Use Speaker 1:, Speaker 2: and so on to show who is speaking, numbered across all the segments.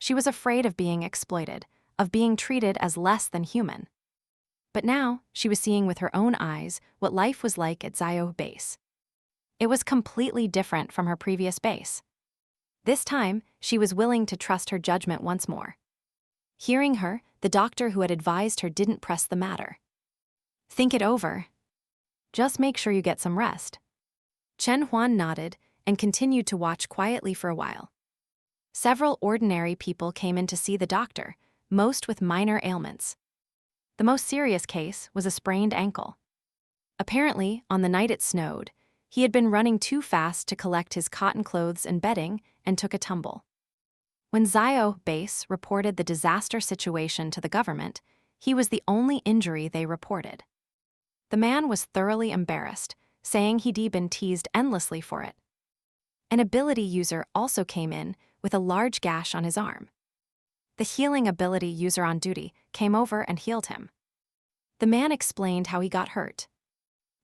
Speaker 1: She was afraid of being exploited, of being treated as less than human. But now, she was seeing with her own eyes what life was like at Xiaohe Base. It was completely different from her previous base. This time, she was willing to trust her judgment once more. Hearing her, the doctor who had advised her didn't press the matter. Think it over. Just make sure you get some rest. Chen Huan nodded and continued to watch quietly for a while. Several ordinary people came in to see the doctor, most with minor ailments. The most serious case was a sprained ankle. Apparently, on the night it snowed, he had been running too fast to collect his cotton clothes and bedding and took a tumble. When Xiaohe Base reported the disaster situation to the government, he was the only injury they reported. The man was thoroughly embarrassed, saying he'd been teased endlessly for it. An ability user also came in with a large gash on his arm. The healing ability user on duty came over and healed him. The man explained how he got hurt.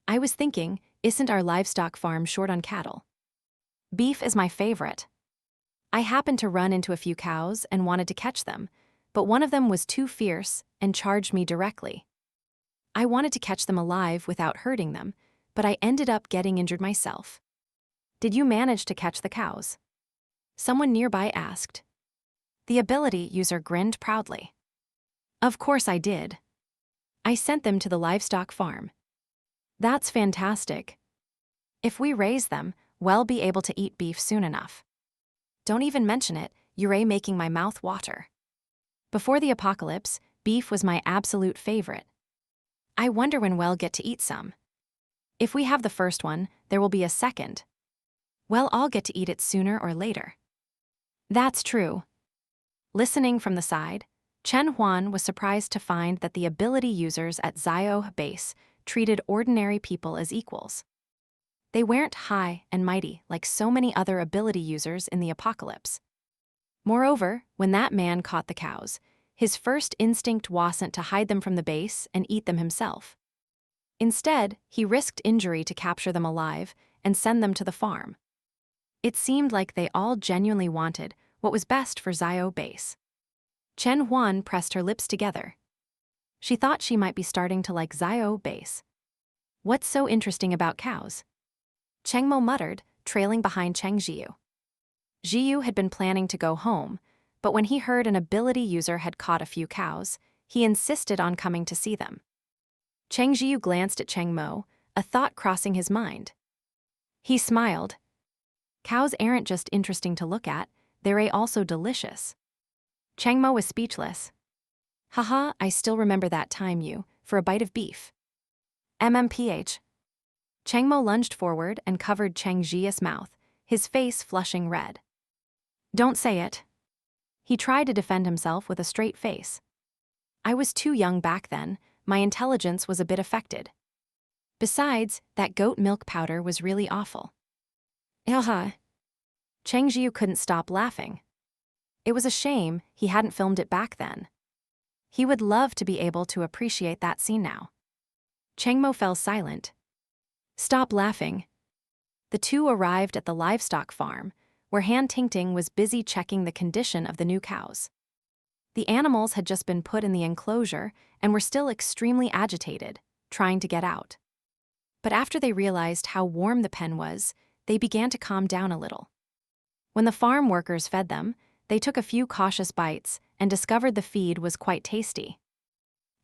Speaker 1: I was thinking, isn't our livestock farm short on cattle? Beef is my favorite. I happened to run into a few cows and wanted to catch them, but one of them was too fierce and charged me directly. I wanted to catch them alive without hurting them, but I ended up getting injured myself. Did you manage to catch the cows? Someone nearby asked. The ability user grinned proudly. Of course I did. I sent them to the livestock farm. That's fantastic. If we raise them, we'll be able to eat beef soon enough. Don't even mention it, you're making my mouth water. Before the apocalypse, beef was my absolute favorite. I wonder when we'll get to eat some. If we have the first one, there will be a second. Well, I'll get to eat it sooner or later. That's true. Listening from the side, Chen Huan was surprised to find that the ability users at Xiaohe Base treated ordinary people as equals. They weren't high and mighty like so many other ability users in the apocalypse. Moreover, when that man caught the cows, his first instinct wasn't to hide them from the base and eat them himself. Instead, he risked injury to capture them alive and send them to the farm. It seemed like they all genuinely wanted what was best for Xiaohe Base. Chen Huan pressed her lips together. She thought she might be starting to like Xiaohe Base. What's so interesting about cows? Cheng Mo muttered, trailing behind Cheng Zhiyu. Zhiyu had been planning to go home, but when he heard an ability user had caught a few cows, he insisted on coming to see them. Cheng Zhiyu glanced at Cheng Mo, a thought crossing his mind. He smiled. Cows aren't just interesting to look at, they're also delicious. Cheng Mo was speechless. Haha, I still remember that time for a bite of beef. MMPH. Cheng Mo lunged forward and covered Cheng Zhiyu's mouth, his face flushing red. Don't say it. He tried to defend himself with a straight face. I was too young back then, my intelligence was a bit affected. Besides, that goat milk powder was really awful. Haha. Cheng Zhiyu couldn't stop laughing. It was a shame he hadn't filmed it back then. He would love to be able to appreciate that scene now. Cheng Mo fell silent. Stop laughing. The two arrived at the livestock farm, where Han Tingting was busy checking the condition of the new cows. The animals had just been put in the enclosure and were still extremely agitated, trying to get out. But after they realized how warm the pen was, they began to calm down a little. When the farm workers fed them, they took a few cautious bites and discovered the feed was quite tasty.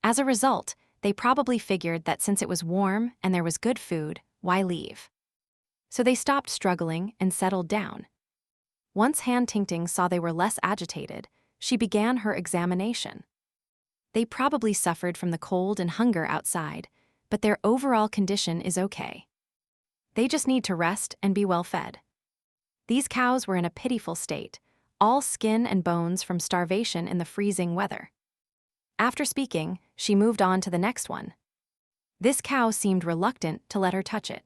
Speaker 1: As a result, they probably figured that since it was warm and there was good food, why leave? So they stopped struggling and settled down. Once Han Tingting saw they were less agitated, she began her examination. They probably suffered from the cold and hunger outside, but their overall condition is okay. They just need to rest and be well fed. These cows were in a pitiful state, all skin and bones from starvation in the freezing weather. After speaking, she moved on to the next one. This cow seemed reluctant to let her touch it.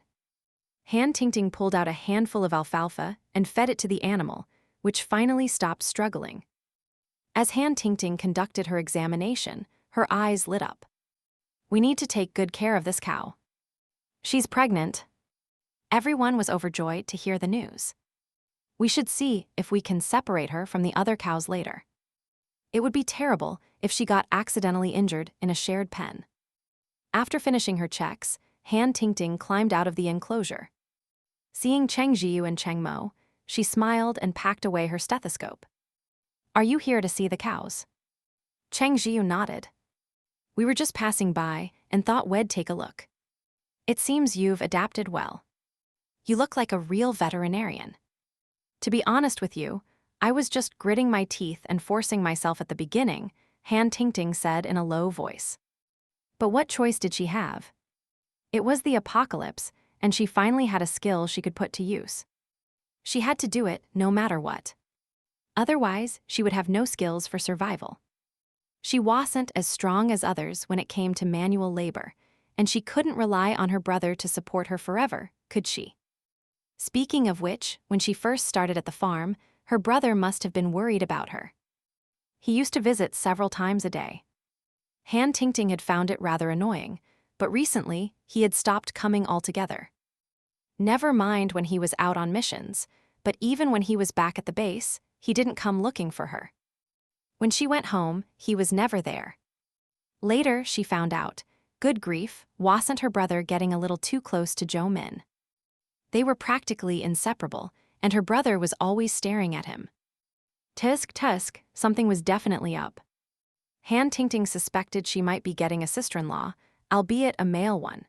Speaker 1: Han Tingting pulled out a handful of alfalfa and fed it to the animal, which finally stopped struggling. As Han Tingting conducted her examination, her eyes lit up. We need to take good care of this cow. She's pregnant. Everyone was overjoyed to hear the news. We should see if we can separate her from the other cows later. It would be terrible if she got accidentally injured in a shared pen. After finishing her checks, Han Tingting climbed out of the enclosure. Seeing Cheng Zhiyu and Cheng Mo, she smiled and packed away her stethoscope. "Are you here to see the cows?" Cheng Zhiyu nodded. "We were just passing by and thought we'd take a look. It seems you've adapted well. You look like a real veterinarian." "To be honest with you, I was just gritting my teeth and forcing myself at the beginning," Han Tingting said in a low voice. But what choice did she have? It was the apocalypse, and she finally had a skill she could put to use. She had to do it no matter what. Otherwise, she would have no skills for survival. She wasn't as strong as others when it came to manual labor, and she couldn't rely on her brother to support her forever, could she? Speaking of which, when she first started at the farm, her brother must have been worried about her. He used to visit several times a day. Han Tingting had found it rather annoying, but recently he had stopped coming altogether. Never mind when he was out on missions, but even when he was back at the base, he didn't come looking for her. When she went home, he was never there. Later, she found out, good grief, wasn't her brother getting a little too close to Zhou Min? They were practically inseparable, and her brother was always staring at him. Tusk tusk, something was definitely up. Han Tingting suspected she might be getting a sister-in-law, albeit a male one.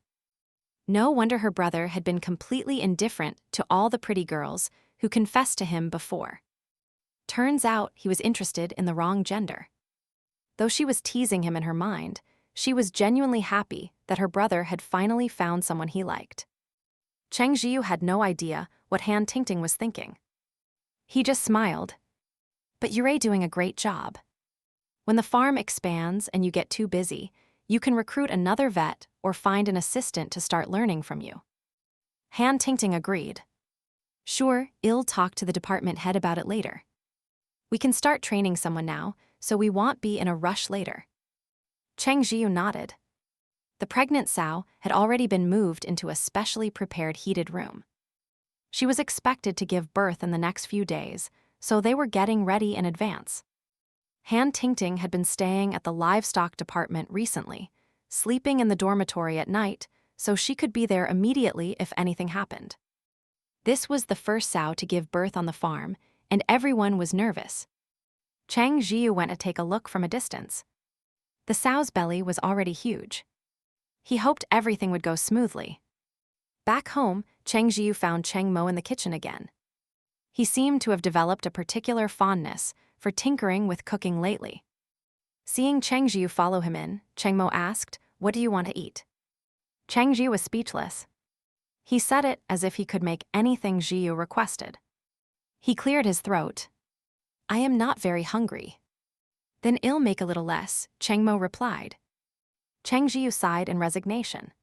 Speaker 1: No wonder her brother had been completely indifferent to all the pretty girls who confessed to him before. Turns out he was interested in the wrong gender. Though she was teasing him in her mind, she was genuinely happy that her brother had finally found someone he liked. Cheng Zhiyu had no idea what Han Tingting was thinking. He just smiled. "But you're doing a great job. When the farm expands and you get too busy, you can recruit another vet or find an assistant to start learning from you." Han Tingting agreed. "Sure, I'll talk to the department head about it later. We can start training someone now, so we won't be in a rush later." Cheng Zhiyu nodded. The pregnant sow had already been moved into a specially prepared heated room. She was expected to give birth in the next few days, so they were getting ready in advance. Han Tingting had been staying at the livestock department recently, sleeping in the dormitory at night, so she could be there immediately if anything happened. This was the first sow to give birth on the farm, and everyone was nervous. Cheng Zhiyu went to take a look from a distance. The sow's belly was already huge. He hoped everything would go smoothly. Back home, Cheng Zhiyu found Cheng Mo in the kitchen again. He seemed to have developed a particular fondness for tinkering with cooking lately. Seeing Cheng Zhiyu follow him in, Cheng Mo asked, "What do you want to eat?" Cheng Zhiyu was speechless. He said it as if he could make anything Zhiyu requested. He cleared his throat. "I am not very hungry." "Then I'll make a little less," Cheng Mo replied. Cheng Zhiyu sighed in resignation.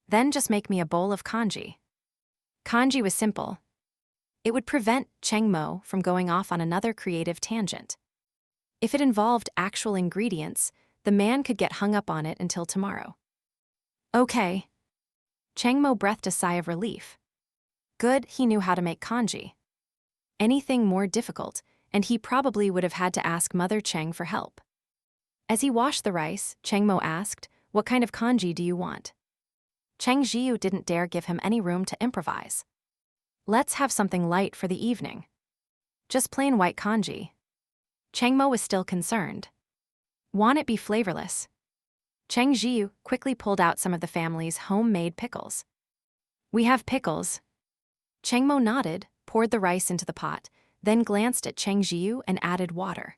Speaker 1: "Then just make me a bowl of congee." Congee was simple. It would prevent Cheng Mo from going off on another creative tangent. If it involved actual ingredients, the man could get hung up on it until tomorrow. "Okay." Cheng Mo breathed a sigh of relief. Good, he knew how to make congee. Anything more difficult, and he probably would have had to ask Mother Cheng for help. As he washed the rice, Cheng Mo asked, "What kind of congee do you want?" Cheng Zhiyu didn't dare give him any room to improvise. "Let's have something light for the evening." "Just plain white congee." Cheng Mo was still concerned. "Want it be flavorless?" Cheng Zhiyu quickly pulled out some of the family's homemade pickles. "We have pickles." Cheng Mo nodded, poured the rice into the pot, then glanced at Cheng Zhiyu and added water.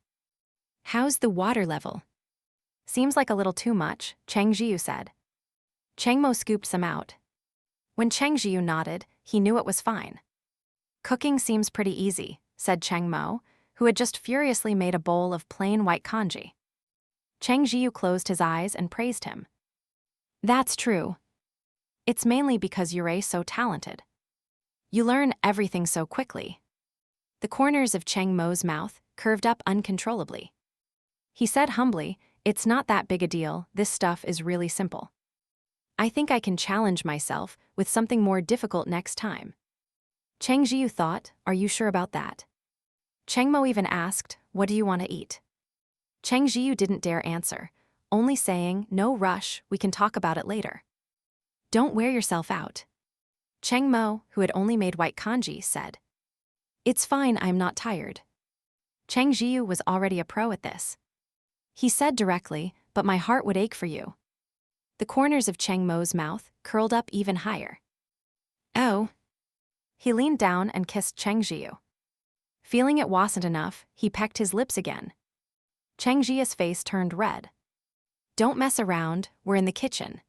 Speaker 1: "How's the water level?" "Seems like a little too much," Cheng Zhiyu said. Cheng Mo scooped some out. When Cheng Zhiyu nodded, he knew it was fine. "Cooking seems pretty easy," said Cheng Mo, who had just furiously made a bowl of plain white congee. Cheng Zhiyu closed his eyes and praised him. "That's true. It's mainly because you're so talented. You learn everything so quickly." The corners of Cheng Mo's mouth curved up uncontrollably. He said humbly, "It's not that big a deal, this stuff is really simple. I think I can challenge myself with something more difficult next time." Cheng Zhiyu thought, "Are you sure about that?" Cheng Mo even asked, "What do you want to eat?" Cheng Zhiyu didn't dare answer, only saying, "No rush, we can talk about it later." "Don't wear yourself out." Cheng Mo, who had only made white kanji, said. "It's fine, I'm not tired." Cheng Zhiyu was already a pro at this. He said directly, "But my heart would ache for you." The corners of Cheng Mo's mouth curled up even higher. "Oh." He leaned down and kissed Cheng Zhiyu. Feeling it wasn't enough, he pecked his lips again. Cheng Zhiyu's face turned red. "Don't mess around, we're in the kitchen."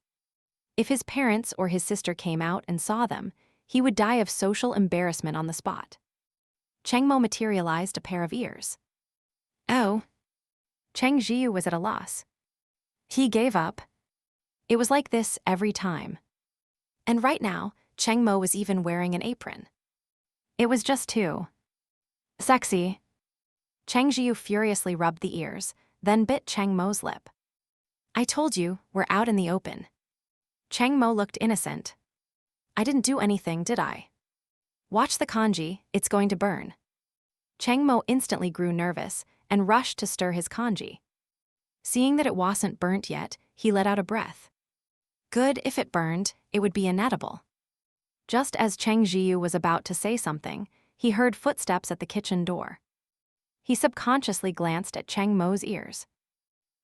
Speaker 1: If his parents or his sister came out and saw them, he would die of social embarrassment on the spot. Cheng Mo materialized a pair of ears. "Oh." Cheng Zhiyu was at a loss. He gave up. It was like this every time. And right now, Cheng Mo was even wearing an apron. It was just too sexy. Cheng Zhiyu furiously rubbed the ears, then bit Cheng Mo's lip. "I told you, we're out in the open." Cheng Mo looked innocent. "I didn't do anything, did I?" "Watch the kanji, it's going to burn." Cheng Mo instantly grew nervous and rushed to stir his kanji. Seeing that it wasn't burnt yet, he let out a breath. Good, if it burned, it would be inedible. Just as Cheng Zhiyu was about to say something, he heard footsteps at the kitchen door. He subconsciously glanced at Cheng Mo's ears.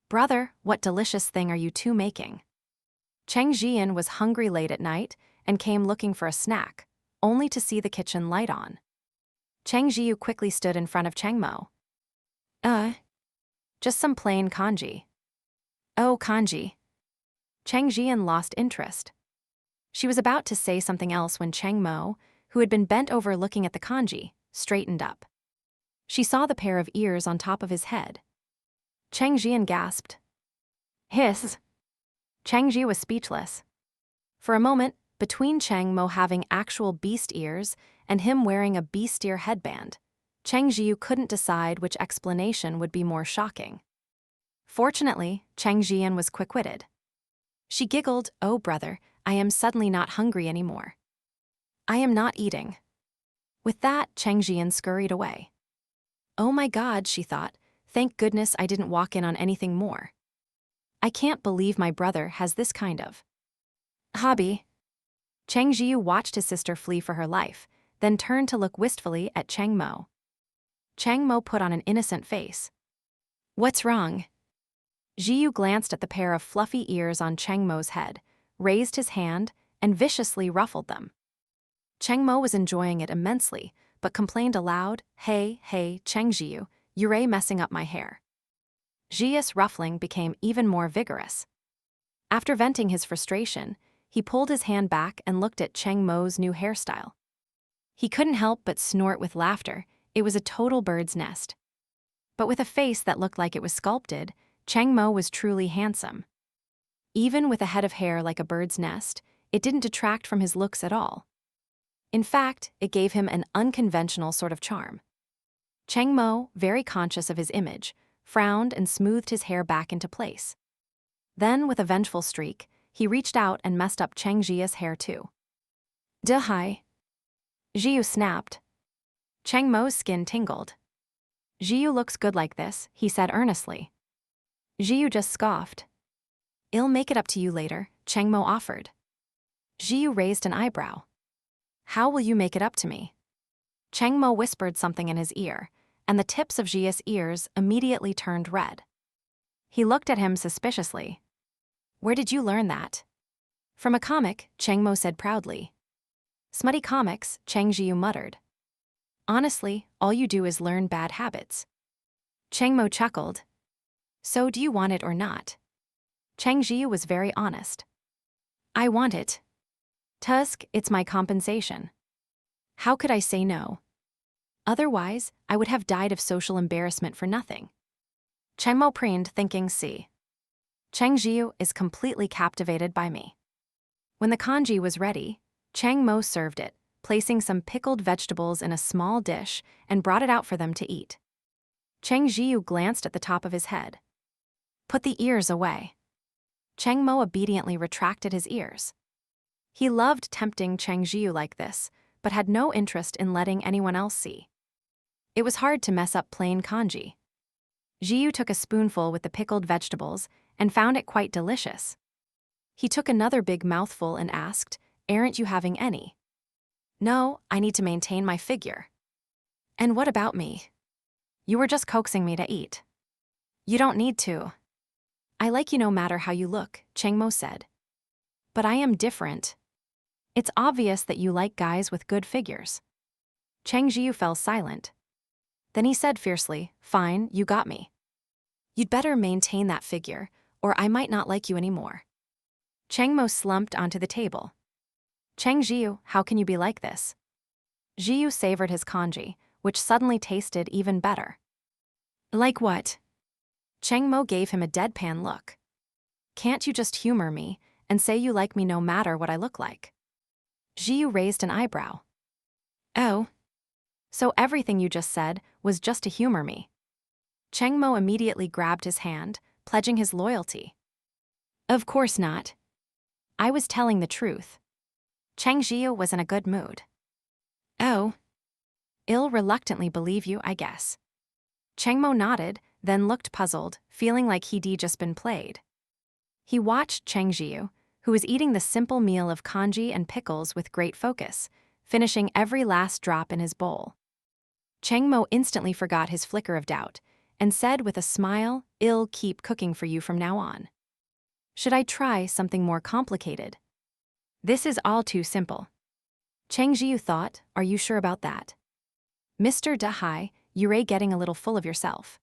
Speaker 1: "Brother, what delicious thing are you two making?" Cheng Zhiyan was hungry late at night and came looking for a snack, only to see the kitchen light on. Cheng Zhiyu quickly stood in front of Cheng Mo. Just some plain kanji." "Oh, kanji." Cheng Zhiyan lost interest. She was about to say something else when Cheng Mo, who had been bent over looking at the kanji, straightened up. She saw the pair of ears on top of his head. Cheng Zhiyan gasped. "Hiss." Cheng Zhi was speechless. For a moment, between Cheng Mo having actual beast ears and him wearing a beast ear headband, Cheng Zhiyu couldn't decide which explanation would be more shocking. Fortunately, Cheng Zhiyan was quick-witted. She giggled, "Oh brother, I am suddenly not hungry anymore. I am not eating." With that, Cheng Zhiyan scurried away. "Oh my God," she thought, "thank goodness I didn't walk in on anything more. I can't believe my brother has this kind of hobby." Cheng Zhiyu watched his sister flee for her life, then turned to look wistfully at Cheng Mo. Cheng Mo put on an innocent face. "What's wrong?" Zhiyu glanced at the pair of fluffy ears on Cheng Mo's head, raised his hand, and viciously ruffled them. Cheng Mo was enjoying it immensely, but complained aloud, Hey, Cheng Zhiyu, you're messing up my hair." Zhiyu's ruffling became even more vigorous. After venting his frustration, he pulled his hand back and looked at Cheng Mo's new hairstyle. He couldn't help but snort with laughter. It was a total bird's nest. But with a face that looked like it was sculpted, Cheng Mo was truly handsome. Even with a head of hair like a bird's nest, it didn't detract from his looks at all. In fact, it gave him an unconventional sort of charm. Cheng Mo, very conscious of his image, frowned and smoothed his hair back into place. Then, with a vengeful streak, he reached out and messed up Cheng Zhiya's hair too. "Duh-hai." Zhiyu snapped. Cheng Mo's skin tingled. "Zhiyu looks good like this," he said earnestly. Zhiyu just scoffed. "I'll make it up to you later," Cheng Mo offered. Zhiyu raised an eyebrow. "How will you make it up to me?" Cheng Mo whispered something in his ear, and the tips of Zhiyu's ears immediately turned red. He looked at him suspiciously. "Where did you learn that?" "From a comic," Cheng Mo said proudly. "Smutty comics," Cheng Zhiyu muttered. "Honestly, all you do is learn bad habits." Cheng Mo chuckled. "So do you want it or not?" Cheng Zhiyu was very honest. "I want it. Tusk, it's my compensation. How could I say no? Otherwise, I would have died of social embarrassment for nothing." Cheng Mo preened, thinking, "See. Cheng Zhiyu is completely captivated by me." When the kanji was ready, Cheng Mo served it, placing some pickled vegetables in a small dish and brought it out for them to eat. Cheng Zhiyu glanced at the top of his head. "Put the ears away." Cheng Mo obediently retracted his ears. He loved tempting Cheng Zhiyu like this, but had no interest in letting anyone else see. It was hard to mess up plain kanji. Zhiyu took a spoonful with the pickled vegetables and found it quite delicious. He took another big mouthful and asked, "Aren't you having any?" "No, I need to maintain my figure." "And what about me?" "You were just coaxing me to eat." "You don't need to." "I like you no matter how you look," Cheng Mo said. "But I am different. It's obvious that you like guys with good figures." Cheng Zhiyu fell silent. Then he said fiercely, "Fine, you got me. You'd better maintain that figure, or I might not like you anymore." Cheng Mo slumped onto the table. "Cheng Zhiyu, how can you be like this?" Zhiyu savored his congee, which suddenly tasted even better. "Like what?" Cheng Mo gave him a deadpan look. "Can't you just humor me and say you like me no matter what I look like?" Zhiyu raised an eyebrow. "Oh? So everything you just said was just to humor me?" Cheng Mo immediately grabbed his hand, pledging his loyalty. "Of course not. I was telling the truth." Cheng Zhiyu was in a good mood. "Oh? I'll reluctantly believe you, I guess." Cheng Mo nodded, then looked puzzled, feeling like he'd just been played. He watched Cheng Zhiyu, who was eating the simple meal of congee and pickles with great focus, finishing every last drop in his bowl. Cheng Mo instantly forgot his flicker of doubt and said with a smile, "I'll keep cooking for you from now on." "Should I try something more complicated?" "This is all too simple." Cheng Zhiyu thought, "Are you sure about that?" "Mr. Dahai, you're getting a little full of yourself."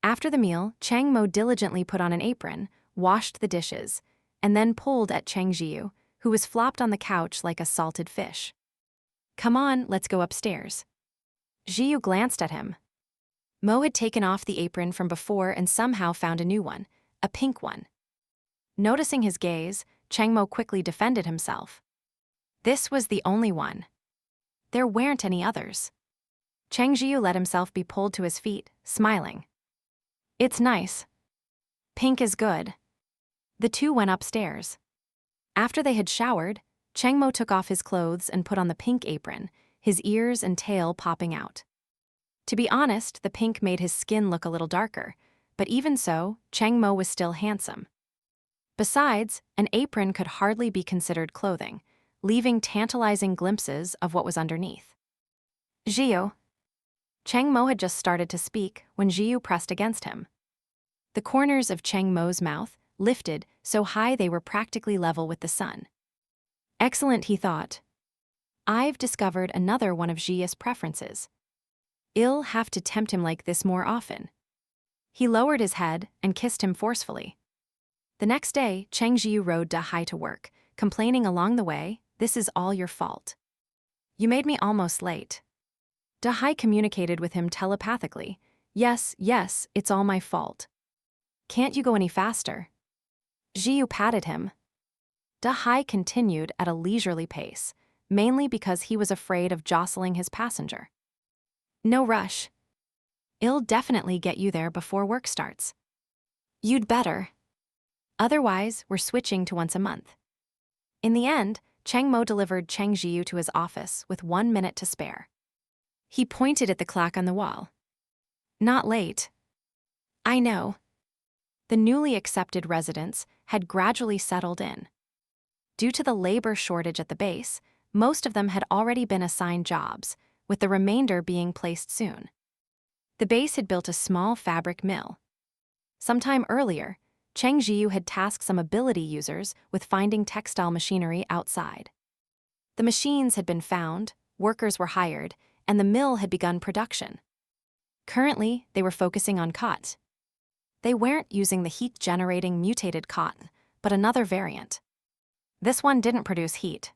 Speaker 1: After the meal, Cheng Mo diligently put on an apron, washed the dishes, and then pulled at Cheng Zhiyu, who was flopped on the couch like a salted fish. "Come on, let's go upstairs." Zhiyu glanced at him. Mo had taken off the apron from before and somehow found a new one, a pink one. Noticing his gaze, Cheng Mo quickly defended himself. This was the only one. There weren't any others. Cheng Zhiyu let himself be pulled to his feet, smiling. "It's nice. Pink is good." The two went upstairs. After they had showered, Cheng Mo took off his clothes and put on the pink apron, his ears and tail popping out. To be honest, the pink made his skin look a little darker, but even so, Cheng Mo was still handsome. Besides, an apron could hardly be considered clothing, leaving tantalizing glimpses of what was underneath. "Zhiyu." Cheng Mo had just started to speak when Zhiyu pressed against him. The corners of Cheng Mo's mouth lifted so high they were practically level with the sun. Excellent, he thought. I've discovered another one of Zhiyu's preferences. I'll have to tempt him like this more often. He lowered his head and kissed him forcefully. The next day, Cheng Zhiyu rode Dahai to work, complaining along the way, "This is all your fault. You made me almost late." Dahai communicated with him telepathically. Yes, it's all my fault." "Can't you go any faster?" Zhiyu patted him. Dahai continued at a leisurely pace, mainly because he was afraid of jostling his passenger. "No rush. I'll definitely get you there before work starts." "You'd better. Otherwise, we're switching to once a month." In the end, Cheng Mo delivered Cheng Zhiyu to his office with 1 minute to spare. He pointed at the clock on the wall. "Not late." "I know." The newly accepted residents had gradually settled in. Due to the labor shortage at the base, most of them had already been assigned jobs, with the remainder being placed soon. The base had built a small fabric mill. Sometime earlier, Cheng Zhiyu had tasked some ability users with finding textile machinery outside. The machines had been found, workers were hired, and the mill had begun production. Currently, they were focusing on cotton. They weren't using the heat-generating mutated cotton, but another variant. This one didn't produce heat.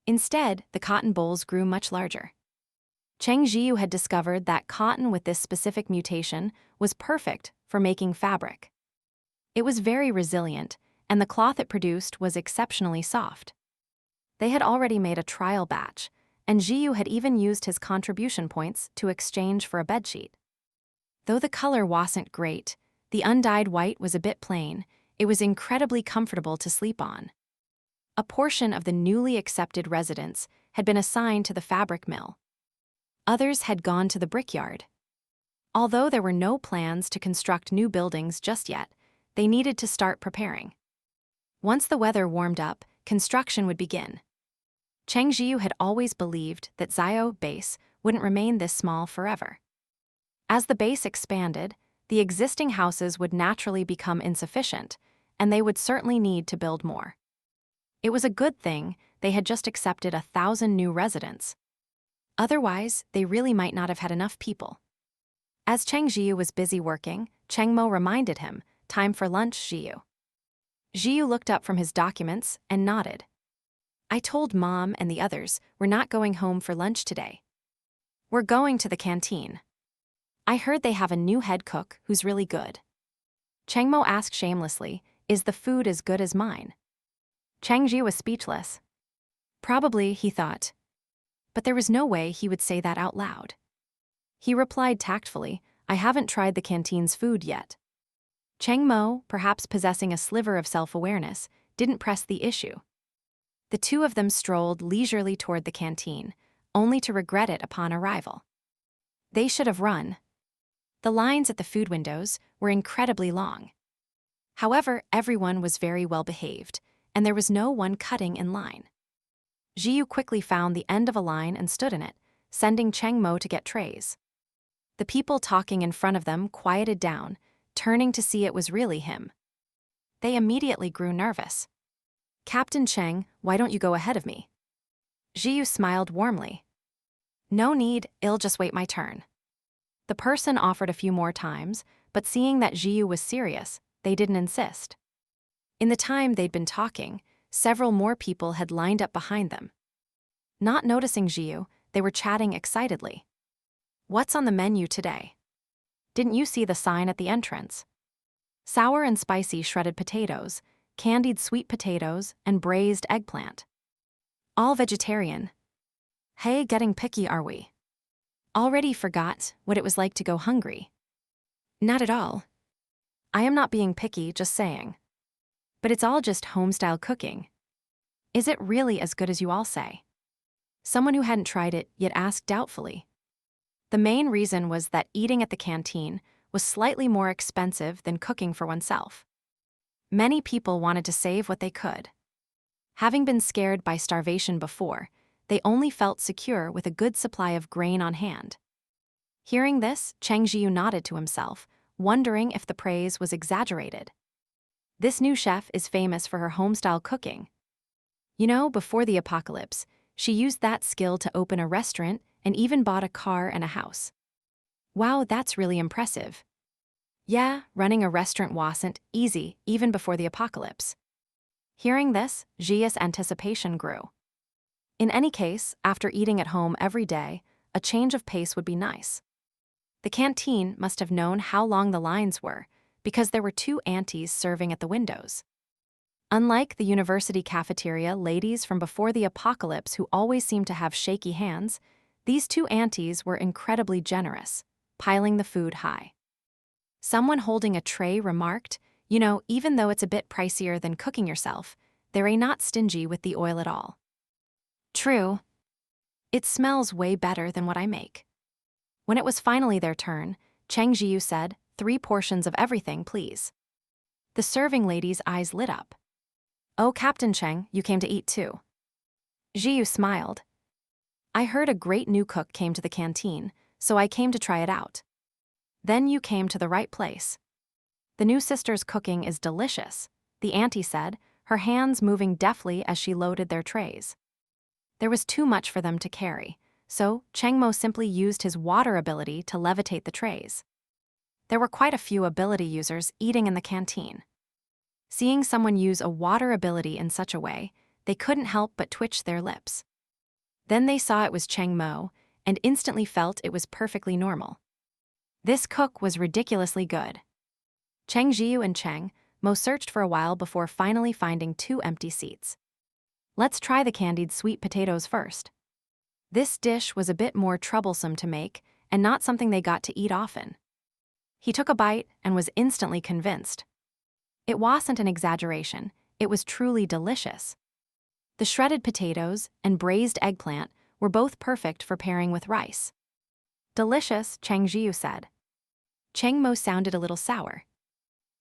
Speaker 1: Instead, the cotton bolls grew much larger. Cheng Zhiyu had discovered that cotton with this specific mutation was perfect for making fabric. It was very resilient, and the cloth it produced was exceptionally soft. They had already made a trial batch, and Zhiyu had even used his contribution points to exchange for a bedsheet. Though the color wasn't great, the undyed white was a bit plain, it was incredibly comfortable to sleep on. A portion of the newly accepted residents had been assigned to the fabric mill. Others had gone to the brickyard. Although there were no plans to construct new buildings just yet, they needed to start preparing. Once the weather warmed up, construction would begin. Cheng Zhiyu had always believed that Xiaohe Base wouldn't remain this small forever. As the base expanded, the existing houses would naturally become insufficient, and they would certainly need to build more. It was a good thing they had just accepted 1,000 new residents. Otherwise, they really might not have had enough people. As Cheng Zhiyu was busy working, Cheng Mo reminded him, "Time for lunch, Zhiyu." Zhiyu looked up from his documents and nodded. "I told Mom and the others we're not going home for lunch today. We're going to the canteen. I heard they have a new head cook who's really good." Cheng Mo asked shamelessly, "Is the food as good as mine?" Cheng Zhiyu was speechless. Probably, he thought. But there was no way he would say that out loud. He replied tactfully, "I haven't tried the canteen's food yet." Cheng Mo, perhaps possessing a sliver of self-awareness, didn't press the issue. The two of them strolled leisurely toward the canteen, only to regret it upon arrival. They should have run. The lines at the food windows were incredibly long. However, everyone was very well behaved, and there was no one cutting in line. Zhiyu quickly found the end of a line and stood in it, sending Cheng Mo to get trays. The people talking in front of them quieted down, turning to see it was really him. They immediately grew nervous. "Captain Cheng, why don't you go ahead of me?" Zhiyu smiled warmly. "No need, I'll just wait my turn." The person offered a few more times, but seeing that Zhiyu was serious, they didn't insist. In the time they'd been talking, several more people had lined up behind them. Not noticing Zhiyu, they were chatting excitedly. "What's on the menu today? Didn't you see the sign at the entrance? Sour and spicy shredded potatoes, candied sweet potatoes, and braised eggplant. All vegetarian. Hey, getting picky are we? Already forgot what it was like to go hungry." "Not at all. I am not being picky, just saying. But it's all just home-style cooking. Is it really as good as you all say?" Someone who hadn't tried it yet asked doubtfully. The main reason was that eating at the canteen was slightly more expensive than cooking for oneself. Many people wanted to save what they could. Having been scared by starvation before, they only felt secure with a good supply of grain on hand. Hearing this, Cheng Zhiyu nodded to himself, wondering if the praise was exaggerated. This new chef is famous for her home-style cooking. You know, before the apocalypse, she used that skill to open a restaurant and even bought a car and a house. Wow, that's really impressive. Yeah, running a restaurant wasn't easy even before the apocalypse. Hearing this, Zhiyu's anticipation grew. In any case, after eating at home every day, a change of pace would be nice. The canteen must have known how long the lines were, because there were two aunties serving at the windows. Unlike the university cafeteria ladies from before the apocalypse who always seemed to have shaky hands, these two aunties were incredibly generous, piling the food high. Someone holding a tray remarked, "You know, even though it's a bit pricier than cooking yourself, they're not stingy with the oil at all." "True. It smells way better than what I make." When it was finally their turn, Cheng Zhiyu said, 3 portions of everything, please." The serving lady's eyes lit up. "Oh, Captain Cheng, you came to eat too." Zhiyu smiled. "I heard a great new cook came to the canteen, so I came to try it out." "Then you came to the right place. The new sister's cooking is delicious," the auntie said, her hands moving deftly as she loaded their trays. There was too much for them to carry, so Cheng Mo simply used his water ability to levitate the trays. There were quite a few ability users eating in the canteen. Seeing someone use a water ability in such a way, they couldn't help but twitch their lips. Then they saw it was Cheng Mo, and instantly felt it was perfectly normal. This cook was ridiculously good. Cheng Zhiyu and Cheng Mo searched for a while before finally finding 2 empty seats. "Let's try the candied sweet potatoes first." This dish was a bit more troublesome to make, and not something they got to eat often. He took a bite and was instantly convinced. It wasn't an exaggeration, it was truly delicious. The shredded potatoes and braised eggplant were both perfect for pairing with rice. "Delicious," Cheng Zhiyu said. Cheng Mo sounded a little sour.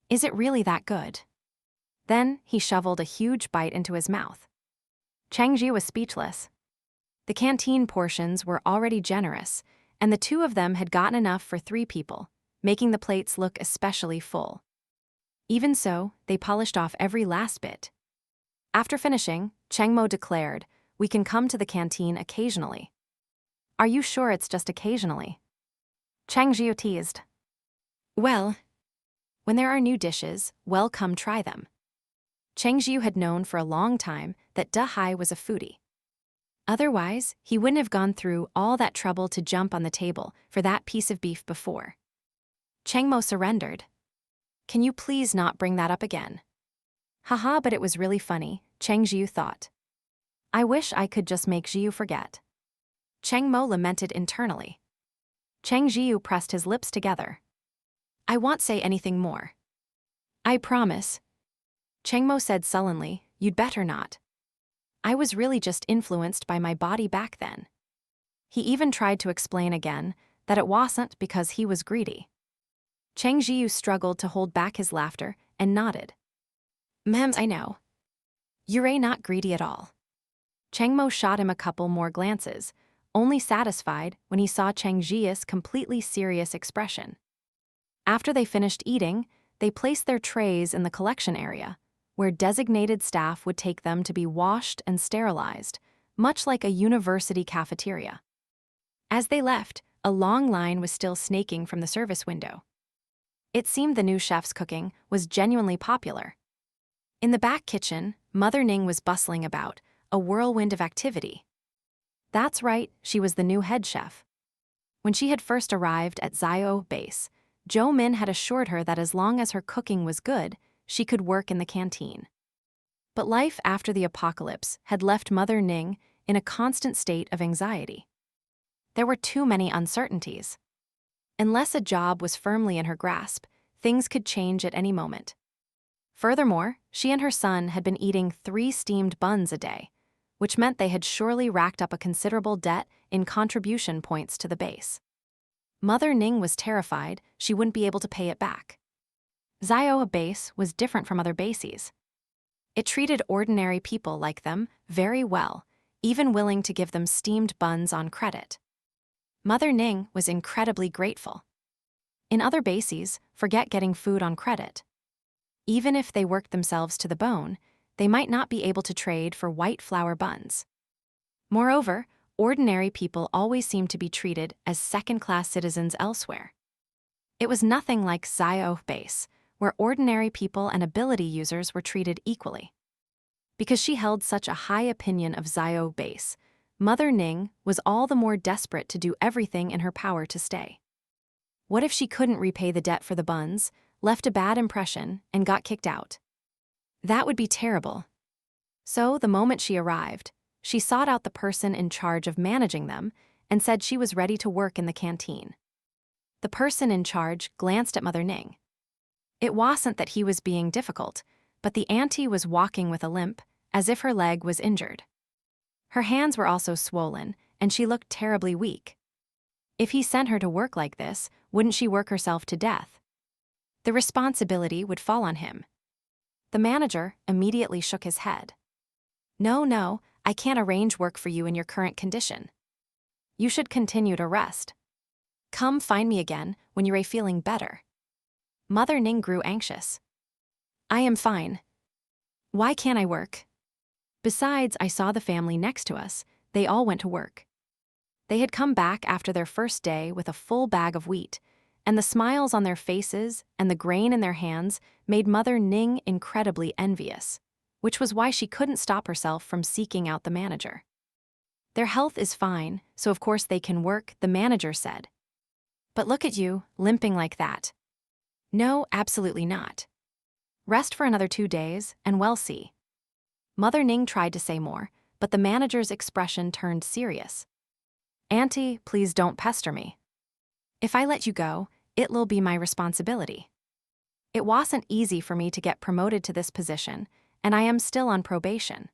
Speaker 1: Is it really that good? Then he shoveled a huge bite into his mouth. Cheng Zhiyu was speechless. The canteen portions were already generous, and the two of them had gotten enough for 3 people, making the plates look especially full. Even so, they polished off every last bit. After finishing, Cheng Mo declared, "We can come to the canteen occasionally." "Are you sure it's just occasionally?" Cheng Zhiyu teased. "Well, when there are new dishes, well, come try them." Cheng Zhiyu had known for a long time that De Hai was a foodie. Otherwise, he wouldn't have gone through all that trouble to jump on the table for that piece of beef before. Cheng Mo surrendered. "Can you please not bring that up again?" Haha, but it was really funny, Cheng Zhiyu thought. "I wish I could just make Zhiyu forget." Cheng Mo lamented internally. Cheng Zhiyu pressed his lips together. "I won't say anything more." "I promise." Cheng Mo said sullenly, "You'd better not." "I was really just influenced by my body back then." He even tried to explain again that it wasn't because he was greedy. Cheng Zhiyu struggled to hold back his laughter and nodded. I know. You're not greedy at all." Cheng Mo shot him a couple more glances, only satisfied when he saw Cheng Zhiyu's completely serious expression. After they finished eating, they placed their trays in the collection area, where designated staff would take them to be washed and sterilized, much like a university cafeteria. As they left, a long line was still snaking from the service window. It seemed the new chef's cooking was genuinely popular. In the back kitchen, Mother Ning was bustling about, a whirlwind of activity. That's right, she was the new head chef. When she had first arrived at Xiaohe Base, Zhou Min had assured her that as long as her cooking was good, she could work in the canteen. But life after the apocalypse had left Mother Ning in a constant state of anxiety. There were too many uncertainties. Unless a job was firmly in her grasp, things could change at any moment. Furthermore, she and her son had been eating 3 steamed buns a day, which meant they had surely racked up a considerable debt in contribution points to the base. Mother Ning was terrified she wouldn't be able to pay it back. Xiaohe Base was different from other bases. It treated ordinary people like them very well, even willing to give them steamed buns on credit. Mother Ning was incredibly grateful. In other bases, forget getting food on credit. Even if they worked themselves to the bone, they might not be able to trade for white flour buns. Moreover, ordinary people always seemed to be treated as second-class citizens elsewhere. It was nothing like Xiaohe Base, where ordinary people and ability users were treated equally. Because she held such a high opinion of Xiaohe Base, Mother Ning was all the more desperate to do everything in her power to stay. What if she couldn't repay the debt for the buns, left a bad impression, and got kicked out? That would be terrible. So, the moment she arrived, she sought out the person in charge of managing them and said she was ready to work in the canteen. The person in charge glanced at Mother Ning. It wasn't that he was being difficult, but the auntie was walking with a limp, as if her leg was injured. Her hands were also swollen, and she looked terribly weak. If he sent her to work like this, wouldn't she work herself to death? The responsibility would fall on him. The manager immediately shook his head. No, I can't arrange work for you in your current condition. You should continue to rest. Come find me again when you're feeling better." Mother Ning grew anxious. "I am fine. Why can't I work? Besides, I saw the family next to us. They all went to work." They had come back after their first day with a full bag of wheat, and the smiles on their faces and the grain in their hands made Mother Ning incredibly envious, which was why she couldn't stop herself from seeking out the manager. "Their health is fine, so of course they can work," the manager said. "But look at you, limping like that." "No, absolutely not. Rest for another 2 days, and we'll see." Mother Ning tried to say more, but the manager's expression turned serious. "Auntie, please don't pester me. If I let you go, it'll be my responsibility. It wasn't easy for me to get promoted to this position, and I am still on probation.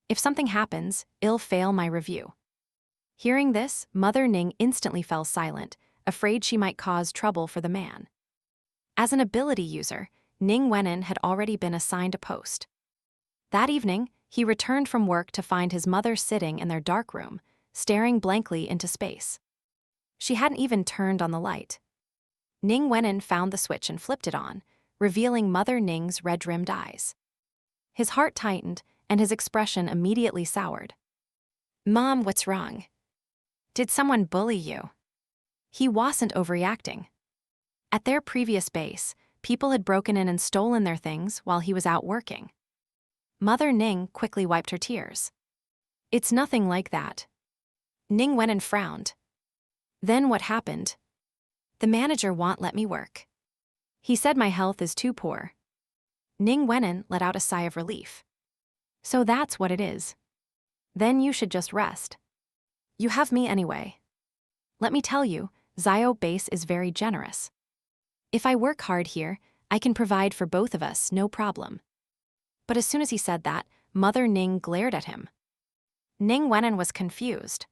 Speaker 1: If something happens, it'll fail my review." Hearing this, Mother Ning instantly fell silent, afraid she might cause trouble for the man. As an ability user, Ning Wenin had already been assigned a post. That evening, he returned from work to find his mother sitting in their dark room, staring blankly into space. She hadn't even turned on the light. Ning Wenin found the switch and flipped it on, revealing Mother Ning's red-rimmed eyes. His heart tightened, and his expression immediately soured. "Mom, what's wrong? Did someone bully you?" He wasn't overreacting. At their previous base, people had broken in and stolen their things while he was out working. Mother Ning quickly wiped her tears. "It's nothing like that." Ning Wenin frowned. "Then what happened?" "The manager won't let me work. He said my health is too poor." Ning Wenin let out a sigh of relief. "So that's what it is. Then you should just rest. You have me anyway. Let me tell you, Xiaohe Base is very generous. If I work hard here, I can provide for both of us, no problem." But as soon as he said that, Mother Ning glared at him. Ning Wenin was confused.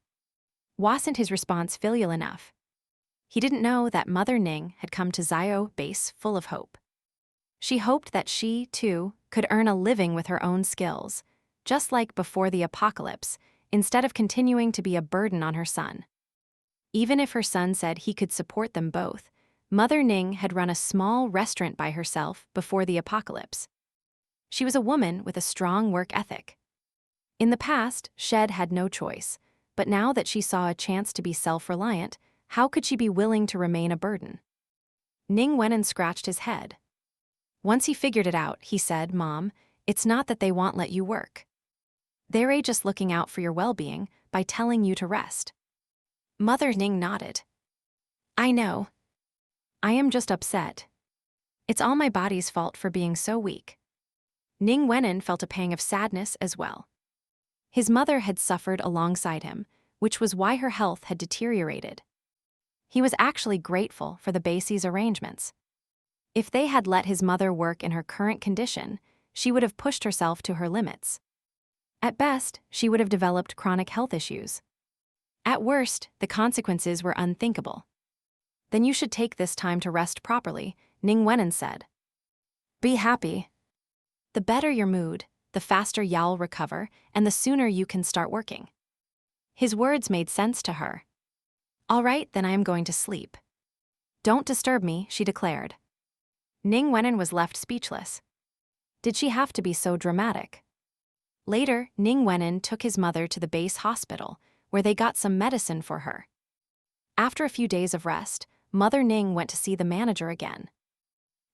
Speaker 1: Wasn't his response filial enough? He didn't know that Mother Ning had come to Xiaohe Base full of hope. She hoped that she, too, could earn a living with her own skills, just like before the apocalypse, instead of continuing to be a burden on her son. Even if her son said he could support them both, Mother Ning had run a small restaurant by herself before the apocalypse. She was a woman with a strong work ethic. In the past, Shed had no choice, but now that she saw a chance to be self-reliant, how could she be willing to remain a burden? Ning Wenin scratched his head. Once he figured it out, he said, "Mom, it's not that they won't let you work. They're just looking out for your well-being by telling you to rest." Mother Ning nodded. "I know. I am just upset. It's all my body's fault for being so weak." Ning Wenin felt a pang of sadness as well. His mother had suffered alongside him, which was why her health had deteriorated. He was actually grateful for the base's arrangements. If they had let his mother work in her current condition, she would have pushed herself to her limits. At best, she would have developed chronic health issues. At worst, the consequences were unthinkable. "Then you should take this time to rest properly," Ning Wenin said. "Be happy. The better your mood, the faster you'll recover, and the sooner you can start working." His words made sense to her. "All right, then I am going to sleep." "Don't disturb me," she declared. Ning Wenin was left speechless. Did she have to be so dramatic? Later, Ning Wenin took his mother to the base hospital, where they got some medicine for her. After a few days of rest, Mother Ning went to see the manager again.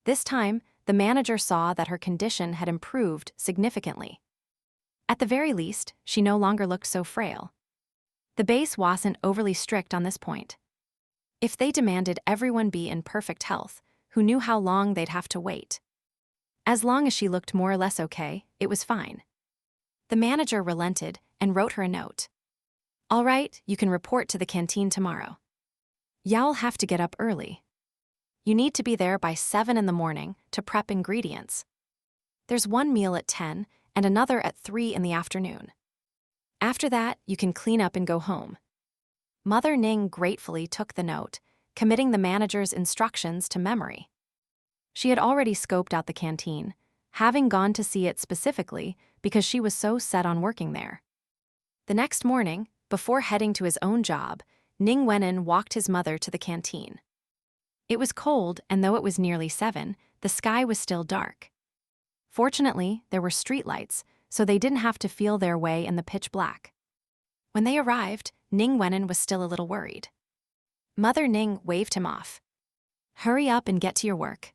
Speaker 1: This time, the manager saw that her condition had improved significantly. At the very least, she no longer looked so frail. The base wasn't overly strict on this point. If they demanded everyone be in perfect health, who knew how long they'd have to wait? As long as she looked more or less okay, it was fine. The manager relented and wrote her a note. "All right, you can report to the canteen tomorrow. You'll have to get up early. You need to be there by 7 in the morning to prep ingredients. There's one meal at 10 and another at 3 in the afternoon. After that, you can clean up and go home." Mother Ning gratefully took the note, committing the manager's instructions to memory. She had already scoped out the canteen, having gone to see it specifically because she was so set on working there. The next morning, before heading to his own job, Ning Wenin walked his mother to the canteen. It was cold, and though it was nearly 7, the sky was still dark. Fortunately, there were streetlights, so they didn't have to feel their way in the pitch black. When they arrived, Ning Wenin was still a little worried. Mother Ning waved him off. "Hurry up and get to your work.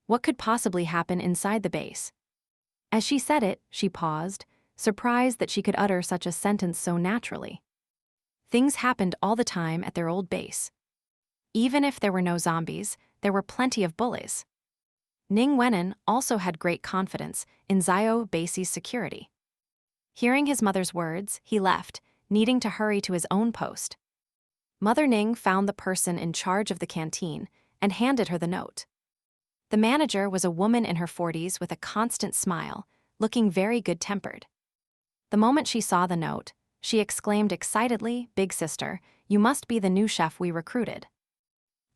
Speaker 1: What could possibly happen inside the base?" As she said it, she paused, surprised that she could utter such a sentence so naturally. Things happened all the time at their old base. Even if there were no zombies, there were plenty of bullies. Ning Wenin also had great confidence in Xiaohe Base's security. Hearing his mother's words, he left, needing to hurry to his own post. Mother Ning found the person in charge of the canteen and handed her the note. The manager was a woman in her 40s with a constant smile, looking very good-tempered. The moment she saw the note, she exclaimed excitedly, "Big sister, you must be the new chef we recruited."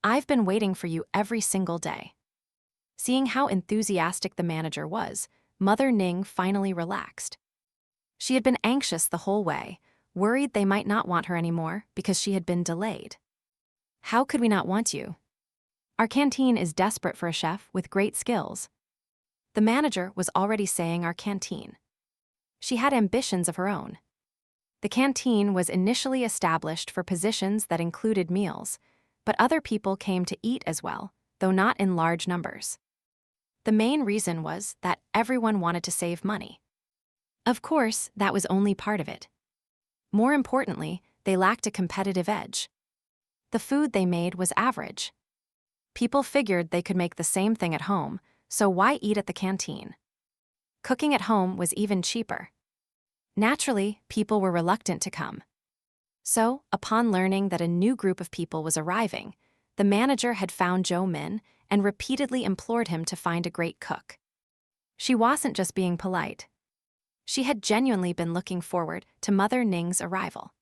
Speaker 1: I've been waiting for you every single day." Seeing how enthusiastic the manager was, Mother Ning finally relaxed. She had been anxious the whole way, worried they might not want her anymore because she had been delayed. "How could we not want you? Our canteen is desperate for a chef with great skills." The manager was already saying our canteen. She had ambitions of her own. The canteen was initially established for positions that included meals, but other people came to eat as well, though not in large numbers. The main reason was that everyone wanted to save money. Of course, that was only part of it. More importantly, they lacked a competitive edge. The food they made was average. People figured they could make the same thing at home, so why eat at the canteen? Cooking at home was even cheaper. Naturally, people were reluctant to come. So, upon learning that a new group of people was arriving, the manager had found Zhou Min and repeatedly implored him to find a great cook. She wasn't just being polite. She had genuinely been looking forward to Mother Ning's arrival.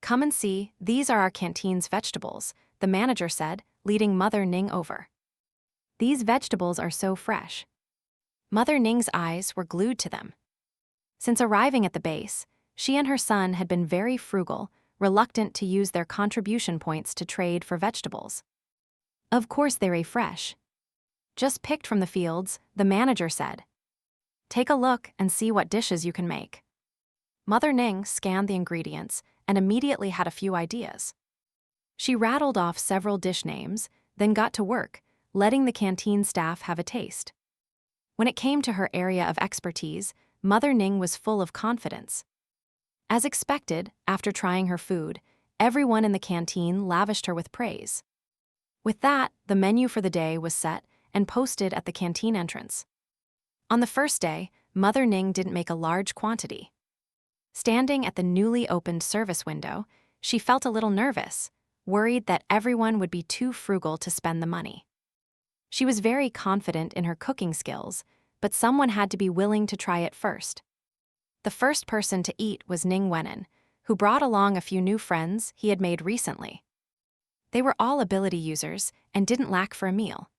Speaker 1: "Come and see, these are our canteen's vegetables," the manager said, leading Mother Ning over. "These vegetables are so fresh." Mother Ning's eyes were glued to them. Since arriving at the base, she and her son had been very frugal, reluctant to use their contribution points to trade for vegetables. Of course they were fresh. "Just picked from the fields," the manager said. "Take a look and see what dishes you can make." Mother Ning scanned the ingredients and immediately had a few ideas. She rattled off several dish names, then got to work, letting the canteen staff have a taste. When it came to her area of expertise, Mother Ning was full of confidence. As expected, after trying her food, everyone in the canteen lavished her with praise. With that, the menu for the day was set and posted at the canteen entrance. On the first day, Mother Ning didn't make a large quantity. Standing at the newly opened service window, she felt a little nervous, worried that everyone would be too frugal to spend the money. She was very confident in her cooking skills, but someone had to be willing to try it first. The first person to eat was Ning Wenin, who brought along a few new friends he had made recently. They were all ability users and didn't lack for a meal.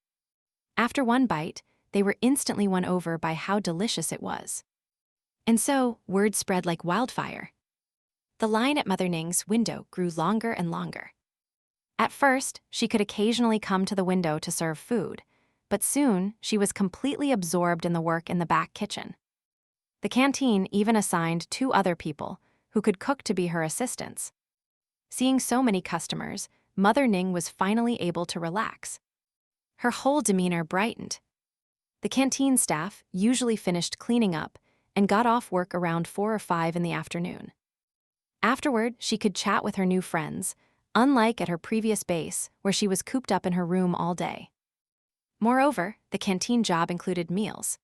Speaker 1: After one bite, they were instantly won over by how delicious it was. And so, word spread like wildfire. The line at Mother Ning's window grew longer and longer. At first, she could occasionally come to the window to serve food, but soon she was completely absorbed in the work in the back kitchen. The canteen even assigned 2 other people who could cook to be her assistants. Seeing so many customers, Mother Ning was finally able to relax. Her whole demeanor brightened. The canteen staff usually finished cleaning up and got off work around 4 or 5 in the afternoon. Afterward, she could chat with her new friends, unlike at her previous base where she was cooped up in her room all day. Moreover, the canteen job included meals.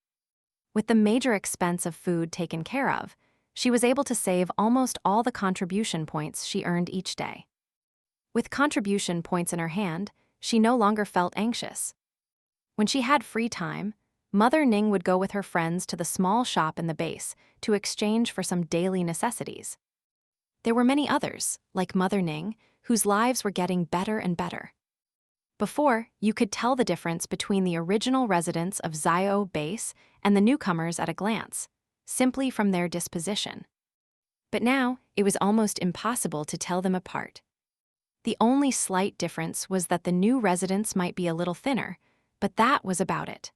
Speaker 1: With the major expense of food taken care of, she was able to save almost all the contribution points she earned each day. With contribution points in her hand, she no longer felt anxious. When she had free time, Mother Ning would go with her friends to the small shop in the base to exchange for some daily necessities. There were many others, like Mother Ning, whose lives were getting better and better. Before, you could tell the difference between the original residents of Xiaohe Base and the newcomers at a glance, simply from their disposition. But now, it was almost impossible to tell them apart. The only slight difference was that the new residents might be a little thinner, but that was about it.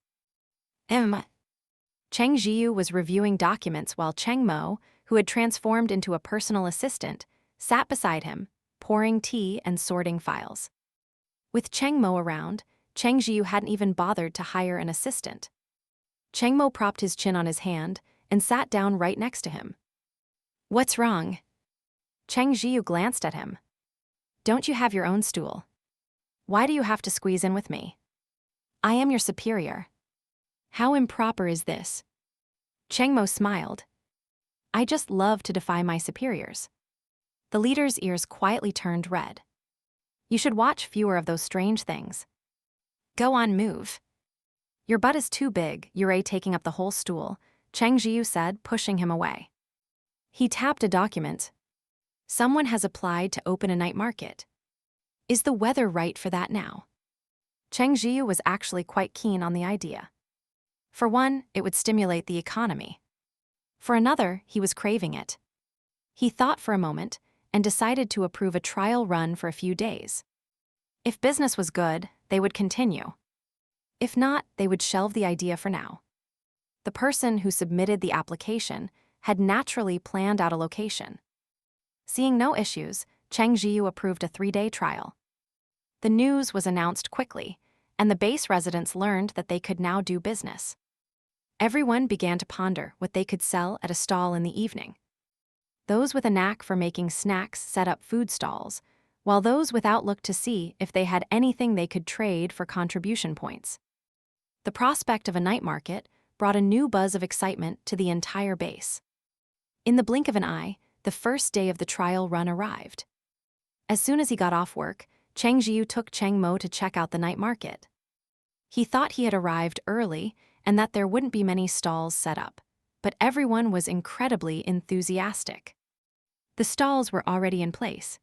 Speaker 1: Cheng Zhiyu was reviewing documents while Cheng Mo, who had transformed into a personal assistant, sat beside him, pouring tea and sorting files. With Cheng Mo around, Cheng Zhiyu hadn't even bothered to hire an assistant. Cheng Mo propped his chin on his hand and sat down right next to him. "What's wrong?" Cheng Zhiyu glanced at him. "Don't you have your own stool? Why do you have to squeeze in with me? I am your superior. How improper is this?" Cheng Mo smiled. "I just love to defy my superiors." The leader's ears quietly turned red. "You should watch fewer of those strange things. Go on, move." "Your butt is too big, you're taking up the whole stool," Cheng Zhiyu said, pushing him away. He tapped a document. "Someone has applied to open a night market." Is the weather right for that now? Cheng Zhiyu was actually quite keen on the idea. For one, it would stimulate the economy. For another, he was craving it. He thought for a moment and decided to approve a trial run for a few days. If business was good, they would continue. If not, they would shelve the idea for now. The person who submitted the application had naturally planned out a location. Seeing no issues, Cheng Zhiyu approved a 3-day trial. The news was announced quickly, and the base residents learned that they could now do business. Everyone began to ponder what they could sell at a stall in the evening. Those with a knack for making snacks set up food stalls, while those without looked to see if they had anything they could trade for contribution points. The prospect of a night market brought a new buzz of excitement to the entire base. In the blink of an eye, the first day of the trial run arrived. As soon as he got off work, Cheng Zhiyu took Cheng Mo to check out the night market. He thought he had arrived early and that there wouldn't be many stalls set up, but everyone was incredibly enthusiastic. The stalls were already in place.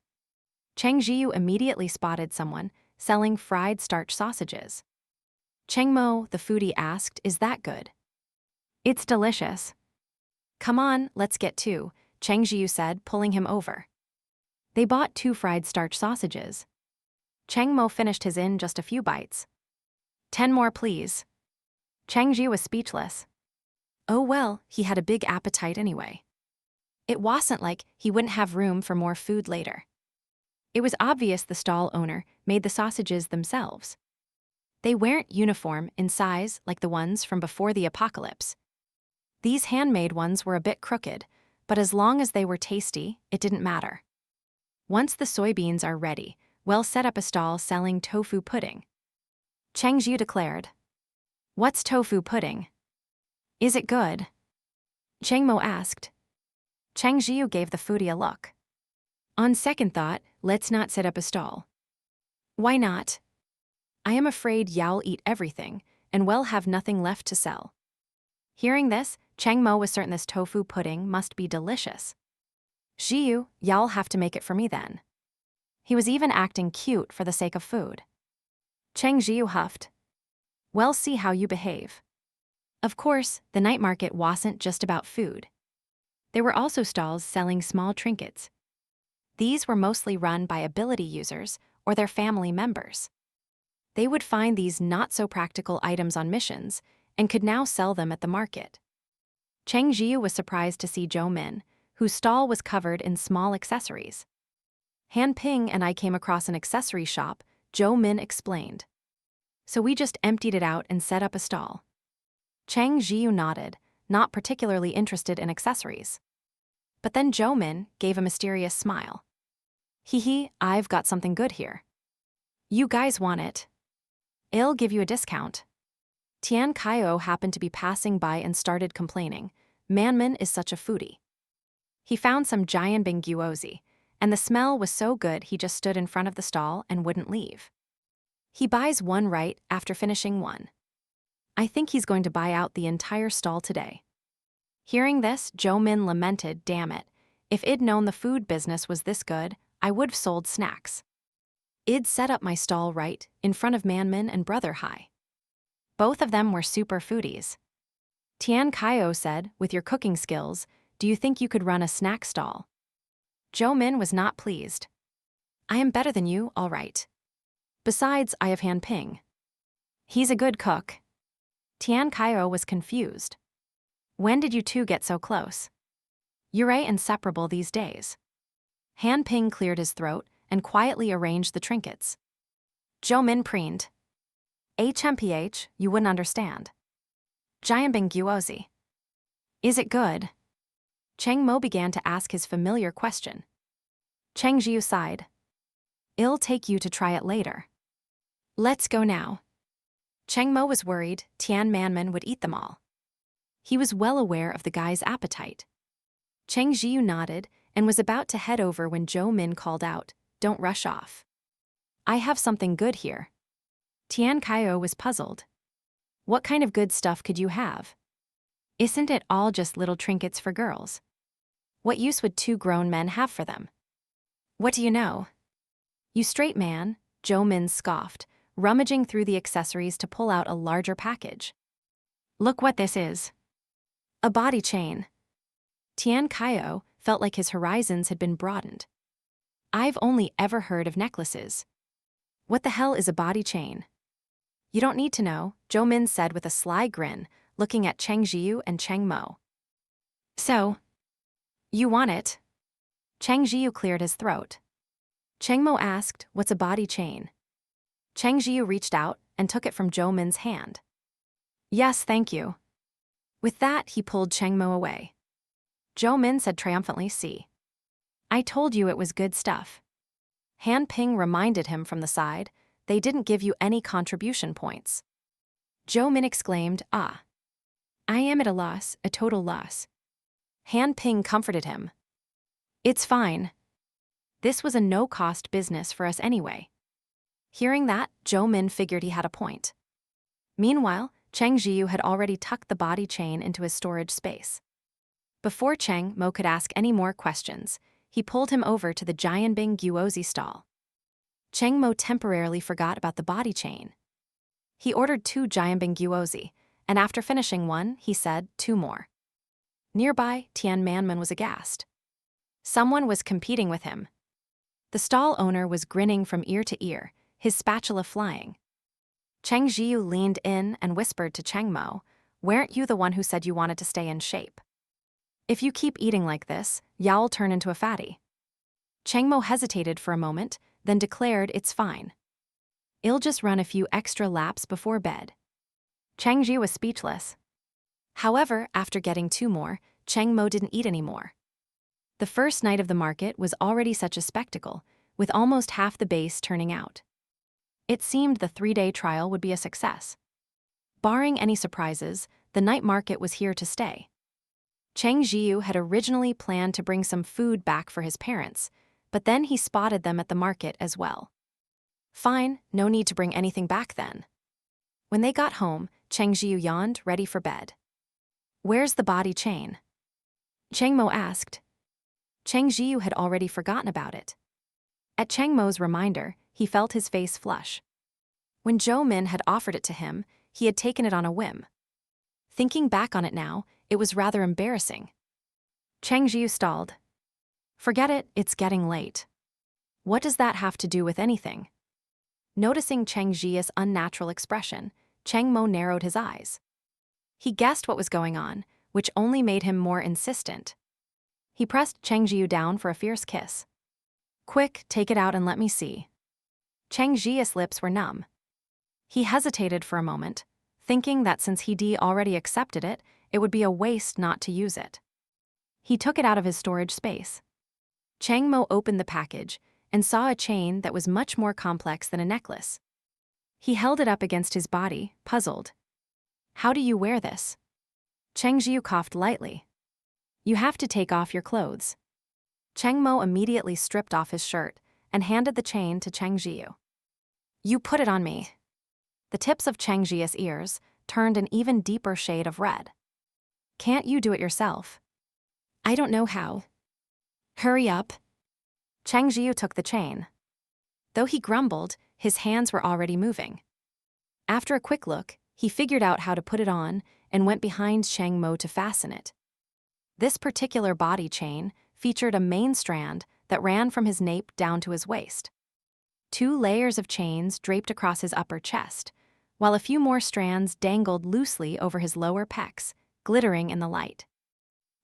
Speaker 1: Cheng Zhiyu immediately spotted someone selling fried starch sausages. Cheng Mo, the foodie, asked, "Is that good?" "It's delicious." "Come on, let's get 2, Cheng Zhiyu said, pulling him over. They bought 2 fried starch sausages. Cheng Mo finished his in just a few bites. 10 more, please." Cheng Zhiyu was speechless. Oh well, he had a big appetite anyway. It wasn't like he wouldn't have room for more food later. It was obvious the stall owner made the sausages themselves. They weren't uniform in size like the ones from before the apocalypse. These handmade ones were a bit crooked, but as long as they were tasty, it didn't matter. Once the soybeans are ready, we'll set up a stall selling tofu pudding. Cheng Zhiyu declared. "What's tofu pudding? Is it good?" Cheng Mo asked. Cheng Zhiyu gave the foodie a look. "On second thought, let's not set up a stall." "Why not?" "I am afraid Yao'll eat everything, and we'll have nothing left to sell." Hearing this, Cheng Mo was certain this tofu pudding must be delicious. "Zhiyu, Yao'll have to make it for me then." He was even acting cute for the sake of food. Cheng Zhiyu huffed. "We'll see how you behave." Of course, the night market wasn't just about food. There were also stalls selling small trinkets. These were mostly run by ability users or their family members. They would find these not-so-practical items on missions and could now sell them at the market. Cheng Zhiyu was surprised to see Zhou Min, whose stall was covered in small accessories. "Han Ping and I came across an accessory shop," Zhou Min explained. "So we just emptied it out and set up a stall." Cheng Zhiyu nodded, not particularly interested in accessories. But then Zhou Min gave a mysterious smile. "Hee, I've got something good here. You guys want it? I'll give you a discount." Tian Kaio happened to be passing by and started complaining. "Manman is such a foodie. He found some Jianbing guozi, and the smell was so good he just stood in front of the stall and wouldn't leave. He buys one right after finishing one. I think he's going to buy out the entire stall today." Hearing this, Zhou Min lamented, "Damn it, if I'd known the food business was this good, I would've sold snacks. I'd set up my stall right in front of Manman and Brother Hai." Both of them were super foodies. Tian Kaio said, "With your cooking skills, do you think you could run a snack stall?" Zhou Min was not pleased. "I am better than you, all right. Besides, I have Han Ping. He's a good cook." Tian Kaio was confused. "When did you two get so close? You're inseparable these days." Han Ping cleared his throat and quietly arranged the trinkets. Zhou Min preened. "HMPH, you wouldn't understand. Jianbing guozi. Is it good?" Cheng Mo began to ask his familiar question. Cheng Zhiyu sighed. "I'll take you to try it later. Let's go now." Cheng Mo was worried Tian Manman would eat them all. He was well aware of the guy's appetite. Cheng Zhiyu nodded and was about to head over when Zhou Min called out, "Don't rush off. I have something good here." Tian Kaio was puzzled. "What kind of good stuff could you have? Isn't it all just little trinkets for girls? What use would 2 grown men have for them?" "What do you know?" You straight man, Zhou Min scoffed, rummaging through the accessories to pull out a larger package. Look what this is. A body chain. Tian Kaio felt like his horizons had been broadened. I've only ever heard of necklaces. What the hell is a body chain? You don't need to know, Zhou Min said with a sly grin, looking at Zhiyu and Cheng Mo. So, you want it? Zhiyu cleared his throat. Cheng Mo asked, what's a body chain? Zhiyu reached out and took it from Zhou Min's hand. Yes, thank you. With that, he pulled Cheng Mo away. Zhou Min said triumphantly, see. I told you it was good stuff. Han Ping reminded him from the side, they didn't give you any contribution points. Zhou Min exclaimed, ah. I am at a loss, a total loss. Han Ping comforted him. It's fine. This was a no-cost business for us anyway. Hearing that, Zhou Min figured he had a point. Meanwhile, Zhiyu had already tucked the body chain into his storage space. Before Cheng Mo could ask any more questions, he pulled him over to the Jianbing Guozi stall. Cheng Mo temporarily forgot about the body chain. He ordered 2 Jianbing Guozi, and after finishing one, he said 2 more. Nearby, Tian Manman was aghast. Someone was competing with him. The stall owner was grinning from ear to ear, his spatula flying. Zhiyu leaned in and whispered to Cheng Mo, weren't you the one who said you wanted to stay in shape? If you keep eating like this, you'll turn into a fatty. Cheng Mo hesitated for a moment, then declared it's fine. I'll just run a few extra laps before bed. Zhiyu was speechless. However, after getting 2 more, Cheng Mo didn't eat anymore. The first night of the market was already such a spectacle, with almost half the base turning out. It seemed the 3-day trial would be a success. Barring any surprises, the night market was here to stay. Zhiyu had originally planned to bring some food back for his parents, but then he spotted them at the market as well. Fine, no need to bring anything back then. When they got home, Zhiyu yawned, ready for bed. Where's the body chain? Cheng Mo asked. Zhiyu had already forgotten about it. At Cheng Mo's reminder, he felt his face flush. When Zhou Min had offered it to him, he had taken it on a whim. Thinking back on it now, it was rather embarrassing. Zhiyu stalled. Forget it, it's getting late. What does that have to do with anything? Noticing Zhiyu's unnatural expression, Cheng Mo narrowed his eyes. He guessed what was going on, which only made him more insistent. He pressed Zhiyu down for a fierce kiss. Quick, take it out and let me see. Zhiyu's lips were numb. He hesitated for a moment, thinking that since he'd already accepted it, it would be a waste not to use it. He took it out of his storage space. Cheng Mo opened the package and saw a chain that was much more complex than a necklace. He held it up against his body, puzzled. How do you wear this? Zhiyu coughed lightly. You have to take off your clothes. Cheng Mo immediately stripped off his shirt and handed the chain to Zhiyu. You put it on me. The tips of Zhiyu's ears turned an even deeper shade of red. Can't you do it yourself? I don't know how. Hurry up. Zhiyu took the chain. Though he grumbled, his hands were already moving. After a quick look, he figured out how to put it on and went behind Cheng Mo to fasten it. This particular body chain featured a main strand that ran from his nape down to his waist. 2 layers of chains draped across his upper chest, while a few more strands dangled loosely over his lower pecs, glittering in the light.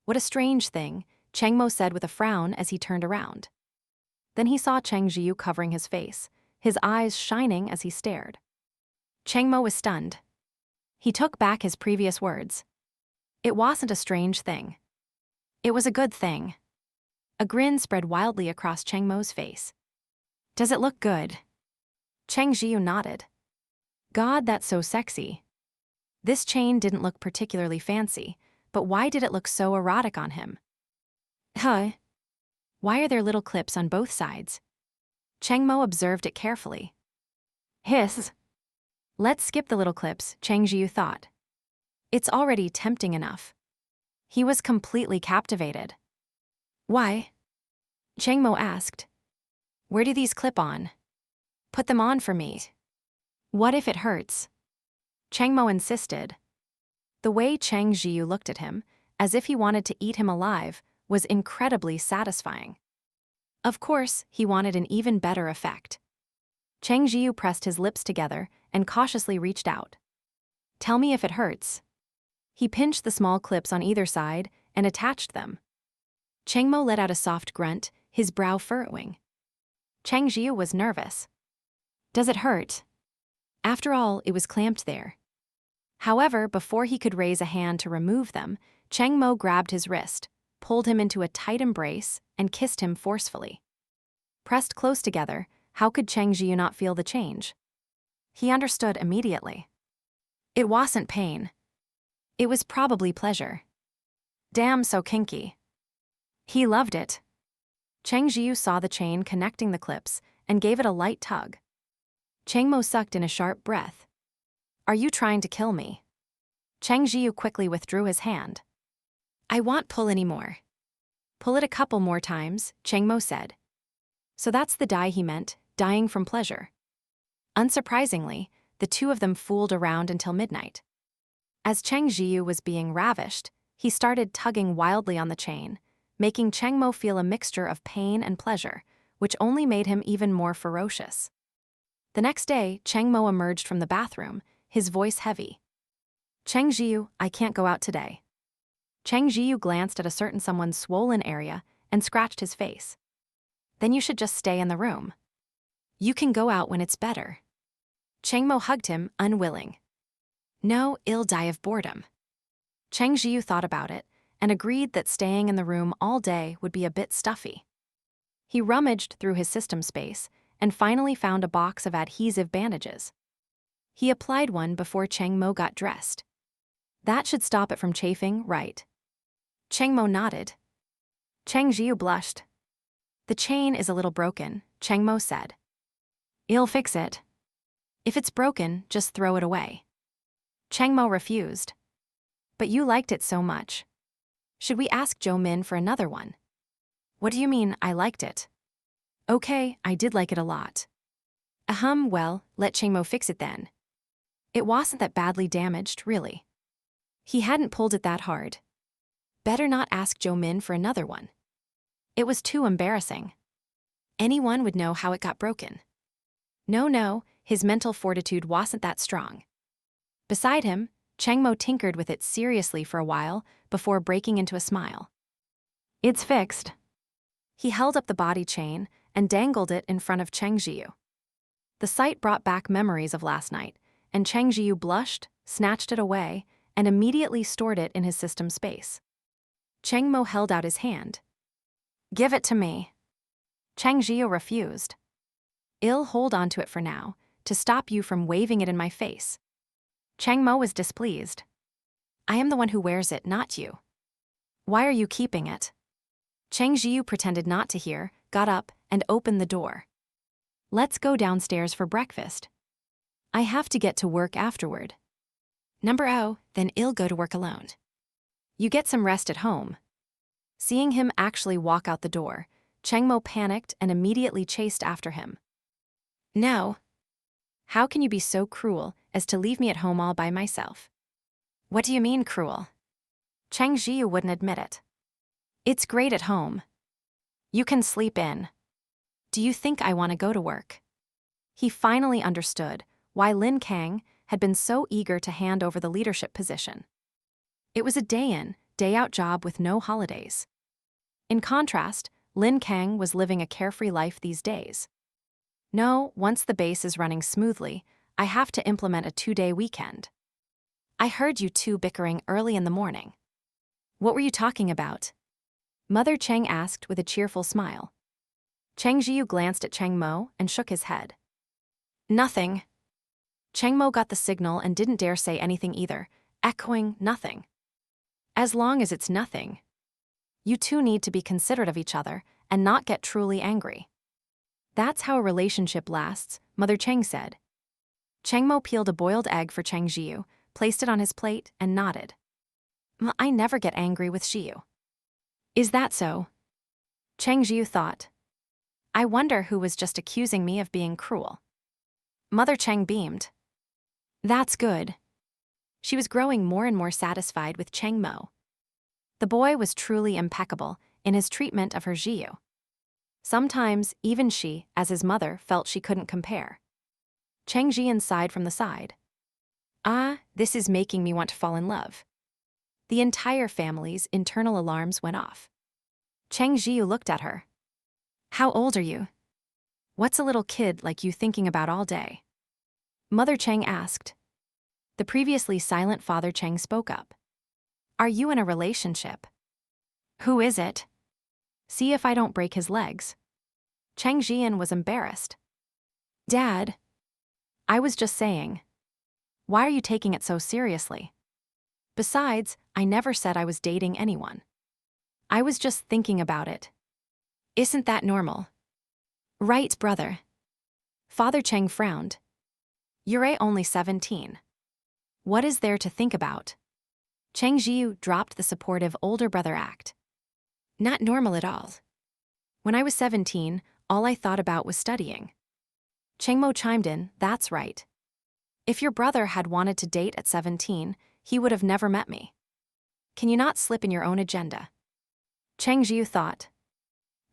Speaker 1: What a strange thing, Cheng Mo said with a frown as he turned around. Then he saw Zhiyu covering his face, his eyes shining as he stared. Cheng Mo was stunned. He took back his previous words. It wasn't a strange thing. It was a good thing. A grin spread wildly across Cheng Mo's face. Does it look good? Zhiyu nodded. God, that's so sexy. This chain didn't look particularly fancy, but why did it look so erotic on him? Huh? Why are there little clips on both sides? Cheng Mo observed it carefully. Hiss. Let's skip the little clips, Zhiyu thought. It's already tempting enough. He was completely captivated. Why? Cheng Mo asked. Where do these clip on? Put them on for me. What if it hurts? Cheng Mo insisted. The way Cheng Zhiyu looked at him, as if he wanted to eat him alive, was incredibly satisfying. Of course, he wanted an even better effect. Cheng Zhiyu pressed his lips together and cautiously reached out. Tell me if it hurts. He pinched the small clips on either side and attached them. Cheng Mo let out a soft grunt, his brow furrowing. Cheng Zhiyu was nervous. Does it hurt? After all, it was clamped there. However, before he could raise a hand to remove them, Cheng Mo grabbed his wrist, pulled him into a tight embrace, and kissed him forcefully. Pressed close together, how could Cheng Zhiyu not feel the change? He understood immediately. It wasn't pain. It was probably pleasure. Damn, so kinky. He loved it. Cheng Zhiyu saw the chain connecting the clips and gave it a light tug. Cheng Mo sucked in a sharp breath. Are you trying to kill me? Cheng Zhiyu quickly withdrew his hand. I won't pull anymore. Pull it a couple more times, Cheng Mo said. So that's the die he meant, dying from pleasure. Unsurprisingly, the two of them fooled around until midnight. As Cheng Zhiyu was being ravished, he started tugging wildly on the chain, making Cheng Mo feel a mixture of pain and pleasure, which only made him even more ferocious. The next day, Cheng Mo emerged from the bathroom, his voice heavy. Cheng Zhiyu, I can't go out today. Cheng Zhiyu glanced at a certain someone's swollen area and scratched his face. Then you should just stay in the room. You can go out when it's better. Cheng Mo hugged him, unwilling. No, I'll die of boredom. Cheng Zhiyu thought about it and agreed that staying in the room all day would be a bit stuffy. He rummaged through his system space and finally found a box of adhesive bandages. He applied one before Cheng Mo got dressed. That should stop it from chafing, right? Cheng Mo nodded. Cheng Zhiyu blushed. The chain is a little broken, Cheng Mo said. I'll fix it. If it's broken, just throw it away. Cheng Mo refused. But you liked it so much. Should we ask Zhou Min for another one? What do you mean, I liked it? Okay, I did like it a lot. Well, let Cheng Mo fix it then. It wasn't that badly damaged, really. He hadn't pulled it that hard. Better not ask Zhou Min for another one. It was too embarrassing. Anyone would know how it got broken. No, his mental fortitude wasn't that strong. Beside him, Cheng Mo tinkered with it seriously for a while before breaking into a smile. It's fixed. He held up the body chain and dangled it in front of Cheng Zhiyu. The sight brought back memories of last night, and Cheng Zhiyu blushed, snatched it away, and immediately stored it in his system space. Cheng Mo held out his hand. Give it to me. Cheng Zhiyu refused. I'll hold on to it for now, to stop you from waving it in my face. Cheng Mo was displeased. I am the one who wears it, not you. Why are you keeping it? Cheng Zhiyu pretended not to hear, got up, and opened the door. Let's go downstairs for breakfast. I have to get to work afterward. Then I'll go to work alone. You get some rest at home. Seeing him actually walk out the door, Cheng Mo panicked and immediately chased after him. No. How can you be so cruel as to leave me at home all by myself? What do you mean cruel? Cheng Zhiyu wouldn't admit it. It's great at home. You can sleep in. Do you think I want to go to work? He finally understood why Lin Kang had been so eager to hand over the leadership position. It was a day-in, day-out job with no holidays. In contrast, Lin Kang was living a carefree life these days. No, once the base is running smoothly, I have to implement a 2-day weekend. I heard you two bickering early in the morning. What were you talking about? Mother Cheng asked with a cheerful smile. Cheng Zhiyu glanced at Cheng Mo and shook his head. Nothing. Cheng Mo got the signal and didn't dare say anything either, echoing nothing. As long as it's nothing. You two need to be considerate of each other and not get truly angry. That's how a relationship lasts, Mother Cheng said. Cheng Mo peeled a boiled egg for Cheng Zhiyu, placed it on his plate, and nodded. I never get angry with Zhiyu. Is that so? Cheng Zhiyu thought. I wonder who was just accusing me of being cruel. Mother Cheng beamed. That's good. She was growing more and more satisfied with Cheng Mo. The boy was truly impeccable in his treatment of her Zhiyu. Sometimes, even she, as his mother, felt she couldn't compare. Cheng Jian sighed from the side. Ah, this is making me want to fall in love. The entire family's internal alarms went off. Cheng Zhiyu looked at her. How old are you? What's a little kid like you thinking about all day? Mother Cheng asked. The previously silent Father Cheng spoke up. Are you in a relationship? Who is it? See if I don't break his legs. Cheng Jian was embarrassed. Dad. I was just saying. Why are you taking it so seriously? Besides, I never said I was dating anyone. I was just thinking about it. Isn't that normal? Right, brother. Father Cheng frowned. You're only 17. What is there to think about? Cheng Zhiyu dropped the supportive older brother act. Not normal at all. When I was 17, all I thought about was studying. Cheng Mo chimed in, that's right. If your brother had wanted to date at 17, he would have never met me. Can you not slip in your own agenda? Cheng Zhiyu thought.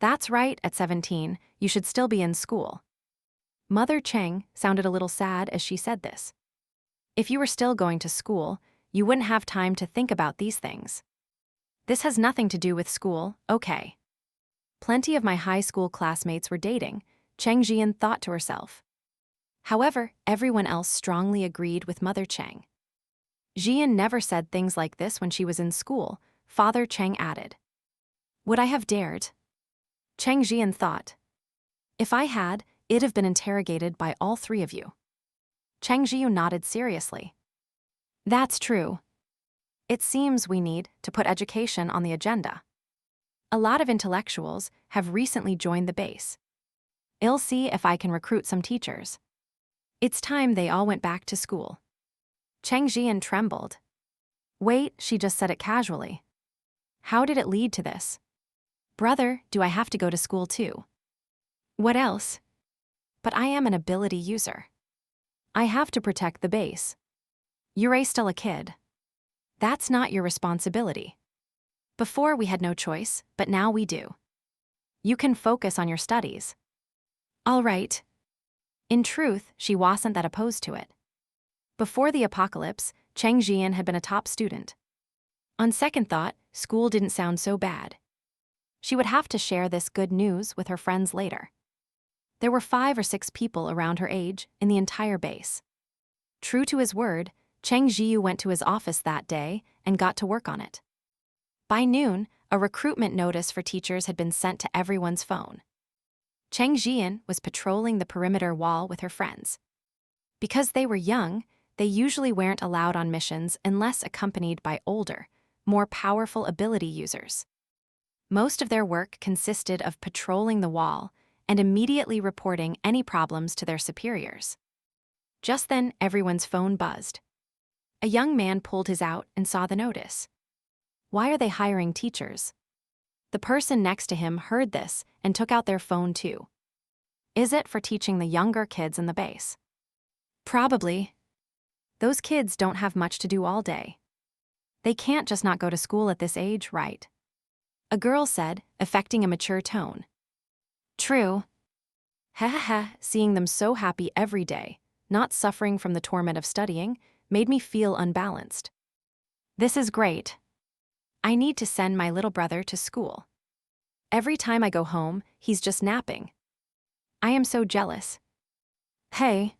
Speaker 1: That's right, at 17, you should still be in school. Mother Cheng sounded a little sad as she said this. If you were still going to school, you wouldn't have time to think about these things. This has nothing to do with school, okay. Plenty of my high school classmates were dating, Cheng Jian thought to herself. However, everyone else strongly agreed with Mother Cheng. Jian never said things like this when she was in school, Father Cheng added. Would I have dared? Cheng Jian thought. If I had, it'd have been interrogated by all three of you. Cheng Zhiyu nodded seriously. That's true. It seems we need to put education on the agenda. A lot of intellectuals have recently joined the base. I'll see if I can recruit some teachers. It's time they all went back to school. Cheng Jian trembled. Wait, she just said it casually. How did it lead to this? Brother, do I have to go to school too? What else? But I am an ability user. I have to protect the base. You're still a kid. That's not your responsibility. Before we had no choice, but now we do. You can focus on your studies. All right. In truth, she wasn't that opposed to it. Before the apocalypse, Cheng Jian had been a top student. On second thought, school didn't sound so bad. She would have to share this good news with her friends later. There were 5 or 6 people around her age in the entire base. True to his word, Cheng Zhiyu went to his office that day and got to work on it. By noon, a recruitment notice for teachers had been sent to everyone's phone. Cheng Jian was patrolling the perimeter wall with her friends. Because they were young, they usually weren't allowed on missions unless accompanied by older, more powerful ability users. Most of their work consisted of patrolling the wall and immediately reporting any problems to their superiors. Just then, everyone's phone buzzed. A young man pulled his out and saw the notice. Why are they hiring teachers? The person next to him heard this and took out their phone too. Is it for teaching the younger kids in the base? Probably. Those kids don't have much to do all day. They can't just not go to school at this age, right? A girl said, affecting a mature tone. True. Ha ha ha, seeing them so happy every day, not suffering from the torment of studying, made me feel unbalanced. This is great. I need to send my little brother to school. Every time I go home, he's just napping. I am so jealous. Hey.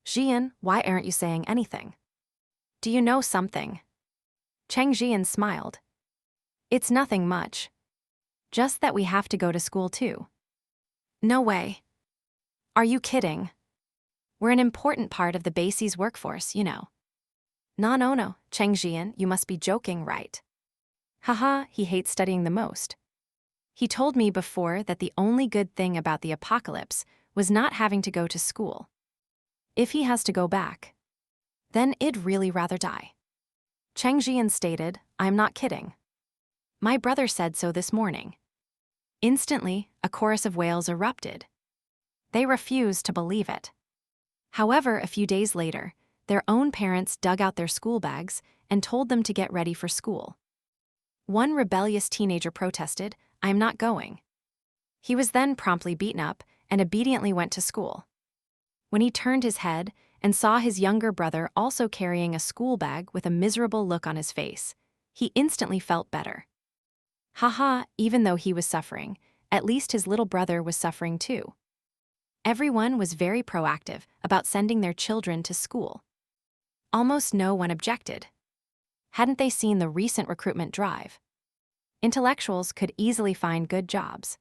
Speaker 1: Jian, why aren't you saying anything? Do you know something? Cheng Jian smiled. It's nothing much. Just that we have to go to school too. No way. Are you kidding? We're an important part of the base's workforce, you know. No, Cheng Jian, you must be joking, right? Haha, he hates studying the most. He told me before that the only good thing about the apocalypse was not having to go to school. If he has to go back, then I'd really rather die. Cheng Jian stated, I'm not kidding. My brother said so this morning. Instantly, a chorus of wails erupted. They refused to believe it. However, a few days later, their own parents dug out their school bags and told them to get ready for school. One rebellious teenager protested, "I'm not going." He was then promptly beaten up and obediently went to school. When he turned his head and saw his younger brother also carrying a school bag with a miserable look on his face, he instantly felt better. Haha, even though he was suffering, at least his little brother was suffering too. Everyone was very proactive about sending their children to school. Almost no one objected. Hadn't they seen the recent recruitment drive? Intellectuals could easily find good jobs.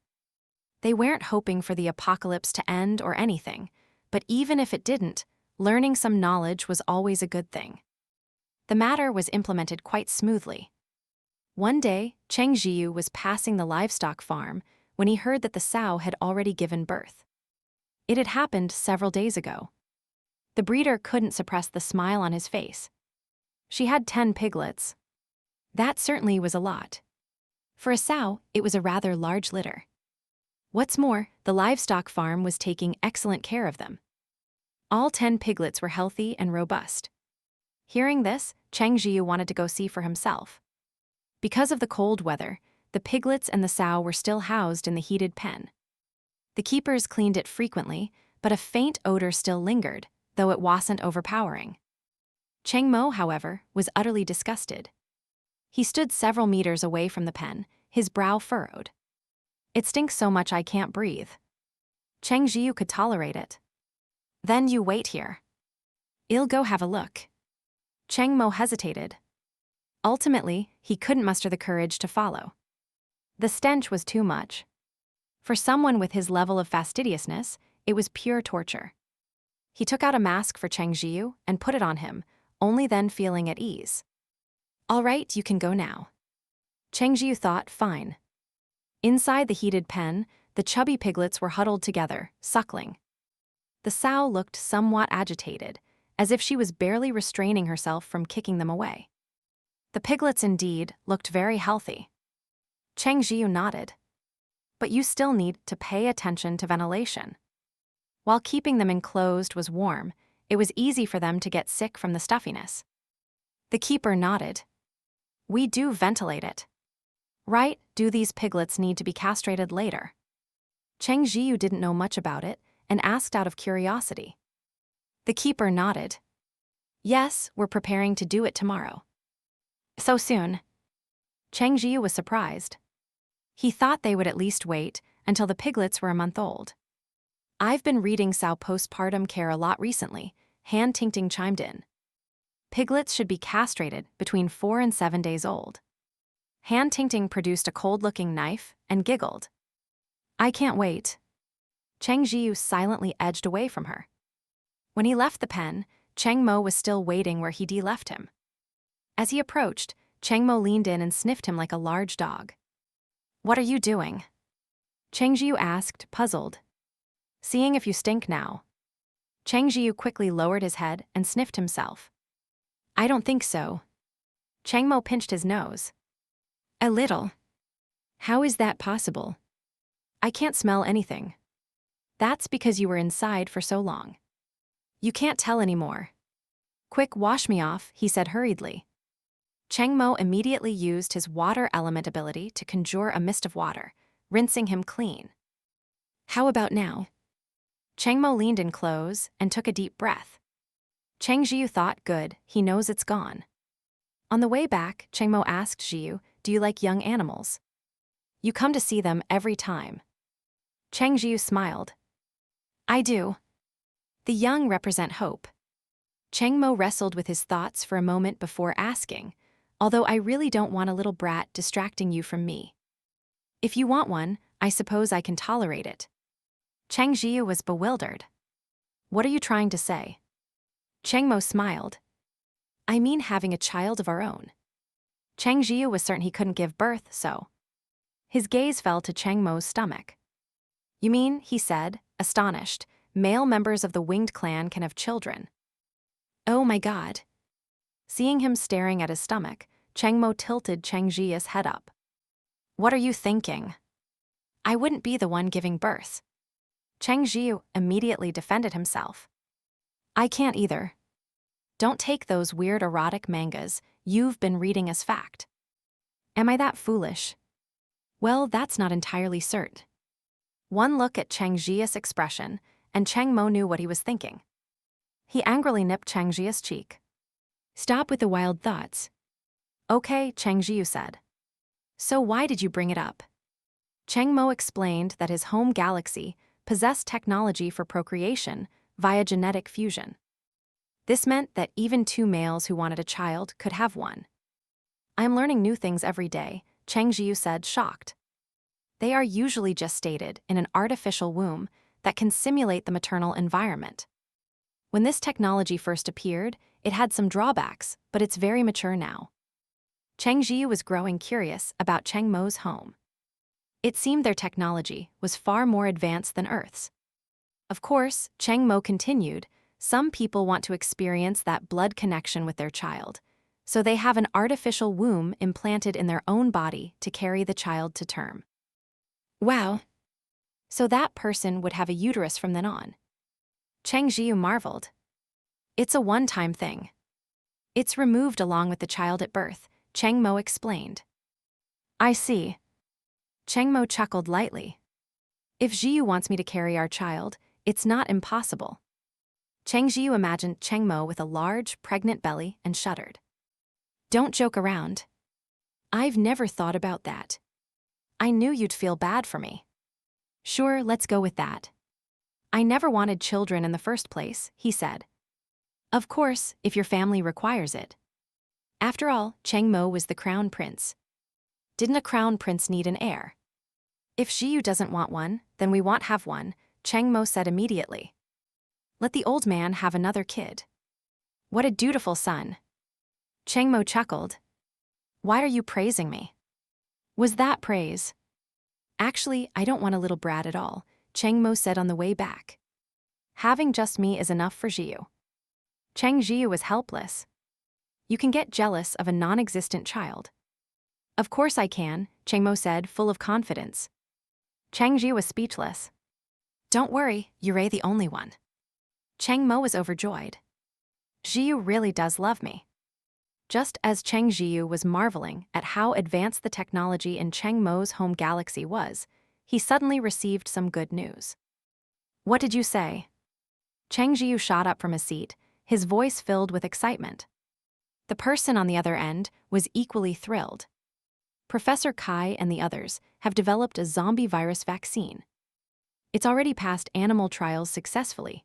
Speaker 1: They weren't hoping for the apocalypse to end or anything, but even if it didn't, learning some knowledge was always a good thing. The matter was implemented quite smoothly. One day, Cheng Zhiyu was passing the livestock farm when he heard that the sow had already given birth. It had happened several days ago. The breeder couldn't suppress the smile on his face. She had 10 piglets. That certainly was a lot. For a sow, it was a rather large litter. What's more, the livestock farm was taking excellent care of them. All 10 piglets were healthy and robust. Hearing this, Cheng Zhiyu wanted to go see for himself. Because of the cold weather, the piglets and the sow were still housed in the heated pen. The keepers cleaned it frequently, but a faint odor still lingered, though it wasn't overpowering. Cheng Mo, however, was utterly disgusted. He stood several meters away from the pen, his brow furrowed. "It stinks so much I can't breathe." Cheng Zhiyu could tolerate it. "Then you wait here. I'll go have a look." Cheng Mo hesitated. Ultimately, he couldn't muster the courage to follow. The stench was too much. For someone with his level of fastidiousness, it was pure torture. He took out a mask for Cheng Zhiyu and put it on him, only then feeling at ease. "All right, you can go now." Cheng Zhiyu thought, fine. Inside the heated pen, the chubby piglets were huddled together, suckling. The sow looked somewhat agitated, as if she was barely restraining herself from kicking them away. The piglets indeed looked very healthy. Cheng Zhiyu nodded. "But you still need to pay attention to ventilation." While keeping them enclosed was warm, it was easy for them to get sick from the stuffiness. The keeper nodded. "We do ventilate it." "Right, do these piglets need to be castrated later?" Cheng Zhiyu didn't know much about it and asked out of curiosity. The keeper nodded. "Yes, we're preparing to do it tomorrow." "So soon?" Cheng Zhiyu was surprised. He thought they would at least wait until the piglets were a month old. "I've been reading sow postpartum care a lot recently," Han Tingting chimed in. "Piglets should be castrated between 4 and 7 days old." Han Tingting produced a cold-looking knife and giggled. "I can't wait." Cheng Zhiyu silently edged away from her. When he left the pen, Cheng Mo was still waiting where he'd left him. As he approached, Cheng Mo leaned in and sniffed him like a large dog. "What are you doing?" Cheng Zhiyu asked, puzzled. "Seeing if you stink now." Cheng Zhiyu quickly lowered his head and sniffed himself. "I don't think so." Cheng Mo pinched his nose. "A little." "How is that possible?" "I can't smell anything." "That's because you were inside for so long. You can't tell anymore." "Quick, wash me off," he said hurriedly. Cheng Mo immediately used his water element ability to conjure a mist of water, rinsing him clean. "How about now?" Cheng Mo leaned in close and took a deep breath. Cheng Zhiyu thought, good, he knows it's gone. On the way back, Cheng Mo asked Zhiyu, "Do you like young animals? You come to see them every time." Cheng Zhiyu smiled. "I do. The young represent hope." Cheng Mo wrestled with his thoughts for a moment before asking, "Although I really don't want a little brat distracting you from me. If you want one, I suppose I can tolerate it." Cheng Zhiyu was bewildered. "What are you trying to say?" Cheng Mo smiled. "I mean having a child of our own." Cheng Zhiyu was certain he couldn't give birth, so. His gaze fell to Cheng Mo's stomach. "You mean," he said, astonished, "male members of the winged clan can have children?" "Oh my God." Seeing him staring at his stomach, Cheng Mo tilted Cheng Zhiyu's head up. "What are you thinking? I wouldn't be the one giving birth." Cheng Zhiyu immediately defended himself. I can't either. Don't take those weird erotic mangas you've been reading as fact. Am I that foolish? Well, that's not entirely certain. One look at Cheng Jia's expression, and Cheng Mo knew what he was thinking. He angrily nipped Cheng Jia's cheek. Stop with the wild thoughts. Okay, Cheng Zhiyu said. So why did you bring it up? Cheng Mo explained that his home galaxy possessed technology for procreation via genetic fusion. This meant that even two males who wanted a child could have one. I'm learning new things every day, Cheng Zhiyu said, shocked. They are usually gestated in an artificial womb that can simulate the maternal environment. When this technology first appeared, it had some drawbacks, but it's very mature now. Cheng Zhiyu was growing curious about Cheng Mo's home. It seemed their technology was far more advanced than Earth's. Of course, Cheng Mo continued, some people want to experience that blood connection with their child, so they have an artificial womb implanted in their own body to carry the child to term. Wow. So that person would have a uterus from then on. Cheng Zhiyu marveled. It's a one-time thing. It's removed along with the child at birth, Cheng Mo explained. I see. Cheng Mo chuckled lightly. If Zhiyu wants me to carry our child, it's not impossible. Cheng Zhiyu imagined Cheng Mo with a large, pregnant belly and shuddered. Don't joke around. I've never thought about that. I knew you'd feel bad for me. Sure, let's go with that. I never wanted children in the first place, he said. Of course, if your family requires it. After all, Cheng Mo was the crown prince. Didn't a crown prince need an heir? If Zhiyu doesn't want one, then we won't have one, Cheng Mo said immediately. Let the old man have another kid. What a dutiful son. Cheng Mo chuckled. Why are you praising me? Was that praise? Actually, I don't want a little brat at all, Cheng Mo said on the way back. Having just me is enough for Zhiyu. Cheng Zhiyu was helpless. You can get jealous of a non-existent child. Of course I can, Cheng Mo said, full of confidence. Cheng Zhiyu was speechless. Don't worry, you're the only one. Cheng Mo was overjoyed. Zhiyu really does love me. Just as Cheng Zhiyu was marveling at how advanced the technology in Cheng Mo's home galaxy was, he suddenly received some good news. What did you say? Cheng Zhiyu shot up from his seat, his voice filled with excitement. The person on the other end was equally thrilled. Professor Kai and the others have developed a zombie virus vaccine. It's already passed animal trials successfully.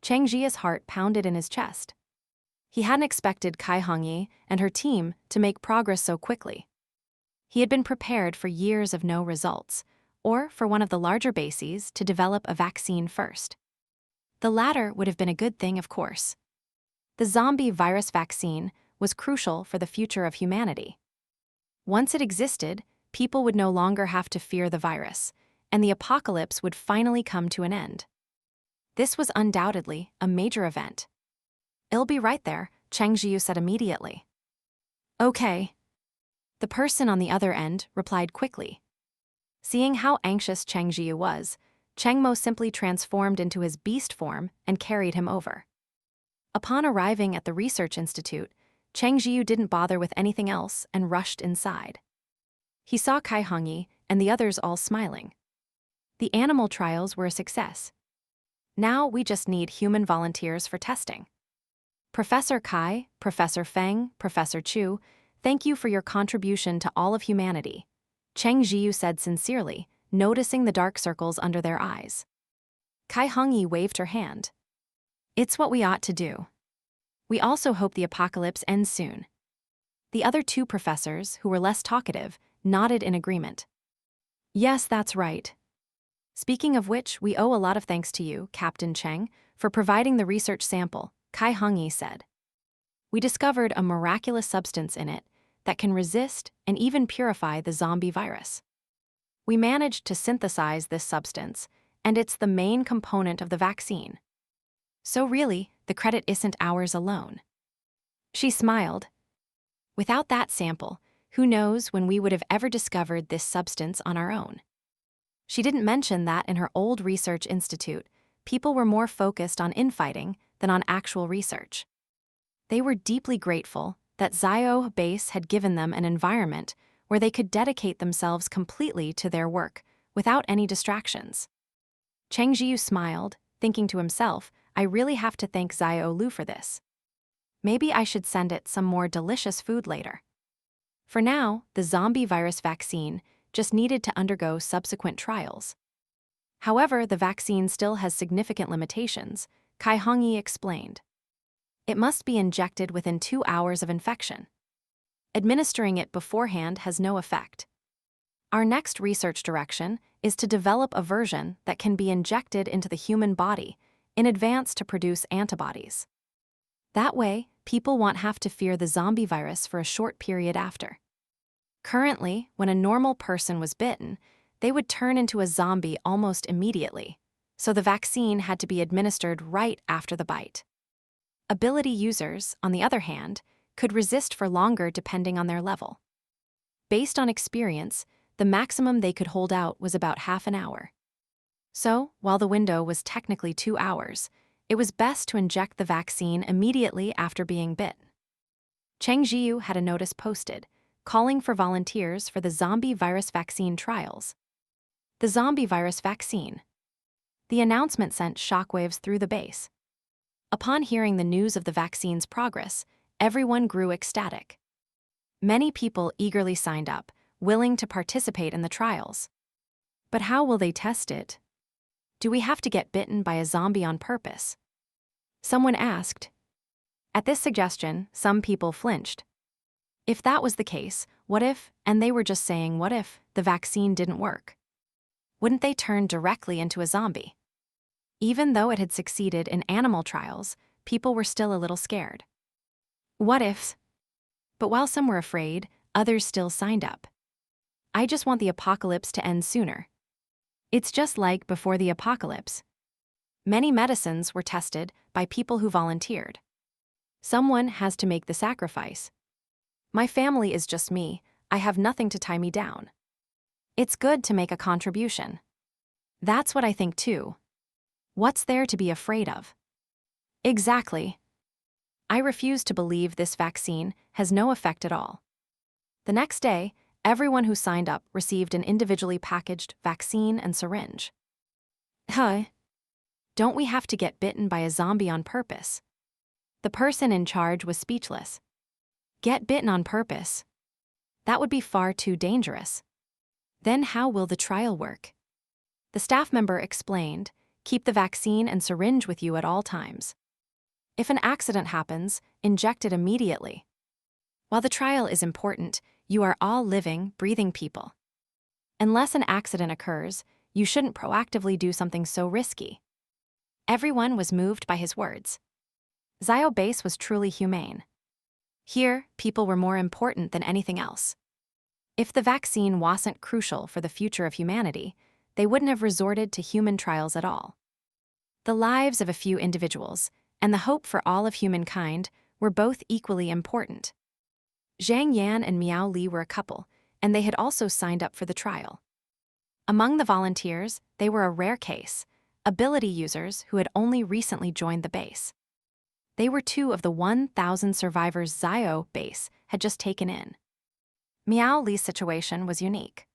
Speaker 1: Cheng Zhiya's heart pounded in his chest. He hadn't expected Kai Hongyi and her team to make progress so quickly. He had been prepared for years of no results, or for one of the larger bases to develop a vaccine first. The latter would have been a good thing, of course. The zombie virus vaccine was crucial for the future of humanity. Once it existed, people would no longer have to fear the virus, and the apocalypse would finally come to an end. This was undoubtedly a major event. It'll be right there, Cheng Zhiyu said immediately. Okay. The person on the other end replied quickly. Seeing how anxious Cheng Zhiyu was, Cheng Mo simply transformed into his beast form and carried him over. Upon arriving at the research institute, Cheng Zhiyu didn't bother with anything else and rushed inside. He saw Kai Hongyi and the others all smiling. The animal trials were a success. Now we just need human volunteers for testing. Professor Kai, Professor Feng, Professor Chu, thank you for your contribution to all of humanity, Cheng Zhiyu said sincerely, noticing the dark circles under their eyes. Kai Hongyi waved her hand. It's what we ought to do. We also hope the apocalypse ends soon. The other two professors, who were less talkative, nodded in agreement. Yes, that's right. Speaking of which, we owe a lot of thanks to you, Captain Cheng, for providing the research sample, Kai Hongyi said. We discovered a miraculous substance in it that can resist and even purify the zombie virus. We managed to synthesize this substance, and it's the main component of the vaccine. So really, the credit isn't ours alone. She smiled. Without that sample, who knows when we would have ever discovered this substance on our own. She didn't mention that in her old research institute, people were more focused on infighting than on actual research. They were deeply grateful that Xiaohe Base had given them an environment where they could dedicate themselves completely to their work without any distractions. Cheng Zhiyu smiled, thinking to himself, I really have to thank Xiao Lu for this. Maybe I should send it some more delicious food later. For now, the zombie virus vaccine just needed to undergo subsequent trials. However, the vaccine still has significant limitations, Kai Hongyi explained. It must be injected within 2 hours of infection. Administering it beforehand has no effect. Our next research direction is to develop a version that can be injected into the human body in advance to produce antibodies. That way, people won't have to fear the zombie virus for a short period after. Currently, when a normal person was bitten, they would turn into a zombie almost immediately, so the vaccine had to be administered right after the bite. Ability users, on the other hand, could resist for longer depending on their level. Based on experience, the maximum they could hold out was about half an hour. So, while the window was technically 2 hours, it was best to inject the vaccine immediately after being bitten. Cheng Zhiyu had a notice posted, calling for volunteers for the zombie virus vaccine trials. The zombie virus vaccine. The announcement sent shockwaves through the base. Upon hearing the news of the vaccine's progress, everyone grew ecstatic. Many people eagerly signed up, willing to participate in the trials. But how will they test it? Do we have to get bitten by a zombie on purpose? Someone asked. At this suggestion, some people flinched. If that was the case, what if, and they were just saying what if, the vaccine didn't work? Wouldn't they turn directly into a zombie? Even though it had succeeded in animal trials, people were still a little scared. What ifs? But while some were afraid, others still signed up. I just want the apocalypse to end sooner. It's just like before the apocalypse. Many medicines were tested by people who volunteered. Someone has to make the sacrifice. My family is just me, I have nothing to tie me down. It's good to make a contribution. That's what I think too. What's there to be afraid of? Exactly. I refuse to believe this vaccine has no effect at all. The next day, everyone who signed up received an individually packaged vaccine and syringe. Huh? Don't we have to get bitten by a zombie on purpose? The person in charge was speechless. Get bitten on purpose? That would be far too dangerous. Then how will the trial work? The staff member explained, keep the vaccine and syringe with you at all times. If an accident happens, inject it immediately. While the trial is important, you are all living, breathing people. Unless an accident occurs, you shouldn't proactively do something so risky. Everyone was moved by his words. Xiaohe Base was truly humane. Here, people were more important than anything else. If the vaccine wasn't crucial for the future of humanity, they wouldn't have resorted to human trials at all. The lives of a few individuals and the hope for all of humankind were both equally important. Zhang Yan and Miao Li were a couple, and they had also signed up for the trial. Among the volunteers, they were a rare case, ability users who had only recently joined the base. They were 2 of the 1,000 survivors Xiaohe Base had just taken in. Miao Li's situation was unique.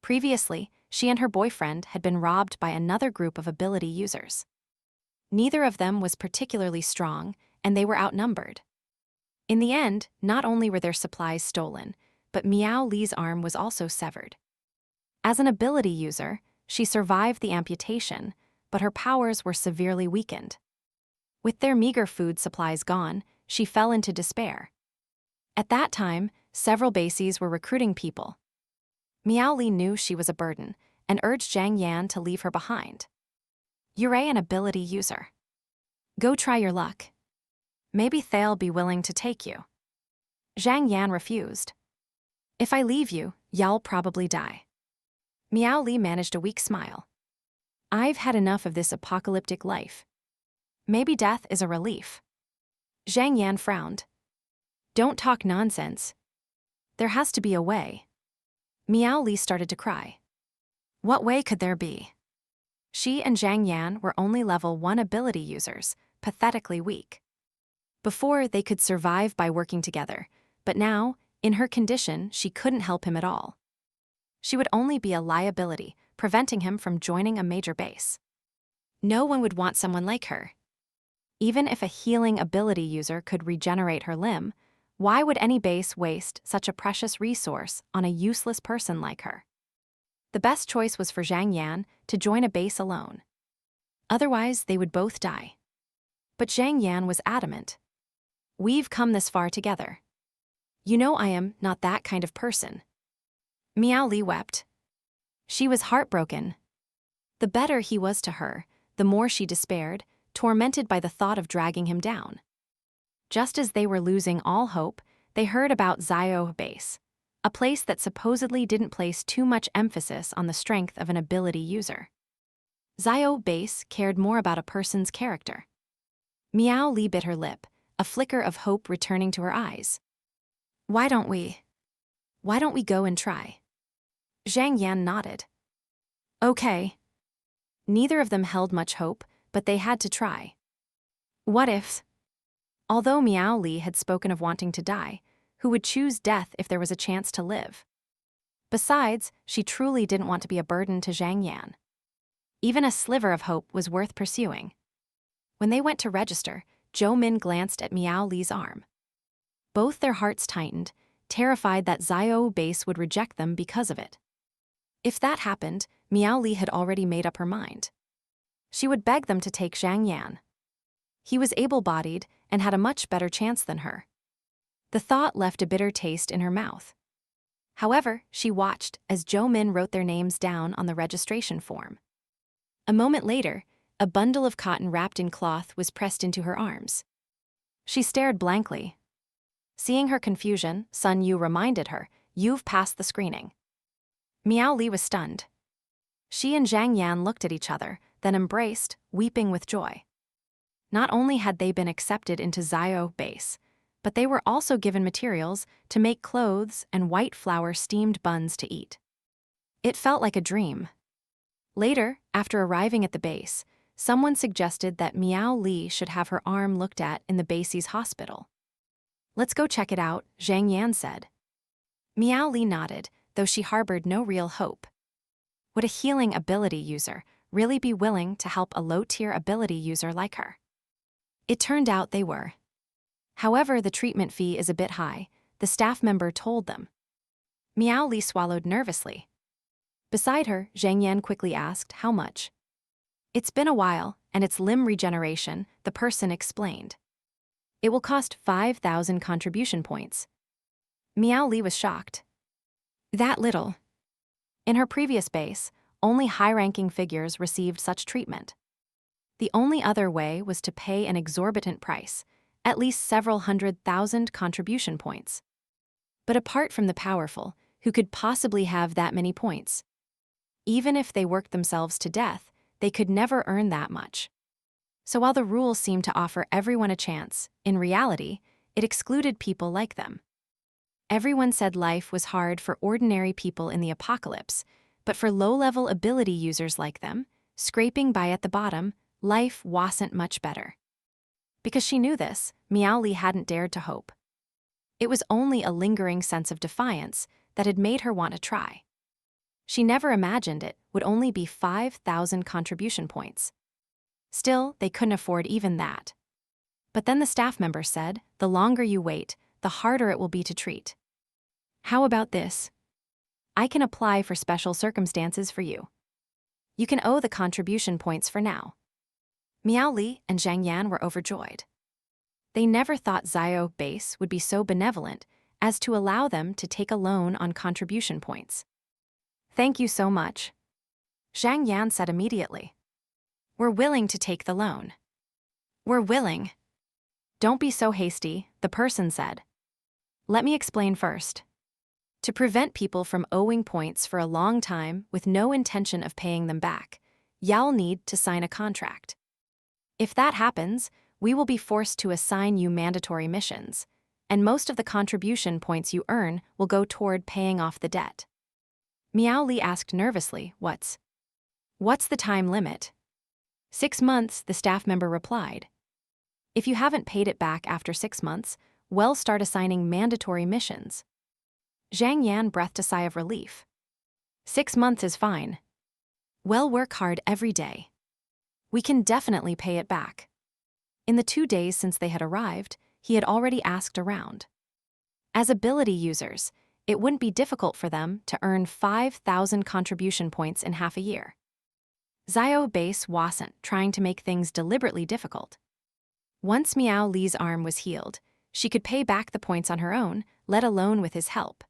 Speaker 1: Previously, she and her boyfriend had been robbed by another group of ability users. Neither of them was particularly strong, and they were outnumbered. In the end, not only were their supplies stolen, but Miao Li's arm was also severed. As an ability user, she survived the amputation, but her powers were severely weakened. With their meager food supplies gone, she fell into despair. At that time, several bases were recruiting people. Miao Li knew she was a burden and urged Zhang Yan to leave her behind. You're an ability user. Go try your luck. Maybe they'll be willing to take you. Zhang Yan refused. If I leave you, you'll probably die. Miao Li managed a weak smile. I've had enough of this apocalyptic life. Maybe death is a relief. Zhang Yan frowned. Don't talk nonsense. There has to be a way. Miao Li started to cry. What way could there be? She and Zhang Yan were only level 1 ability users, pathetically weak. Before, they could survive by working together, but now, in her condition, she couldn't help him at all. She would only be a liability, preventing him from joining a major base. No one would want someone like her. Even if a healing ability user could regenerate her limb, why would any base waste such a precious resource on a useless person like her? The best choice was for Zhang Yan to join a base alone. Otherwise, they would both die. But Zhang Yan was adamant. "We've come this far together. You know I am not that kind of person." Miao Li wept. She was heartbroken. The better he was to her, the more she despaired, tormented by the thought of dragging him down. Just as they were losing all hope, they heard about Xiaohe Base, a place that supposedly didn't place too much emphasis on the strength of an ability user. Xiaohe Base cared more about a person's character. Miao Li bit her lip, a flicker of hope returning to her eyes. Why don't we go and try?" Zhang Yan nodded. Okay. Neither of them held much hope, but they had to try. What if? Although Miao Li had spoken of wanting to die, who would choose death if there was a chance to live? Besides, she truly didn't want to be a burden to Zhang Yan. Even a sliver of hope was worth pursuing. When they went to register, Zhou Min glanced at Miao Li's arm. Both their hearts tightened, terrified that Xiaohe Base would reject them because of it. If that happened, Miao Li had already made up her mind. She would beg them to take Zhang Yan. He was able-bodied and had a much better chance than her. The thought left a bitter taste in her mouth. However, she watched as Zhou Min wrote their names down on the registration form. A moment later, a bundle of cotton wrapped in cloth was pressed into her arms. She stared blankly. Seeing her confusion, Sun Yu reminded her, "You've passed the screening." Miao Li was stunned. She and Zhang Yan looked at each other, then embraced, weeping with joy. Not only had they been accepted into Xiaohe Base, but they were also given materials to make clothes and white flour steamed buns to eat. It felt like a dream. Later, after arriving at the base, someone suggested that Miao Li should have her arm looked at in the base's hospital. "Let's go check it out," Zhang Yan said. Miao Li nodded, though she harbored no real hope. Would a healing ability user really be willing to help a low-tier ability user like her? It turned out they were. However, the treatment fee is a bit high, the staff member told them. Miao Li swallowed nervously. Beside her, Zhang Yan quickly asked how much. "It's been a while, and it's limb regeneration," the person explained. "It will cost 5,000 contribution points." Miao Li was shocked. That little? In her previous base, only high-ranking figures received such treatment. The only other way was to pay an exorbitant price, at least several 100,000 contribution points. But apart from the powerful, who could possibly have that many points? Even if they worked themselves to death, they could never earn that much. So while the rules seemed to offer everyone a chance, in reality, it excluded people like them. Everyone said life was hard for ordinary people in the apocalypse, but for low-level ability users like them, scraping by at the bottom, life wasn't much better. Because she knew this, Miao Li hadn't dared to hope. It was only a lingering sense of defiance that had made her want to try. She never imagined it would only be 5,000 contribution points. Still, they couldn't afford even that. But then the staff member said, "The longer you wait, the harder it will be to treat. How about this? I can apply for special circumstances for you. You can owe the contribution points for now." Miao Li and Zhang Yan were overjoyed. They never thought Xiaohe Base would be so benevolent as to allow them to take a loan on contribution points. "Thank you so much," Zhang Yan said immediately. "We're willing to take the loan." "We're willing." "Don't be so hasty," the person said. "Let me explain first. To prevent people from owing points for a long time with no intention of paying them back, you'll need to sign a contract. If that happens, we will be forced to assign you mandatory missions, and most of the contribution points you earn will go toward paying off the debt." Miao Li asked nervously, What's the time limit?" 6 months, the staff member replied. If you haven't paid it back after 6 months, we'll start assigning mandatory missions. Zhang Yan breathed a sigh of relief. 6 months is fine. We'll work hard every day. We can definitely pay it back. In the 2 days since they had arrived, he had already asked around. As ability users, it wouldn't be difficult for them to earn 5,000 contribution points in half a year. Xiaohe Base wasn't trying to make things deliberately difficult. Once Miao Li's arm was healed, she could pay back the points on her own, let alone with his help.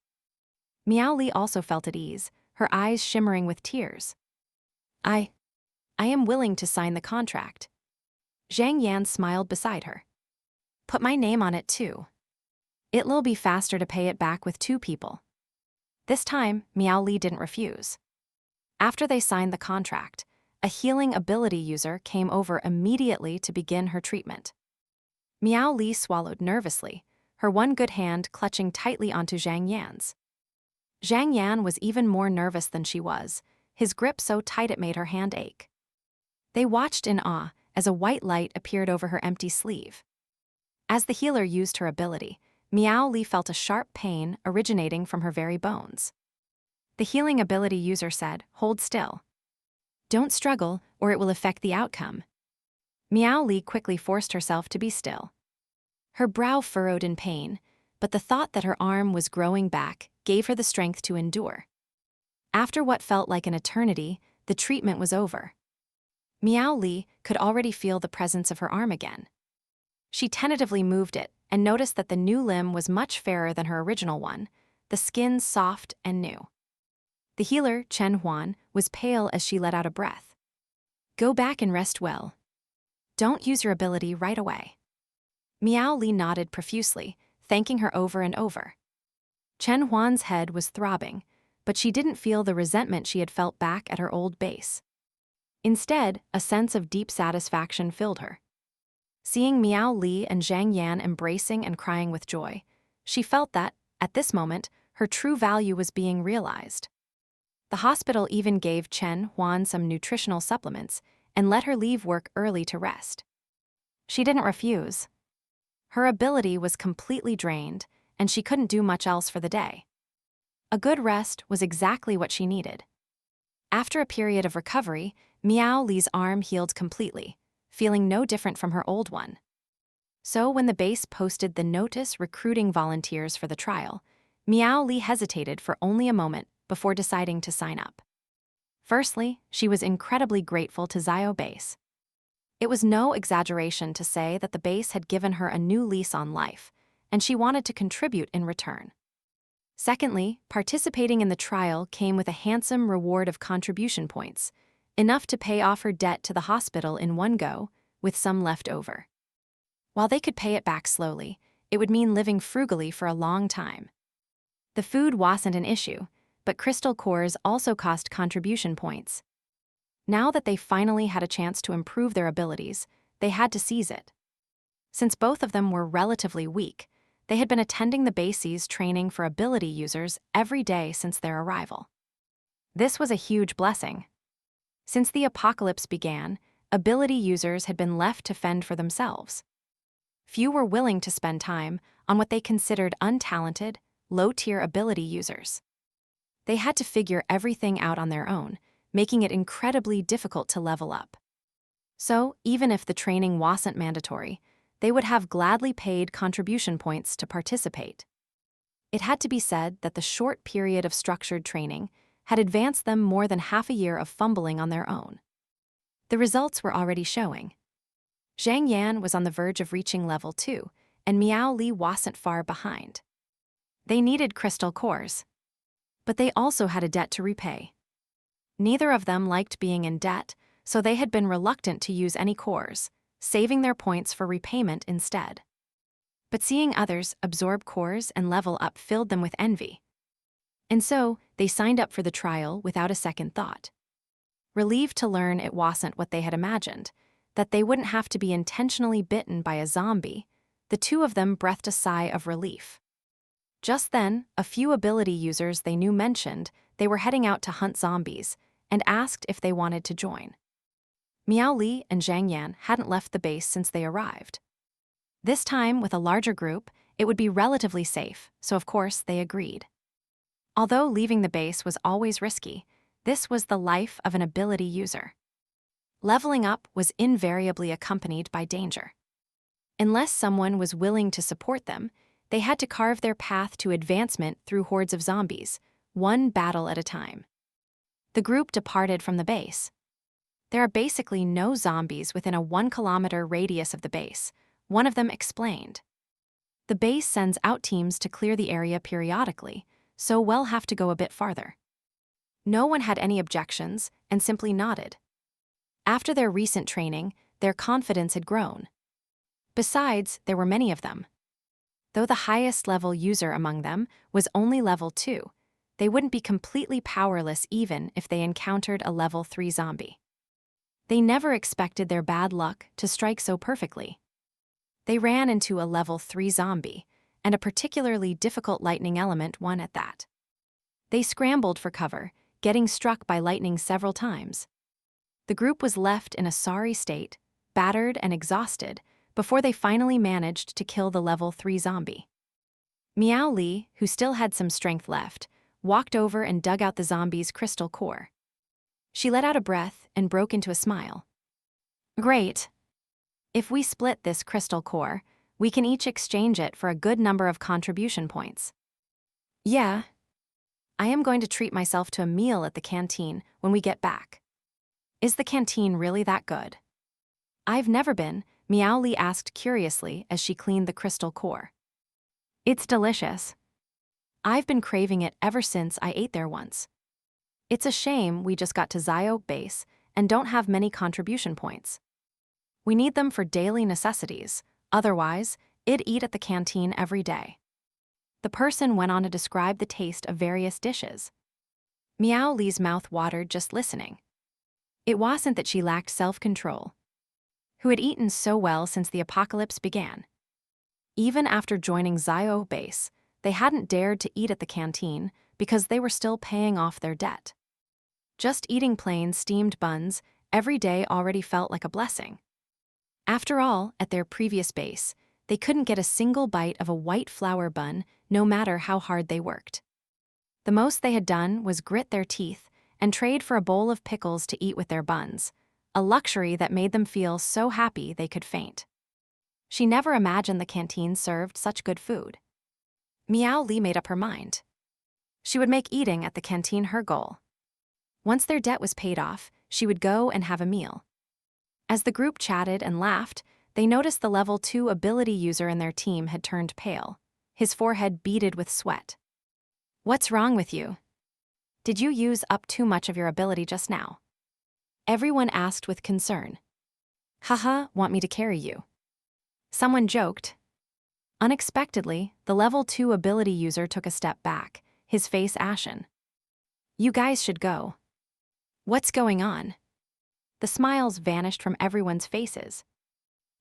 Speaker 1: Miao Li also felt at ease, her eyes shimmering with tears. I am willing to sign the contract. Zhang Yan smiled beside her. Put my name on it too. It'll be faster to pay it back with 2 people. This time, Miao Li didn't refuse. After they signed the contract, a healing ability user came over immediately to begin her treatment. Miao Li swallowed nervously, her one good hand clutching tightly onto Zhang Yan's. Zhang Yan was even more nervous than she was, his grip so tight it made her hand ache. They watched in awe as a white light appeared over her empty sleeve. As the healer used her ability, Miao Li felt a sharp pain originating from her very bones. The healing ability user said, "Hold still. Don't struggle, or it will affect the outcome." Miao Li quickly forced herself to be still. Her brow furrowed in pain, but the thought that her arm was growing back gave her the strength to endure. After what felt like an eternity, the treatment was over. Miao Li could already feel the presence of her arm again. She tentatively moved it and noticed that the new limb was much fairer than her original one, the skin soft and new. The healer, Chen Huan, was pale as she let out a breath. Go back and rest well. Don't use your ability right away. Miao Li nodded profusely, thanking her over and over. Chen Huan's head was throbbing, but she didn't feel the resentment she had felt back at her old base. Instead, a sense of deep satisfaction filled her. Seeing Miao Li and Zhang Yan embracing and crying with joy, she felt that, at this moment, her true value was being realized. The hospital even gave Chen Huan some nutritional supplements and let her leave work early to rest. She didn't refuse. Her ability was completely drained, and she couldn't do much else for the day. A good rest was exactly what she needed. After a period of recovery, Miao Li's arm healed completely, feeling no different from her old one. So when the base posted the notice recruiting volunteers for the trial, Miao Li hesitated for only a moment before deciding to sign up. Firstly, she was incredibly grateful to Xiaohe Base. It was no exaggeration to say that the base had given her a new lease on life, and she wanted to contribute in return. Secondly, participating in the trial came with a handsome reward of contribution points, enough to pay off her debt to the hospital in one go, with some left over. While they could pay it back slowly, it would mean living frugally for a long time. The food wasn't an issue, but crystal cores also cost contribution points. Now that they finally had a chance to improve their abilities, they had to seize it. Since both of them were relatively weak, they had been attending the base's training for ability users every day since their arrival. This was a huge blessing. Since the apocalypse began, ability users had been left to fend for themselves. Few were willing to spend time on what they considered untalented, low-tier ability users. They had to figure everything out on their own, making it incredibly difficult to level up. So, even if the training wasn't mandatory, they would have gladly paid contribution points to participate. It had to be said that the short period of structured training had advanced them more than half a year of fumbling on their own. The results were already showing. Zhang Yan was on the verge of reaching level 2, and Miao Li wasn't far behind. They needed crystal cores, but they also had a debt to repay. Neither of them liked being in debt, so they had been reluctant to use any cores, saving their points for repayment instead. But seeing others absorb cores and level up filled them with envy. And so, they signed up for the trial without a second thought. Relieved to learn it wasn't what they had imagined, that they wouldn't have to be intentionally bitten by a zombie, the two of them breathed a sigh of relief. Just then, a few ability users they knew mentioned they were heading out to hunt zombies and asked if they wanted to join. Miao Li and Zhang Yan hadn't left the base since they arrived. This time, with a larger group, it would be relatively safe, so of course they agreed. Although leaving the base was always risky, this was the life of an ability user. Leveling up was invariably accompanied by danger. Unless someone was willing to support them, they had to carve their path to advancement through hordes of zombies, one battle at a time. The group departed from the base. There are basically no zombies within a 1-kilometer radius of the base, one of them explained. The base sends out teams to clear the area periodically, so we'll have to go a bit farther. No one had any objections and simply nodded. After their recent training, their confidence had grown. Besides, there were many of them. Though the highest level user among them was only level 2, they wouldn't be completely powerless even if they encountered a level 3 zombie. They never expected their bad luck to strike so perfectly. They ran into a level 3 zombie, and a particularly difficult lightning element one at that. They scrambled for cover, getting struck by lightning several times. The group was left in a sorry state, battered and exhausted, before they finally managed to kill the level 3 zombie. Miao Li, who still had some strength left, walked over and dug out the zombie's crystal core. She let out a breath and broke into a smile. Great. If we split this crystal core, we can each exchange it for a good number of contribution points. Yeah. I am going to treat myself to a meal at the canteen when we get back. Is the canteen really that good? I've never been, Miao Li asked curiously as she cleaned the crystal core. It's delicious. I've been craving it ever since I ate there once. It's a shame we just got to Xiaohe Base and don't have many contribution points. We need them for daily necessities, otherwise, I'd eat at the canteen every day. The person went on to describe the taste of various dishes. Miao Li's mouth watered just listening. It wasn't that she lacked self-control. Who had eaten so well since the apocalypse began? Even after joining Xiaohe Base, they hadn't dared to eat at the canteen because they were still paying off their debt. Just eating plain steamed buns every day already felt like a blessing. After all, at their previous base, they couldn't get a single bite of a white flour bun no matter how hard they worked. The most they had done was grit their teeth and trade for a bowl of pickles to eat with their buns, a luxury that made them feel so happy they could faint. She never imagined the canteen served such good food. Miao Li made up her mind. She would make eating at the canteen her goal. Once their debt was paid off, she would go and have a meal. As the group chatted and laughed, they noticed the level 2 ability user in their team had turned pale, his forehead beaded with sweat. What's wrong with you? Did you use up too much of your ability just now? Everyone asked with concern. Haha, want me to carry you? Someone joked. Unexpectedly, the level 2 ability user took a step back, his face ashen. You guys should go. What's going on? The smiles vanished from everyone's faces.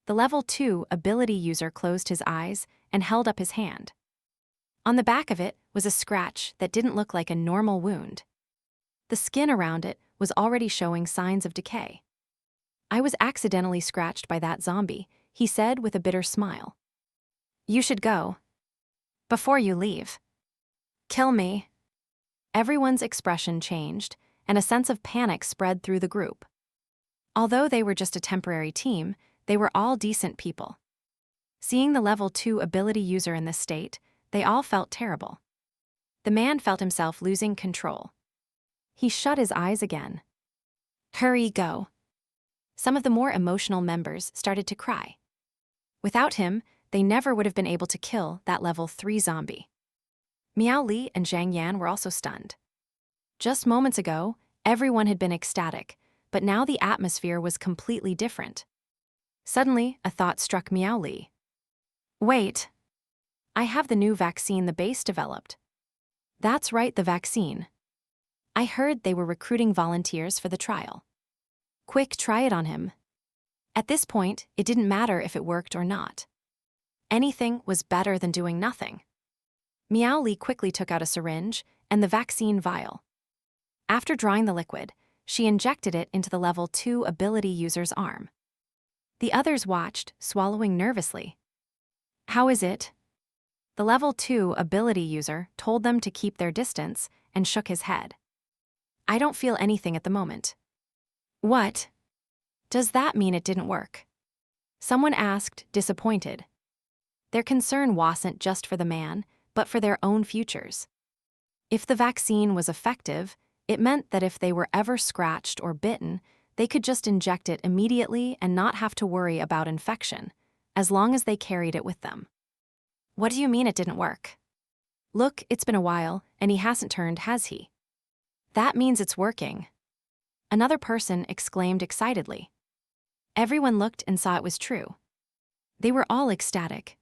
Speaker 1: The level 2 ability user closed his eyes and held up his hand. On the back of it was a scratch that didn't look like a normal wound. The skin around it was already showing signs of decay. I was accidentally scratched by that zombie, he said with a bitter smile. You should go. Before you leave. Kill me. Everyone's expression changed, and a sense of panic spread through the group. Although they were just a temporary team, they were all decent people. Seeing the level 2 ability user in this state, they all felt terrible. The man felt himself losing control. He shut his eyes again. Hurry, go. Some of the more emotional members started to cry. Without him, they never would have been able to kill that level 3 zombie. Miao Li and Zhang Yan were also stunned. Just moments ago, everyone had been ecstatic, but now the atmosphere was completely different. Suddenly, a thought struck Miao Li. Wait. I have the new vaccine the base developed. That's right, the vaccine. I heard they were recruiting volunteers for the trial. Quick, try it on him. At this point, it didn't matter if it worked or not. Anything was better than doing nothing. Miao Li quickly took out a syringe and the vaccine vial. After drawing the liquid, she injected it into the level 2 ability user's arm. The others watched, swallowing nervously. How is it? The level 2 ability user told them to keep their distance and shook his head. I don't feel anything at the moment. What? Does that mean it didn't work? Someone asked, disappointed. Their concern wasn't just for the man, but for their own futures. If the vaccine was effective, it meant that if they were ever scratched or bitten, they could just inject it immediately and not have to worry about infection, as long as they carried it with them. What do you mean it didn't work? Look, it's been a while, and he hasn't turned, has he? That means it's working. Another person exclaimed excitedly. Everyone looked and saw it was true. They were all ecstatic.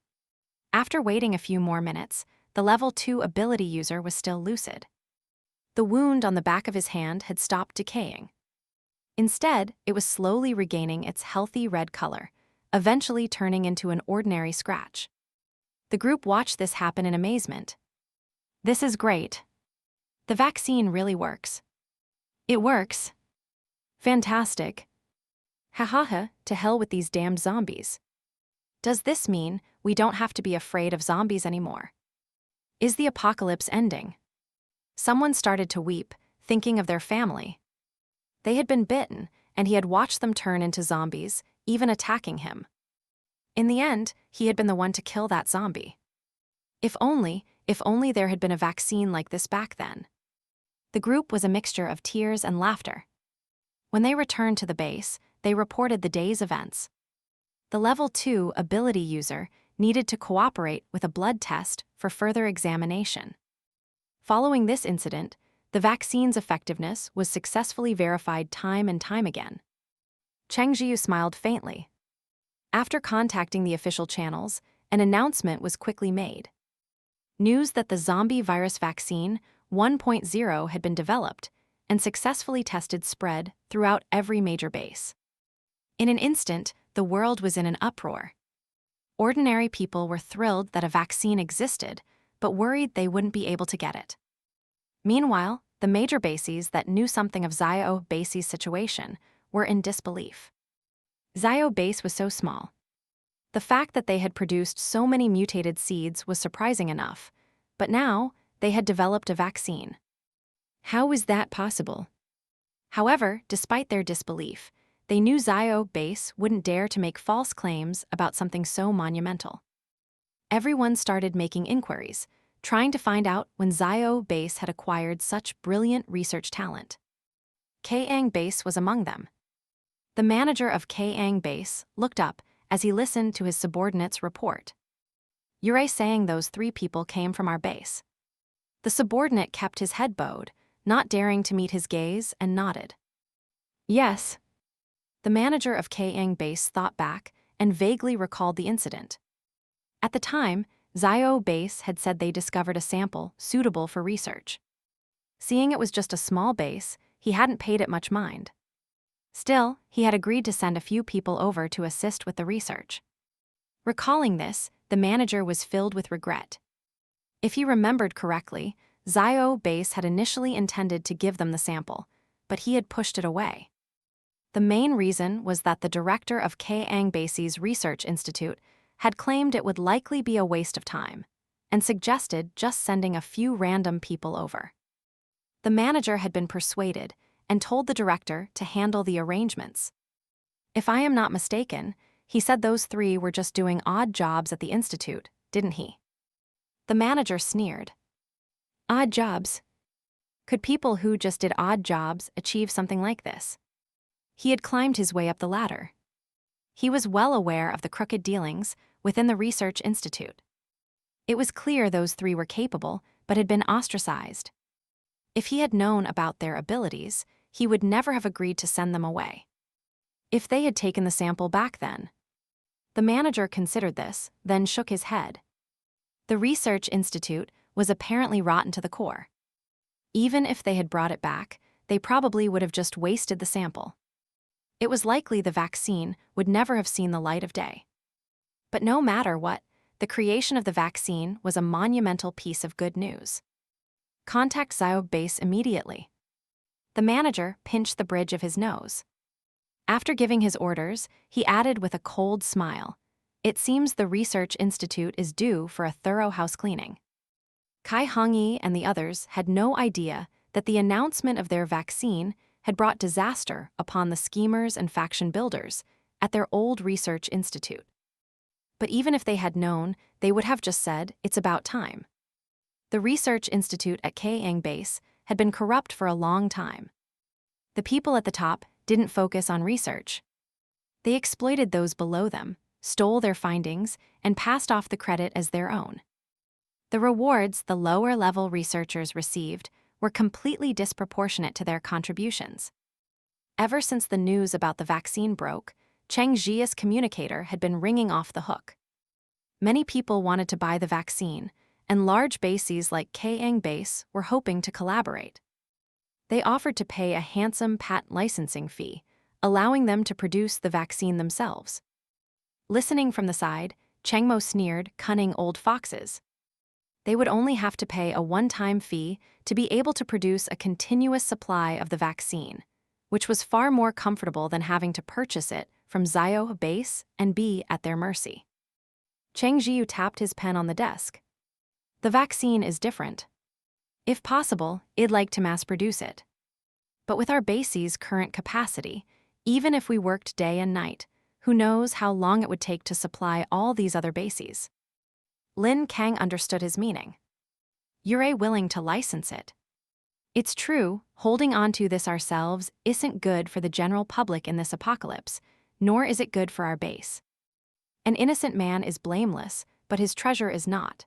Speaker 1: After waiting a few more minutes, the level 2 ability user was still lucid. The wound on the back of his hand had stopped decaying. Instead, it was slowly regaining its healthy red color, eventually turning into an ordinary scratch. The group watched this happen in amazement. This is great. The vaccine really works. It works. Fantastic. Hahaha, to hell with these damned zombies. Does this mean we don't have to be afraid of zombies anymore? Is the apocalypse ending? Someone started to weep, thinking of their family. They had been bitten, and he had watched them turn into zombies, even attacking him. In the end, he had been the one to kill that zombie. If only there had been a vaccine like this back then. The group was a mixture of tears and laughter. When they returned to the base, they reported the day's events. The level 2 ability user needed to cooperate with a blood test for further examination. Following this incident, the vaccine's effectiveness was successfully verified time and time again. Zhiyu smiled faintly. After contacting the official channels, an announcement was quickly made. News that the zombie virus vaccine 1.0 had been developed and successfully tested spread throughout every major base. In an instant, the world was in an uproar. Ordinary people were thrilled that a vaccine existed, but worried they wouldn't be able to get it. Meanwhile, the major bases that knew something of Xiaohe Base's situation were in disbelief. Xiaohe Base was so small. The fact that they had produced so many mutated seeds was surprising enough, but now they had developed a vaccine. How was that possible? However, despite their disbelief, they knew Xiaohe Base wouldn't dare to make false claims about something so monumental. Everyone started making inquiries, trying to find out when Xiaohe Base had acquired such brilliant research talent. Cheng Base was among them. The manager of Cheng Base looked up as he listened to his subordinate's report. You're saying those 3 people came from our base? The subordinate kept his head bowed, not daring to meet his gaze, and nodded. Yes. The manager of Cheng Base thought back and vaguely recalled the incident. At the time, Xiaohe Base had said they discovered a sample suitable for research. Seeing it was just a small base, he hadn't paid it much mind. Still, he had agreed to send a few people over to assist with the research. Recalling this, the manager was filled with regret. If he remembered correctly, Xiaohe Base had initially intended to give them the sample, but he had pushed it away. The main reason was that the director of Cheng Base's research institute had claimed it would likely be a waste of time, and suggested just sending a few random people over. The manager had been persuaded and told the director to handle the arrangements. If I am not mistaken, he said those 3 were just doing odd jobs at the institute, didn't he? The manager sneered. Odd jobs? Could people who just did odd jobs achieve something like this? He had climbed his way up the ladder. He was well aware of the crooked dealings within the research institute. It was clear those 3 were capable, but had been ostracized. If he had known about their abilities, he would never have agreed to send them away. If they had taken the sample back then? The manager considered this, then shook his head. The research institute was apparently rotten to the core. Even if they had brought it back, they probably would have just wasted the sample. It was likely the vaccine would never have seen the light of day. But no matter what, the creation of the vaccine was a monumental piece of good news. Contact Xiaohe Base immediately. The manager pinched the bridge of his nose. After giving his orders, he added with a cold smile, It seems the research institute is due for a thorough house cleaning. Kai Hongyi and the others had no idea that the announcement of their vaccine had brought disaster upon the schemers and faction builders at their old research institute. But even if they had known, they would have just said, "It's about time." The research institute at Xiaohe Base had been corrupt for a long time. The people at the top didn't focus on research. They exploited those below them, stole their findings, and passed off the credit as their own. The rewards the lower-level researchers received were completely disproportionate to their contributions. Ever since the news about the vaccine broke, Cheng Jia's communicator had been ringing off the hook. Many people wanted to buy the vaccine, and large bases like Xiaohe Base were hoping to collaborate. They offered to pay a handsome patent licensing fee, allowing them to produce the vaccine themselves. Listening from the side, Cheng Mo sneered, "Cunning old foxes." They would only have to pay a one-time fee to be able to produce a continuous supply of the vaccine, which was far more comfortable than having to purchase it from Xiaohe Base and be at their mercy. Zhiyu tapped his pen on the desk. "The vaccine is different. If possible, I'd like to mass-produce it. But with our base's current capacity, even if we worked day and night, who knows how long it would take to supply all these other bases." Lin Kang understood his meaning. "You're willing to license it. It's true, holding on to this ourselves isn't good for the general public in this apocalypse, nor is it good for our base. An innocent man is blameless, but his treasure is not.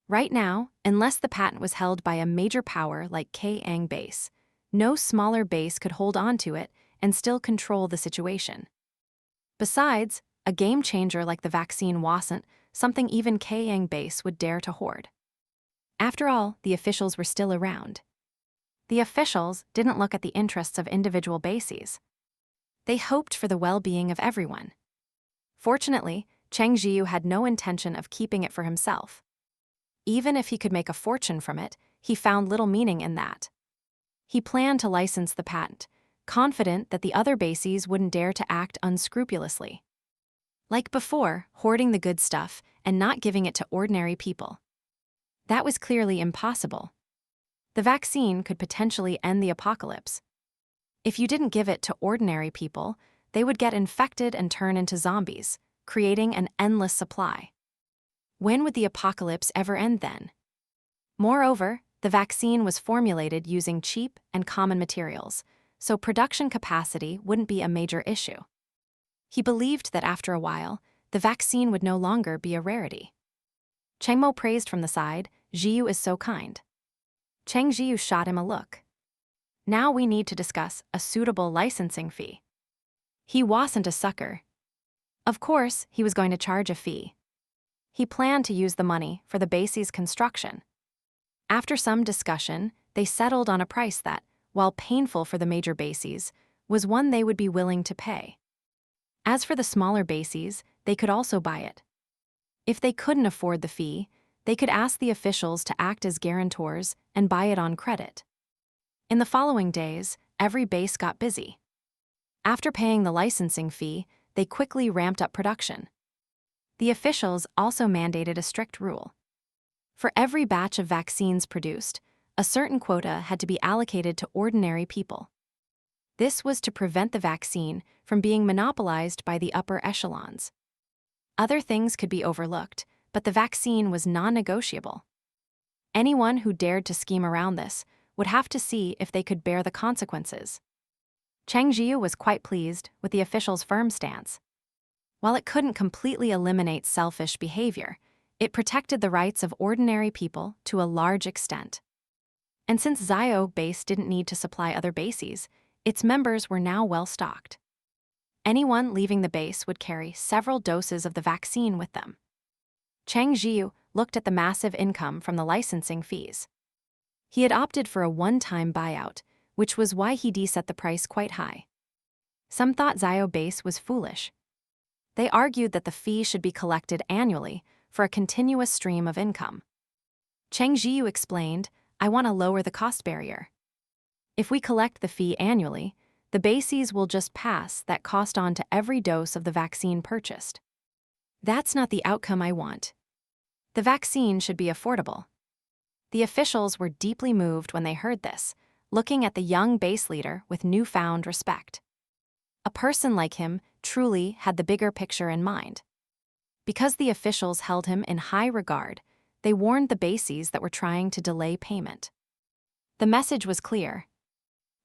Speaker 1: Right now, unless the patent was held by a major power like Xiaohe Base, no smaller base could hold on to it and still control the situation. Besides, a game changer like the vaccine wasn't something even Xiaohe Base would dare to hoard." After all, the officials were still around. The officials didn't look at the interests of individual bases. They hoped for the well-being of everyone. Fortunately, Cheng Zhiyu had no intention of keeping it for himself. Even if he could make a fortune from it, he found little meaning in that. He planned to license the patent, confident that the other bases wouldn't dare to act unscrupulously. Like before, hoarding the good stuff and not giving it to ordinary people. That was clearly impossible. The vaccine could potentially end the apocalypse. If you didn't give it to ordinary people, they would get infected and turn into zombies, creating an endless supply. When would the apocalypse ever end then? Moreover, the vaccine was formulated using cheap and common materials, so production capacity wouldn't be a major issue. He believed that after a while, the vaccine would no longer be a rarity. Cheng Mo praised from the side, "Zhiyu is so kind." Cheng Zhiyu shot him a look. "Now we need to discuss a suitable licensing fee." He wasn't a sucker. Of course, he was going to charge a fee. He planned to use the money for the base's construction. After some discussion, they settled on a price that, while painful for the major bases, was one they would be willing to pay. As for the smaller bases, they could also buy it. If they couldn't afford the fee, they could ask the officials to act as guarantors and buy it on credit. In the following days, every base got busy. After paying the licensing fee, they quickly ramped up production. The officials also mandated a strict rule. For every batch of vaccines produced, a certain quota had to be allocated to ordinary people. This was to prevent the vaccine from being monopolized by the upper echelons. Other things could be overlooked, but the vaccine was non-negotiable. Anyone who dared to scheme around this would have to see if they could bear the consequences. Cheng Zhiyu was quite pleased with the officials' firm stance. While it couldn't completely eliminate selfish behavior, it protected the rights of ordinary people to a large extent. And since Xiaohe Base didn't need to supply other bases, its members were now well-stocked. Anyone leaving the base would carry several doses of the vaccine with them. Cheng Zhiyu looked at the massive income from the licensing fees. He had opted for a one-time buyout, which was why he set the price quite high. Some thought Xiaohe Base was foolish. They argued that the fee should be collected annually for a continuous stream of income. Cheng Zhiyu explained, "I want to lower the cost barrier. If we collect the fee annually, the bases will just pass that cost on to every dose of the vaccine purchased. That's not the outcome I want. The vaccine should be affordable. The officials were deeply moved when they heard this, looking at the young base leader with newfound respect. A person like him truly had the bigger picture in mind. Because the officials held him in high regard, they warned the bases that were trying to delay payment. The message was clear.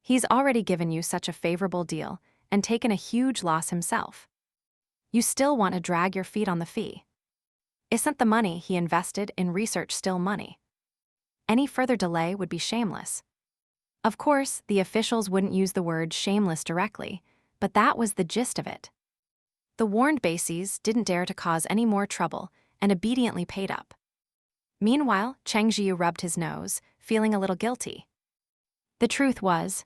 Speaker 1: He's already given you such a favorable deal and taken a huge loss himself. You still want to drag your feet on the fee. Isn't the money he invested in research still money? Any further delay would be shameless. Of course, the officials wouldn't use the word shameless directly, but that was the gist of it. The warned bases didn't dare to cause any more trouble and obediently paid up. Meanwhile, Zhiyu rubbed his nose, feeling a little guilty. The truth was,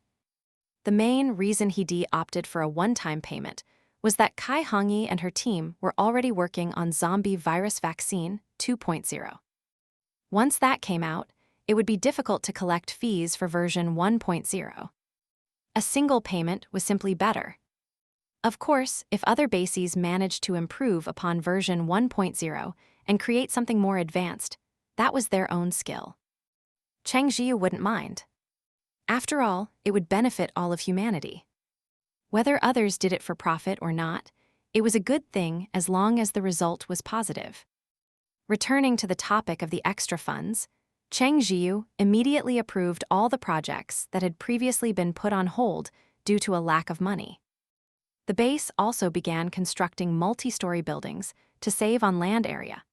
Speaker 1: the main reason he opted for a one-time payment was that Kai Hongyi and her team were already working on Zombie Virus Vaccine 2.0. Once that came out, it would be difficult to collect fees for version 1.0. A single payment was simply better. Of course, if other bases managed to improve upon version 1.0 and create something more advanced, that was their own skill. Zhiyu wouldn't mind. After all, it would benefit all of humanity. Whether others did it for profit or not, it was a good thing as long as the result was positive. Returning to the topic of the extra funds, Zhiyu immediately approved all the projects that had previously been put on hold due to a lack of money. The base also began constructing multi-story buildings to save on land area.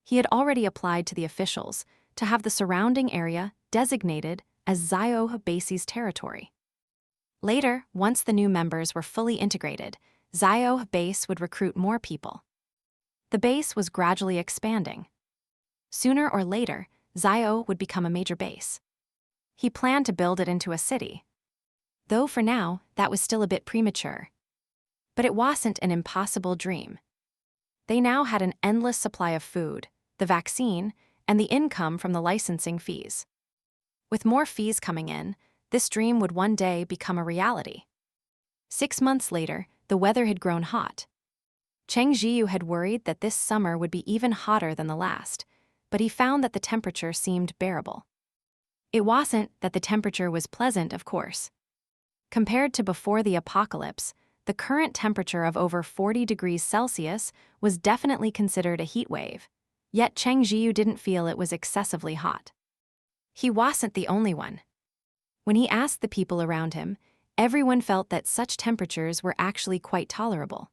Speaker 1: He had already applied to the officials to have the surrounding area designated as Xiaohe Base's territory. Later, once the new members were fully integrated, Xiaohe Base would recruit more people. The base was gradually expanding. Sooner or later, Zhiyu would become a major base. He planned to build it into a city. Though for now, that was still a bit premature. But it wasn't an impossible dream. They now had an endless supply of food, the vaccine, and the income from the licensing fees. With more fees coming in, this dream would one day become a reality. 6 months later, the weather had grown hot. Zhiyu had worried that this summer would be even hotter than the last, but he found that the temperature seemed bearable. It wasn't that the temperature was pleasant, of course. Compared to before the apocalypse, the current temperature of over 40 degrees Celsius was definitely considered a heat wave, yet Zhiyu didn't feel it was excessively hot. He wasn't the only one. When he asked the people around him, everyone felt that such temperatures were actually quite tolerable.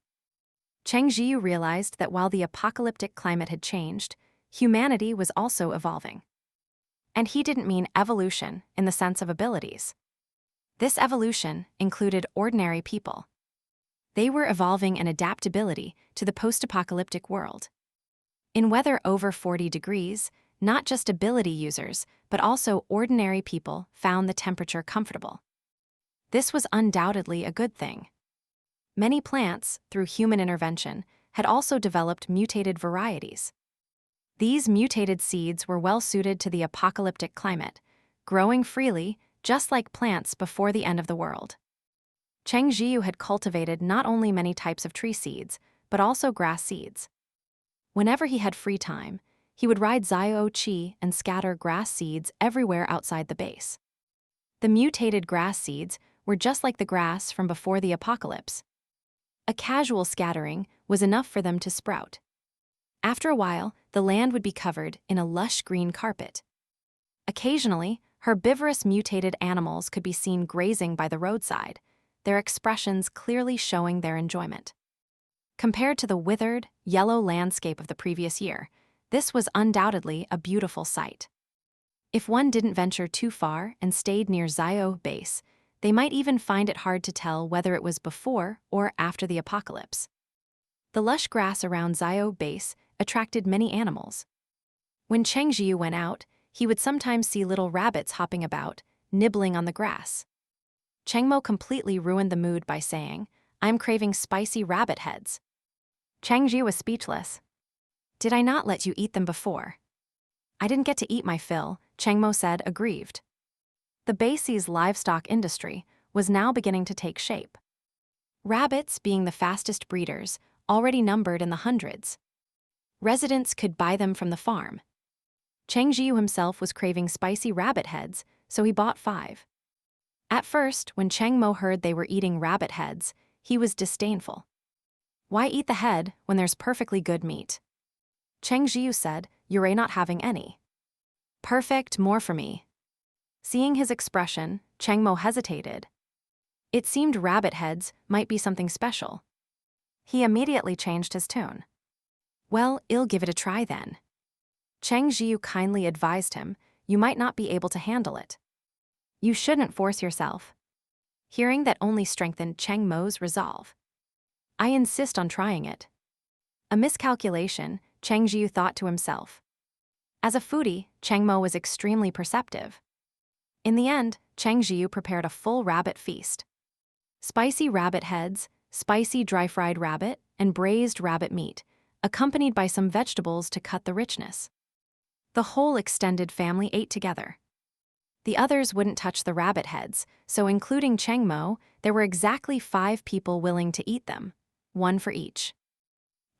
Speaker 1: Zhiyu realized that while the apocalyptic climate had changed, humanity was also evolving. And he didn't mean evolution in the sense of abilities. This evolution included ordinary people. They were evolving an adaptability to the post-apocalyptic world. In weather over 40 degrees, not just ability users, but also ordinary people found the temperature comfortable. This was undoubtedly a good thing. Many plants, through human intervention, had also developed mutated varieties. These mutated seeds were well suited to the apocalyptic climate, growing freely, just like plants before the end of the world. Zhiyu had cultivated not only many types of tree seeds, but also grass seeds. Whenever he had free time, he would ride Xiaohe and scatter grass seeds everywhere outside the base. The mutated grass seeds were just like the grass from before the apocalypse. A casual scattering was enough for them to sprout. After a while, the land would be covered in a lush green carpet. Occasionally, herbivorous mutated animals could be seen grazing by the roadside, their expressions clearly showing their enjoyment. Compared to the withered, yellow landscape of the previous year, this was undoubtedly a beautiful sight. If one didn't venture too far and stayed near Xiaohe Base, they might even find it hard to tell whether it was before or after the apocalypse. The lush grass around Xiaohe Base attracted many animals. When Zhiyu went out, he would sometimes see little rabbits hopping about, nibbling on the grass. Cheng Mo completely ruined the mood by saying, "I'm craving spicy rabbit heads." Zhiyu was speechless. "Did I not let you eat them before?" "I didn't get to eat my fill," Cheng Mo said, aggrieved. The base's livestock industry was now beginning to take shape. Rabbits, being the fastest breeders, already numbered in the hundreds. Residents could buy them from the farm. Cheng Zhiyu himself was craving spicy rabbit heads, so he bought 5. At first, when Cheng Mo heard they were eating rabbit heads, he was disdainful. Why eat the head when there's perfectly good meat? Cheng Zhiyu said, "You're not having any." Perfect, more for me. Seeing his expression, Cheng Mo hesitated. It seemed rabbit heads might be something special. He immediately changed his tone. Well, I'll give it a try then. Cheng Zhiyu kindly advised him, you might not be able to handle it. You shouldn't force yourself. Hearing that only strengthened Cheng Mo's resolve. I insist on trying it. A miscalculation, Cheng Zhiyu thought to himself. As a foodie, Cheng Mo was extremely perceptive. In the end, Cheng Zhiyu prepared a full rabbit feast. Spicy rabbit heads, spicy dry-fried rabbit, and braised rabbit meat, accompanied by some vegetables to cut the richness. The whole extended family ate together. The others wouldn't touch the rabbit heads, so including Cheng Mo, there were exactly 5 people willing to eat them, 1 for each.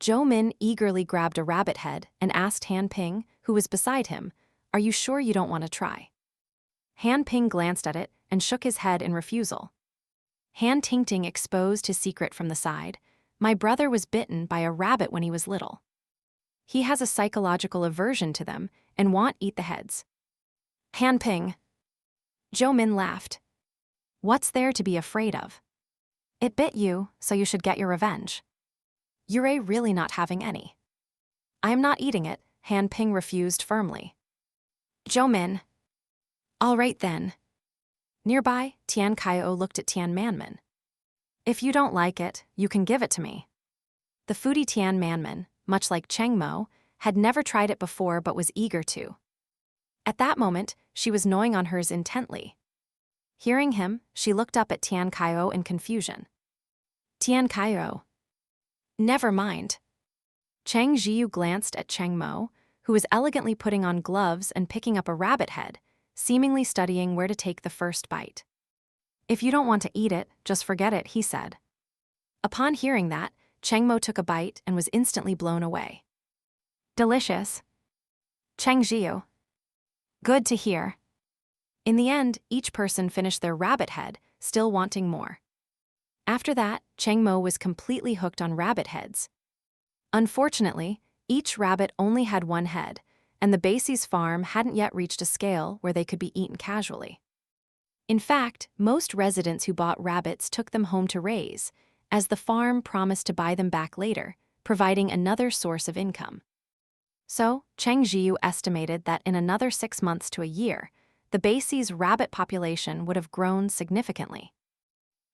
Speaker 1: Zhou Min eagerly grabbed a rabbit head and asked Han Ping, who was beside him, "Are you sure you don't want to try?" Han Ping glanced at it and shook his head in refusal. Han Tingting exposed his secret from the side. My brother was bitten by a rabbit when he was little. He has a psychological aversion to them and won't eat the heads. Han Ping. Zhou Min laughed. What's there to be afraid of? It bit you, so you should get your revenge. You're really not having any. I'm not eating it, Han Ping refused firmly. Zhou Min. All right then. Nearby, Tian Kaio looked at Tian Manman. If you don't like it, you can give it to me. The foodie Tian Manman, much like Cheng Mo, had never tried it before but was eager to. At that moment, she was gnawing on hers intently. Hearing him, she looked up at Tian Kaio in confusion. Tian Kaio. Never mind. Cheng Zhiyu glanced at Cheng Mo, who was elegantly putting on gloves and picking up a rabbit head, seemingly studying where to take the first bite. If you don't want to eat it, just forget it, he said. Upon hearing that, Cheng Mo took a bite and was instantly blown away. Delicious. Cheng Zhiyu. Good to hear. In the end, each person finished their rabbit head, still wanting more. After that, Cheng Mo was completely hooked on rabbit heads. Unfortunately, each rabbit only had 1 head, and the Base's farm hadn't yet reached a scale where they could be eaten casually. In fact, most residents who bought rabbits took them home to raise, as the farm promised to buy them back later, providing another source of income. So, Cheng Zhiyu estimated that in another 6 months to a year, the Base's rabbit population would have grown significantly.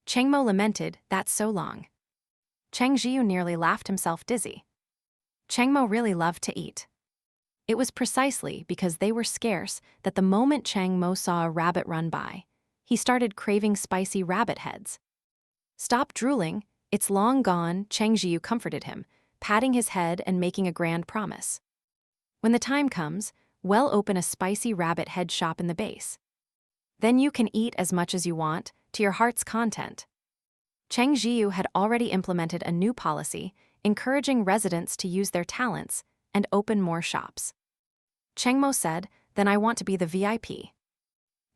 Speaker 1: Cheng Mo lamented, "That's so long." Cheng Zhiyu nearly laughed himself dizzy. Cheng Mo really loved to eat. It was precisely because they were scarce that the moment Cheng Mo saw a rabbit run by, he started craving spicy rabbit heads. Stop drooling, it's long gone, Cheng Zhiyu comforted him, patting his head and making a grand promise. When the time comes, we'll open a spicy rabbit head shop in the base. Then you can eat as much as you want, to your heart's content. Cheng Zhiyu had already implemented a new policy, encouraging residents to use their talents and open more shops. Cheng Mo said, "Then I want to be the VIP."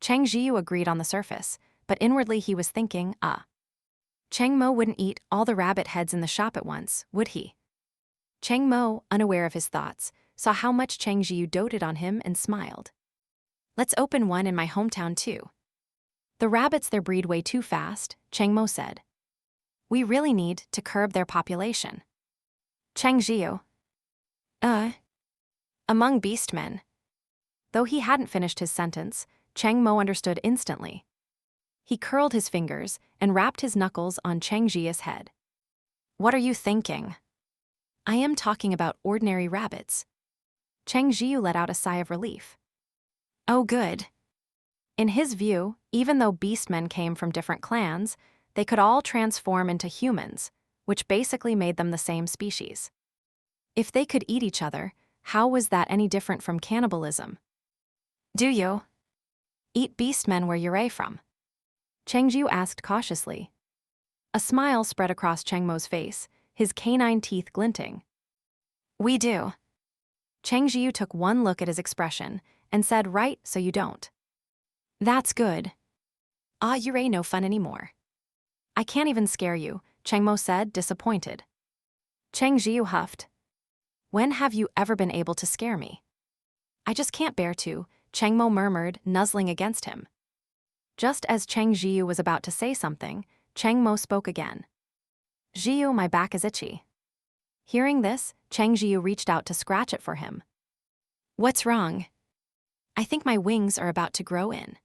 Speaker 1: Cheng Zhiyu agreed on the surface, but inwardly he was thinking, Cheng Mo wouldn't eat all the rabbit heads in the shop at once, would he? Cheng Mo, unaware of his thoughts, saw how much Cheng Zhiyu doted on him and smiled. Let's open one in my hometown too. The rabbits there breed way too fast, Cheng Mo said. We really need to curb their population. Cheng Zhiyu. Among beastmen. Though he hadn't finished his sentence, Cheng Mo understood instantly. He curled his fingers and rapped his knuckles on Cheng Zhiyu's head. What are you thinking? I am talking about ordinary rabbits. Cheng Zhiyu let out a sigh of relief. Oh good. In his view, even though beastmen came from different clans, they could all transform into humans, which basically made them the same species. If they could eat each other, how was that any different from cannibalism? Do you eat beastmen where you're from? Cheng Zhiyu asked cautiously. A smile spread across Cheng Mo's face, his canine teeth glinting. We do. Cheng Zhiyu took one look at his expression and said, "Right, so you don't." "That's good. Ah, you ain't no fun anymore." "I can't even scare you," Cheng Mo said, disappointed. Cheng Zhiyu huffed. "When have you ever been able to scare me?" "I just can't bear to," Cheng Mo murmured, nuzzling against him. Just as Cheng Zhiyu was about to say something, Cheng Mo spoke again. "Zhiyu, my back is itchy." Hearing this, Cheng Zhiyu reached out to scratch it for him. "What's wrong?" "I think my wings are about to grow in."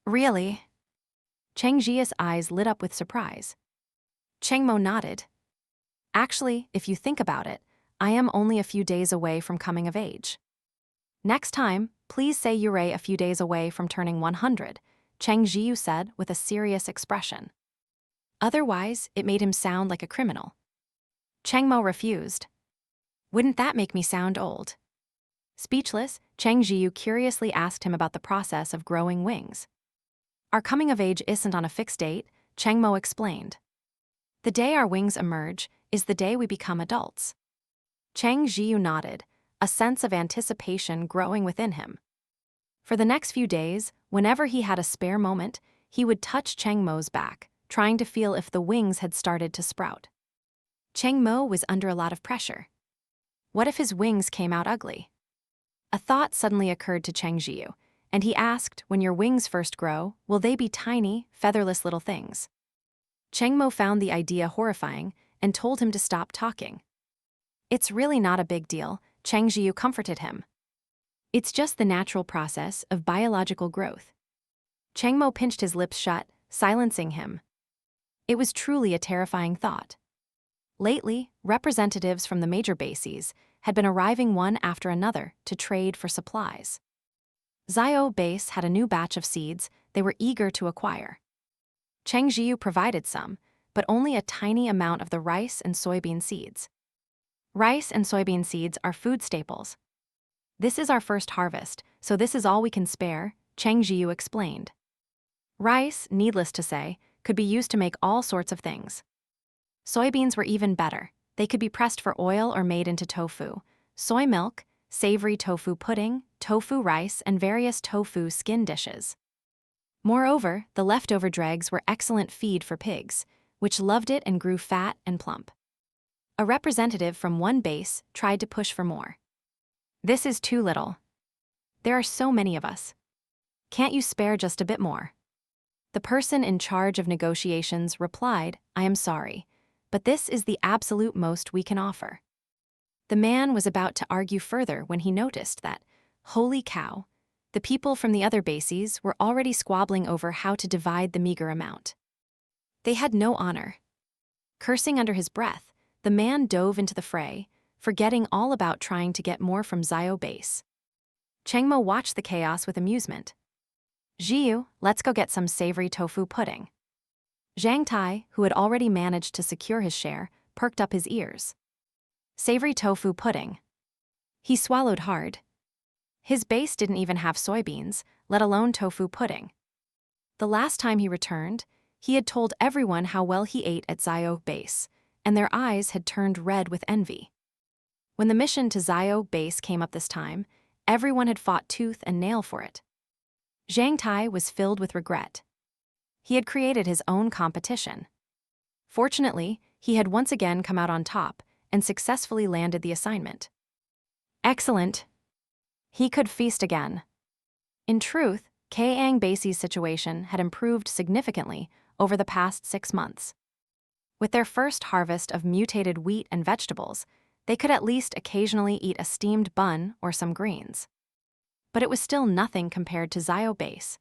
Speaker 1: "Really?" Cheng Zhiyu's eyes lit up with surprise. Cheng Mo nodded. "Actually, if you think about it, I am only a few days away from coming of age." "Next time, please say you're a few days away from turning 100, Cheng Zhiyu said with a serious expression. Otherwise, it made him sound like a criminal. Cheng Mo refused. "Wouldn't that make me sound old?" Speechless, Cheng Zhiyu curiously asked him about the process of growing wings. "Our coming of age isn't on a fixed date," Cheng Mo explained. "The day our wings emerge is the day we become adults." Cheng Zhiyu nodded, a sense of anticipation growing within him. For the next few days, whenever he had a spare moment, he would touch Cheng Mo's back, trying to feel if the wings had started to sprout. Cheng Mo was under a lot of pressure. What if his wings came out ugly? A thought suddenly occurred to Cheng Zhiyu, and he asked, "When your wings first grow, will they be tiny, featherless little things?" Cheng Mo found the idea horrifying and told him to stop talking. "It's really not a big deal," Cheng Zhiyu comforted him. "It's just the natural process of biological growth." Cheng Mo pinched his lips shut, silencing him. It was truly a terrifying thought. Lately, representatives from the major bases had been arriving one after another to trade for supplies. Xiaohe Base had a new batch of seeds they were eager to acquire. Cheng Zhiyu provided some, but only a tiny amount of the rice and soybean seeds. Rice and soybean seeds are food staples. "This is our first harvest, so this is all we can spare," Cheng Zhiyu explained. Rice, needless to say, could be used to make all sorts of things. Soybeans were even better. They could be pressed for oil or made into tofu, soy milk, savory tofu pudding, tofu rice, and various tofu skin dishes. Moreover, the leftover dregs were excellent feed for pigs, which loved it and grew fat and plump. A representative from one base tried to push for more. "This is too little. There are so many of us. Can't you spare just a bit more?" The person in charge of negotiations replied, "I am sorry, but this is the absolute most we can offer." The man was about to argue further when he noticed that, holy cow, the people from the other bases were already squabbling over how to divide the meager amount. They had no honor. Cursing under his breath, the man dove into the fray, forgetting all about trying to get more from Xiaohe Base. Cheng Mo watched the chaos with amusement. "Zhiyu, let's go get some savory tofu pudding." Zhang Tai, who had already managed to secure his share, perked up his ears. Savory tofu pudding. He swallowed hard. His base didn't even have soybeans, let alone tofu pudding. The last time he returned, he had told everyone how well he ate at Xiaohe Base, and their eyes had turned red with envy. When the mission to Xiaohe Base came up this time, everyone had fought tooth and nail for it. Zhang Tai was filled with regret. He had created his own competition. Fortunately, he had once again come out on top and successfully landed the assignment. Excellent. He could feast again. In truth, Kang Basie's situation had improved significantly over the past 6 months. With their first harvest of mutated wheat and vegetables, they could at least occasionally eat a steamed bun or some greens. But it was still nothing compared to Xiaohe Base.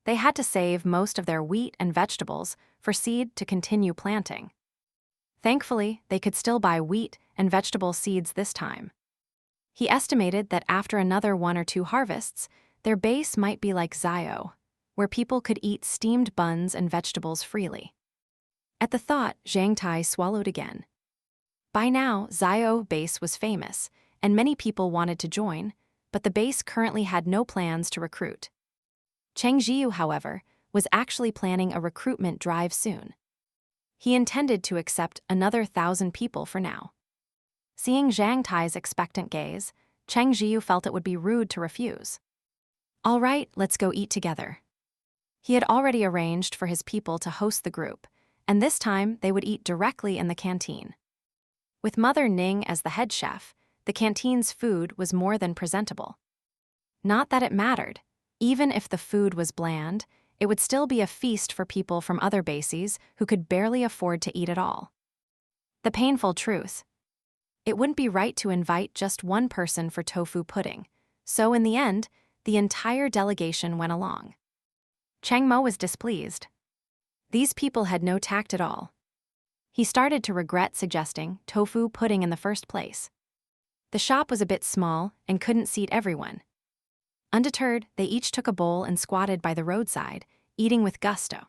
Speaker 1: They had to save most of their wheat and vegetables for seed to continue planting. Thankfully, they could still buy wheat and vegetable seeds this time. He estimated that after another 1 or 2 harvests, their base might be like Xiaohe, where people could eat steamed buns and vegetables freely. At the thought, Zhang Tai swallowed again. By now, Xiaohe Base was famous, and many people wanted to join, but the base currently had no plans to recruit. Cheng Zhiyu, however, was actually planning a recruitment drive soon. He intended to accept another 1,000 people for now. Seeing Zhang Tai's expectant gaze, Cheng Zhiyu felt it would be rude to refuse. All right, let's go eat together. He had already arranged for his people to host the group, and this time they would eat directly in the canteen. With Mother Ning as the head chef, the canteen's food was more than presentable. Not that it mattered. Even if the food was bland, it would still be a feast for people from other bases who could barely afford to eat at all. The painful truth. It wouldn't be right to invite just one person for tofu pudding, so in the end, the entire delegation went along. Cheng Mo was displeased. These people had no tact at all. He started to regret suggesting tofu pudding in the first place. The shop was a bit small and couldn't seat everyone. Undeterred, they each took a bowl and squatted by the roadside, eating with gusto.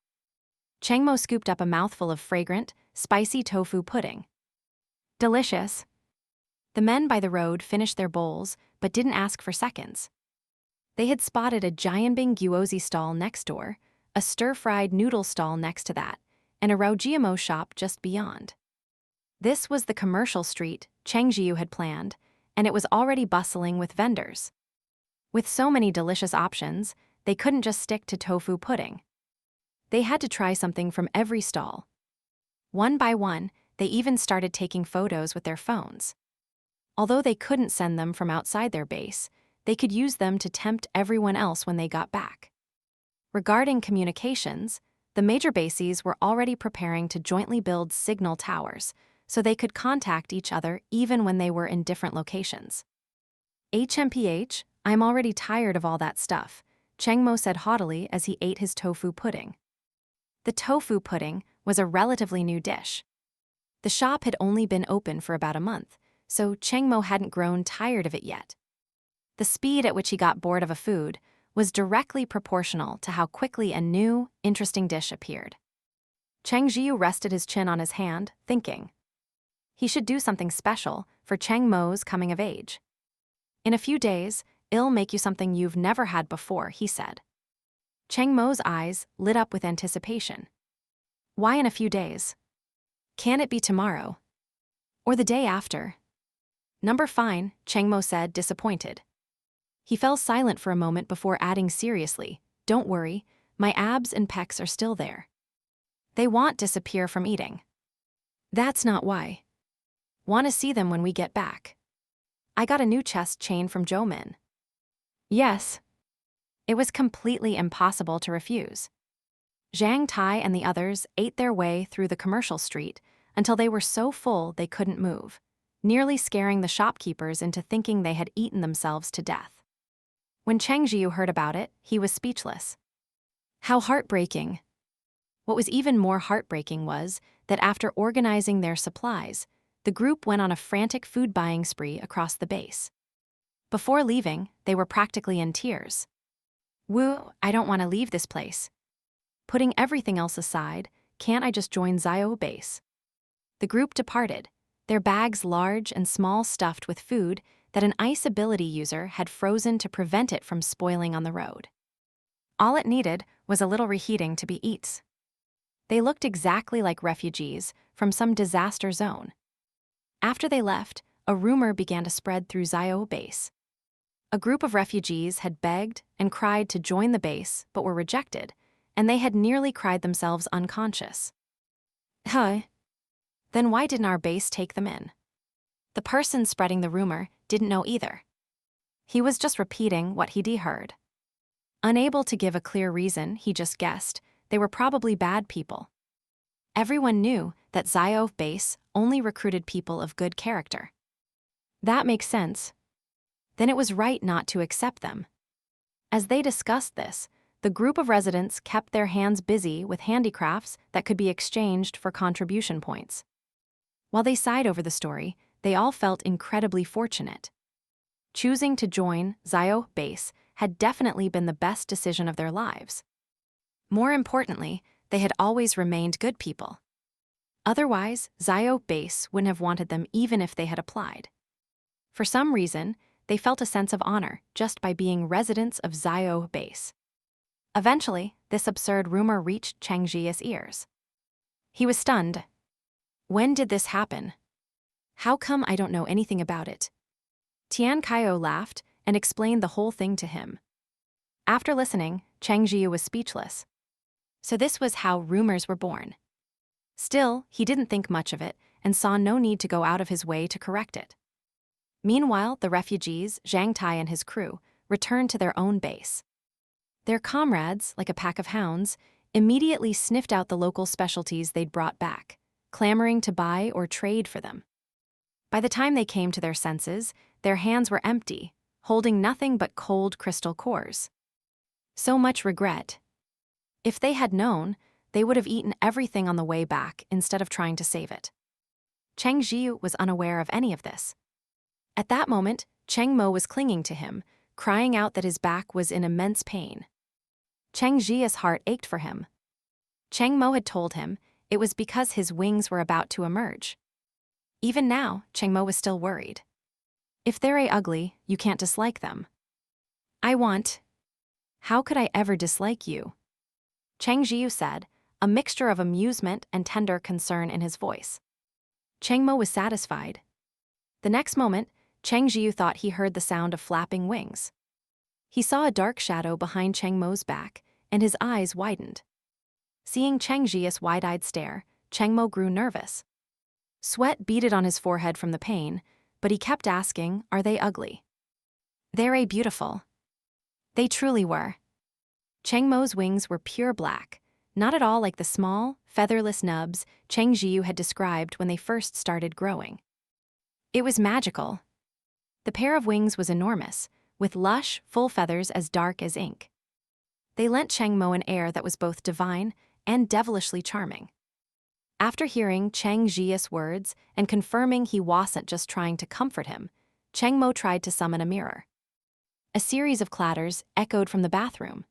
Speaker 1: Cheng Mo scooped up a mouthful of fragrant, spicy tofu pudding. Delicious. The men by the road finished their bowls, but didn't ask for seconds. They had spotted a Jianbing gyozi stall next door, a stir-fried noodle stall next to that, and a Raojiamo shop just beyond. This was the commercial street Cheng Zhiyu had planned, and it was already bustling with vendors. With so many delicious options, they couldn't just stick to tofu pudding. They had to try something from every stall. One by one, they even started taking photos with their phones. Although they couldn't send them from outside their base, they could use them to tempt everyone else when they got back. Regarding communications, the major bases were already preparing to jointly build signal towers, so they could contact each other even when they were in different locations. HMPH, I'm already tired of all that stuff, Cheng Mo said haughtily as he ate his tofu pudding. The tofu pudding was a relatively new dish. The shop had only been open for about a month, so Cheng Mo hadn't grown tired of it yet. The speed at which he got bored of a food was directly proportional to how quickly a new, interesting dish appeared. Cheng Zhiyu rested his chin on his hand, thinking. He should do something special for Cheng Mo's coming of age. In a few days, I'll make you something you've never had before, he said. Cheng Mo's eyes lit up with anticipation. Why in a few days? Can it be tomorrow? Or the day after? Number fine, Cheng Mo said, disappointed. He fell silent for a moment before adding seriously, don't worry, my abs and pecs are still there. They won't disappear from eating. That's not why. Want to see them when we get back. I got a new chest chain from Zhou Min. Yes. It was completely impossible to refuse. Zhang Tai and the others ate their way through the commercial street until they were so full they couldn't move, nearly scaring the shopkeepers into thinking they had eaten themselves to death. When Cheng Zhiyu heard about it, he was speechless. How heartbreaking. What was even more heartbreaking was that after organizing their supplies, the group went on a frantic food-buying spree across the base. Before leaving, they were practically in tears. Woo, I don't want to leave this place. Putting everything else aside, can't I just join Xiaohe Base? The group departed, their bags large and small stuffed with food that an ice ability user had frozen to prevent it from spoiling on the road. All it needed was a little reheating to be eats. They looked exactly like refugees from some disaster zone. After they left, a rumor began to spread through Xiaohe Base. A group of refugees had begged and cried to join the base but were rejected, and they had nearly cried themselves unconscious. Huh? Then why didn't our base take them in? The person spreading the rumor didn't know either. He was just repeating what he'd heard. Unable to give a clear reason, he just guessed they were probably bad people. Everyone knew that Xiaohe Base only recruited people of good character. That makes sense. Then it was right not to accept them. As they discussed this, the group of residents kept their hands busy with handicrafts that could be exchanged for contribution points. While they sighed over the story, they all felt incredibly fortunate. Choosing to join Xiaohe Base had definitely been the best decision of their lives. More importantly, they had always remained good people. Otherwise, Xiaohe Base wouldn't have wanted them even if they had applied. For some reason, they felt a sense of honor just by being residents of Xiaohe Base. Eventually, this absurd rumor reached Cheng Zhiyu's ears. He was stunned. When did this happen? How come I don't know anything about it? Tian Kaio laughed and explained the whole thing to him. After listening, Cheng Zhiyu was speechless. So this was how rumors were born. Still, he didn't think much of it and saw no need to go out of his way to correct it. Meanwhile, the refugees, Zhang Tai and his crew, returned to their own base. Their comrades, like a pack of hounds, immediately sniffed out the local specialties they'd brought back, clamoring to buy or trade for them. By the time they came to their senses, their hands were empty, holding nothing but cold crystal cores. So much regret. If they had known, they would have eaten everything on the way back instead of trying to save it. Cheng Zhiyu was unaware of any of this. At that moment, Cheng Mo was clinging to him, crying out that his back was in immense pain. Cheng Zhiyu's heart ached for him. Cheng Mo had told him it was because his wings were about to emerge. Even now, Cheng Mo was still worried. If they're ugly, you can't dislike them. How could I ever dislike you? Cheng Zhiyu said, a mixture of amusement and tender concern in his voice. Cheng Mo was satisfied. The next moment, Cheng Zhiyu thought he heard the sound of flapping wings. He saw a dark shadow behind Cheng Mo's back, and his eyes widened. Seeing Cheng Zhiyu's wide-eyed stare, Cheng Mo grew nervous. Sweat beaded on his forehead from the pain, but he kept asking, are they ugly? They're beautiful. They truly were. Cheng Mo's wings were pure black, not at all like the small, featherless nubs Cheng Zhiyu had described when they first started growing. It was magical. The pair of wings was enormous, with lush, full feathers as dark as ink. They lent Cheng Mo an air that was both divine and devilishly charming. After hearing Cheng Zhiyu's words and confirming he wasn't just trying to comfort him, Cheng Mo tried to summon a mirror. A series of clatters echoed from the bathroom.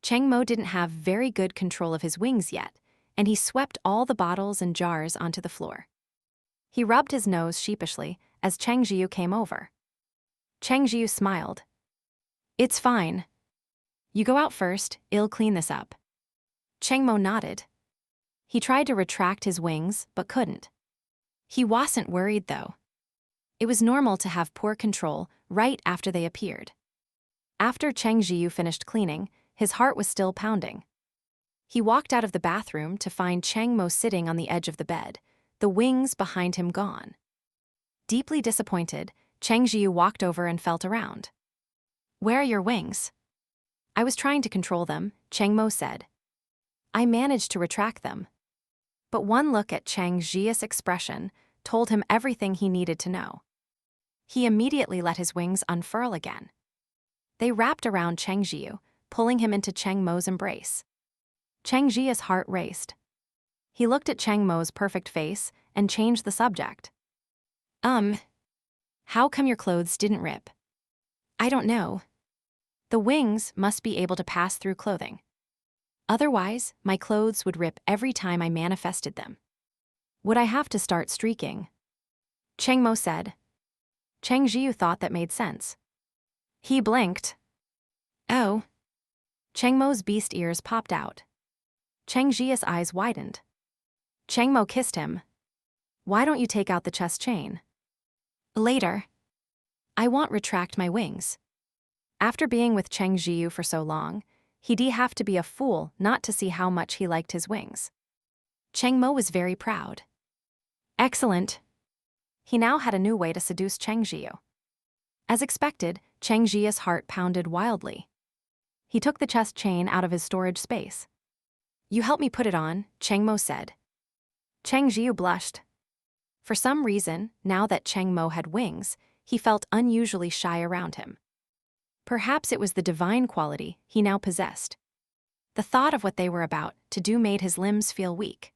Speaker 1: Cheng Mo didn't have very good control of his wings yet, and he swept all the bottles and jars onto the floor. He rubbed his nose sheepishly as Cheng Zhiyu came over. Cheng Zhiyu smiled. It's fine. You go out first, I'll clean this up. Cheng Mo nodded. He tried to retract his wings, but couldn't. He wasn't worried, though. It was normal to have poor control right after they appeared. After Cheng Zhiyu finished cleaning, his heart was still pounding. He walked out of the bathroom to find Cheng Mo sitting on the edge of the bed, the wings behind him gone. Deeply disappointed, Cheng Zhiyu walked over and felt around. Where are your wings? I was trying to control them, Cheng Mo said. I managed to retract them. But one look at Cheng Zhiyu's expression told him everything he needed to know. He immediately let his wings unfurl again. They wrapped around Cheng Zhiyu, pulling him into Cheng Mo's embrace. Cheng Zhiyu's heart raced. He looked at Cheng Mo's perfect face and changed the subject. How come your clothes didn't rip? I don't know. The wings must be able to pass through clothing. Otherwise, my clothes would rip every time I manifested them. Would I have to start streaking? Cheng Mo said. Cheng Zhiyu thought that made sense. He blinked. Oh. Cheng Mo's beast ears popped out. Cheng Zhiyu's eyes widened. Cheng Mo kissed him. Why don't you take out the chest chain? Later. I won't retract my wings. After being with Cheng Zhiyu for so long, he'd have to be a fool not to see how much he liked his wings. Cheng Mo was very proud. Excellent. He now had a new way to seduce Cheng Zhiyu. As expected, Cheng Zhiyu's heart pounded wildly. He took the chest chain out of his storage space. You help me put it on, Cheng Mo said. Cheng Zhiyu blushed. For some reason, now that Cheng Mo had wings, he felt unusually shy around him. Perhaps it was the divine quality he now possessed. The thought of what they were about to do made his limbs feel weak.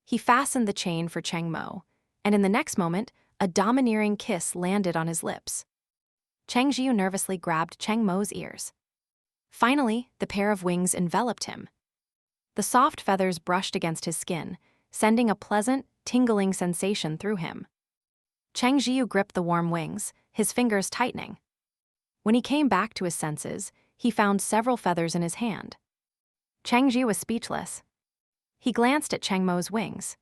Speaker 1: He fastened the chain for Cheng Mo, and in the next moment, a domineering kiss landed on his lips. Cheng Zhiyu nervously grabbed Cheng Mo's ears. Finally, the pair of wings enveloped him. The soft feathers brushed against his skin, sending a pleasant, tingling sensation through him. Cheng Zhiyu gripped the warm wings, his fingers tightening. When he came back to his senses, he found several feathers in his hand. Cheng Zhiyu was speechless. He glanced at Cheng Mo's wings.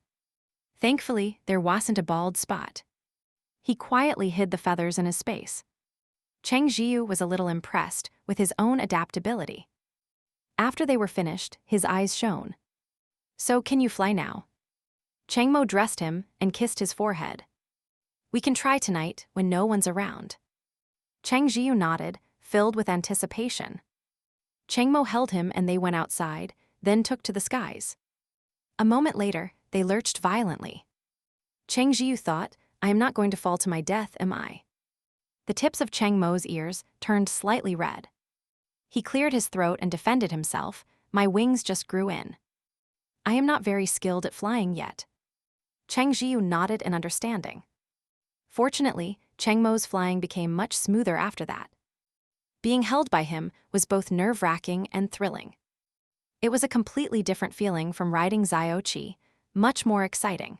Speaker 1: Thankfully, there wasn't a bald spot. He quietly hid the feathers in his space. Cheng Zhiyu was a little impressed with his own adaptability. After they were finished, his eyes shone. "So can you fly now?" Cheng Mo dressed him and kissed his forehead. "We can try tonight when no one's around." Cheng Zhiyu nodded, filled with anticipation. Cheng Mo held him and they went outside, then took to the skies. A moment later, they lurched violently. Cheng Zhiyu thought, "I am not going to fall to my death, am I?" The tips of Cheng Mo's ears turned slightly red. He cleared his throat and defended himself. "My wings just grew in. I am not very skilled at flying yet." Cheng Zhiyu nodded in understanding. Fortunately, Cheng Mo's flying became much smoother after that. Being held by him was both nerve-wracking and thrilling. It was a completely different feeling from riding Xiaohe, much more exciting.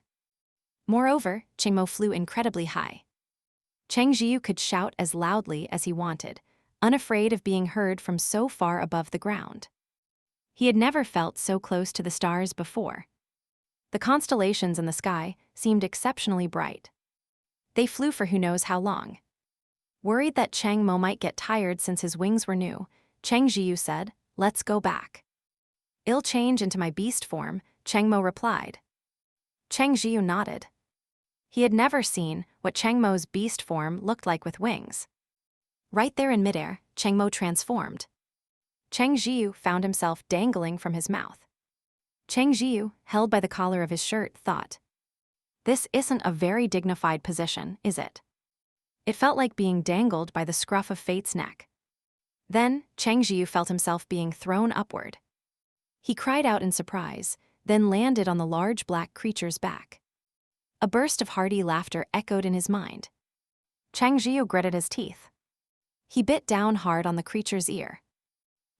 Speaker 1: Moreover, Cheng Mo flew incredibly high. Cheng Zhiyu could shout as loudly as he wanted, unafraid of being heard from so far above the ground. He had never felt so close to the stars before. The constellations in the sky seemed exceptionally bright. They flew for who knows how long. Worried that Cheng Mo might get tired since his wings were new, Cheng Zhiyu said, "Let's go back." "I'll change into my beast form," Cheng Mo replied. Cheng Zhiyu nodded. He had never seen what Cheng Mo's beast form looked like with wings. Right there in midair, Cheng Mo transformed. Cheng Zhiyu found himself dangling from his mouth. Cheng Zhiyu, held by the collar of his shirt, thought, "This isn't a very dignified position, is it?" It felt like being dangled by the scruff of fate's neck. Then, Cheng Zhiyu felt himself being thrown upward. He cried out in surprise, then landed on the large black creature's back. A burst of hearty laughter echoed in his mind. Cheng Zhiyu gritted his teeth. He bit down hard on the creature's ear.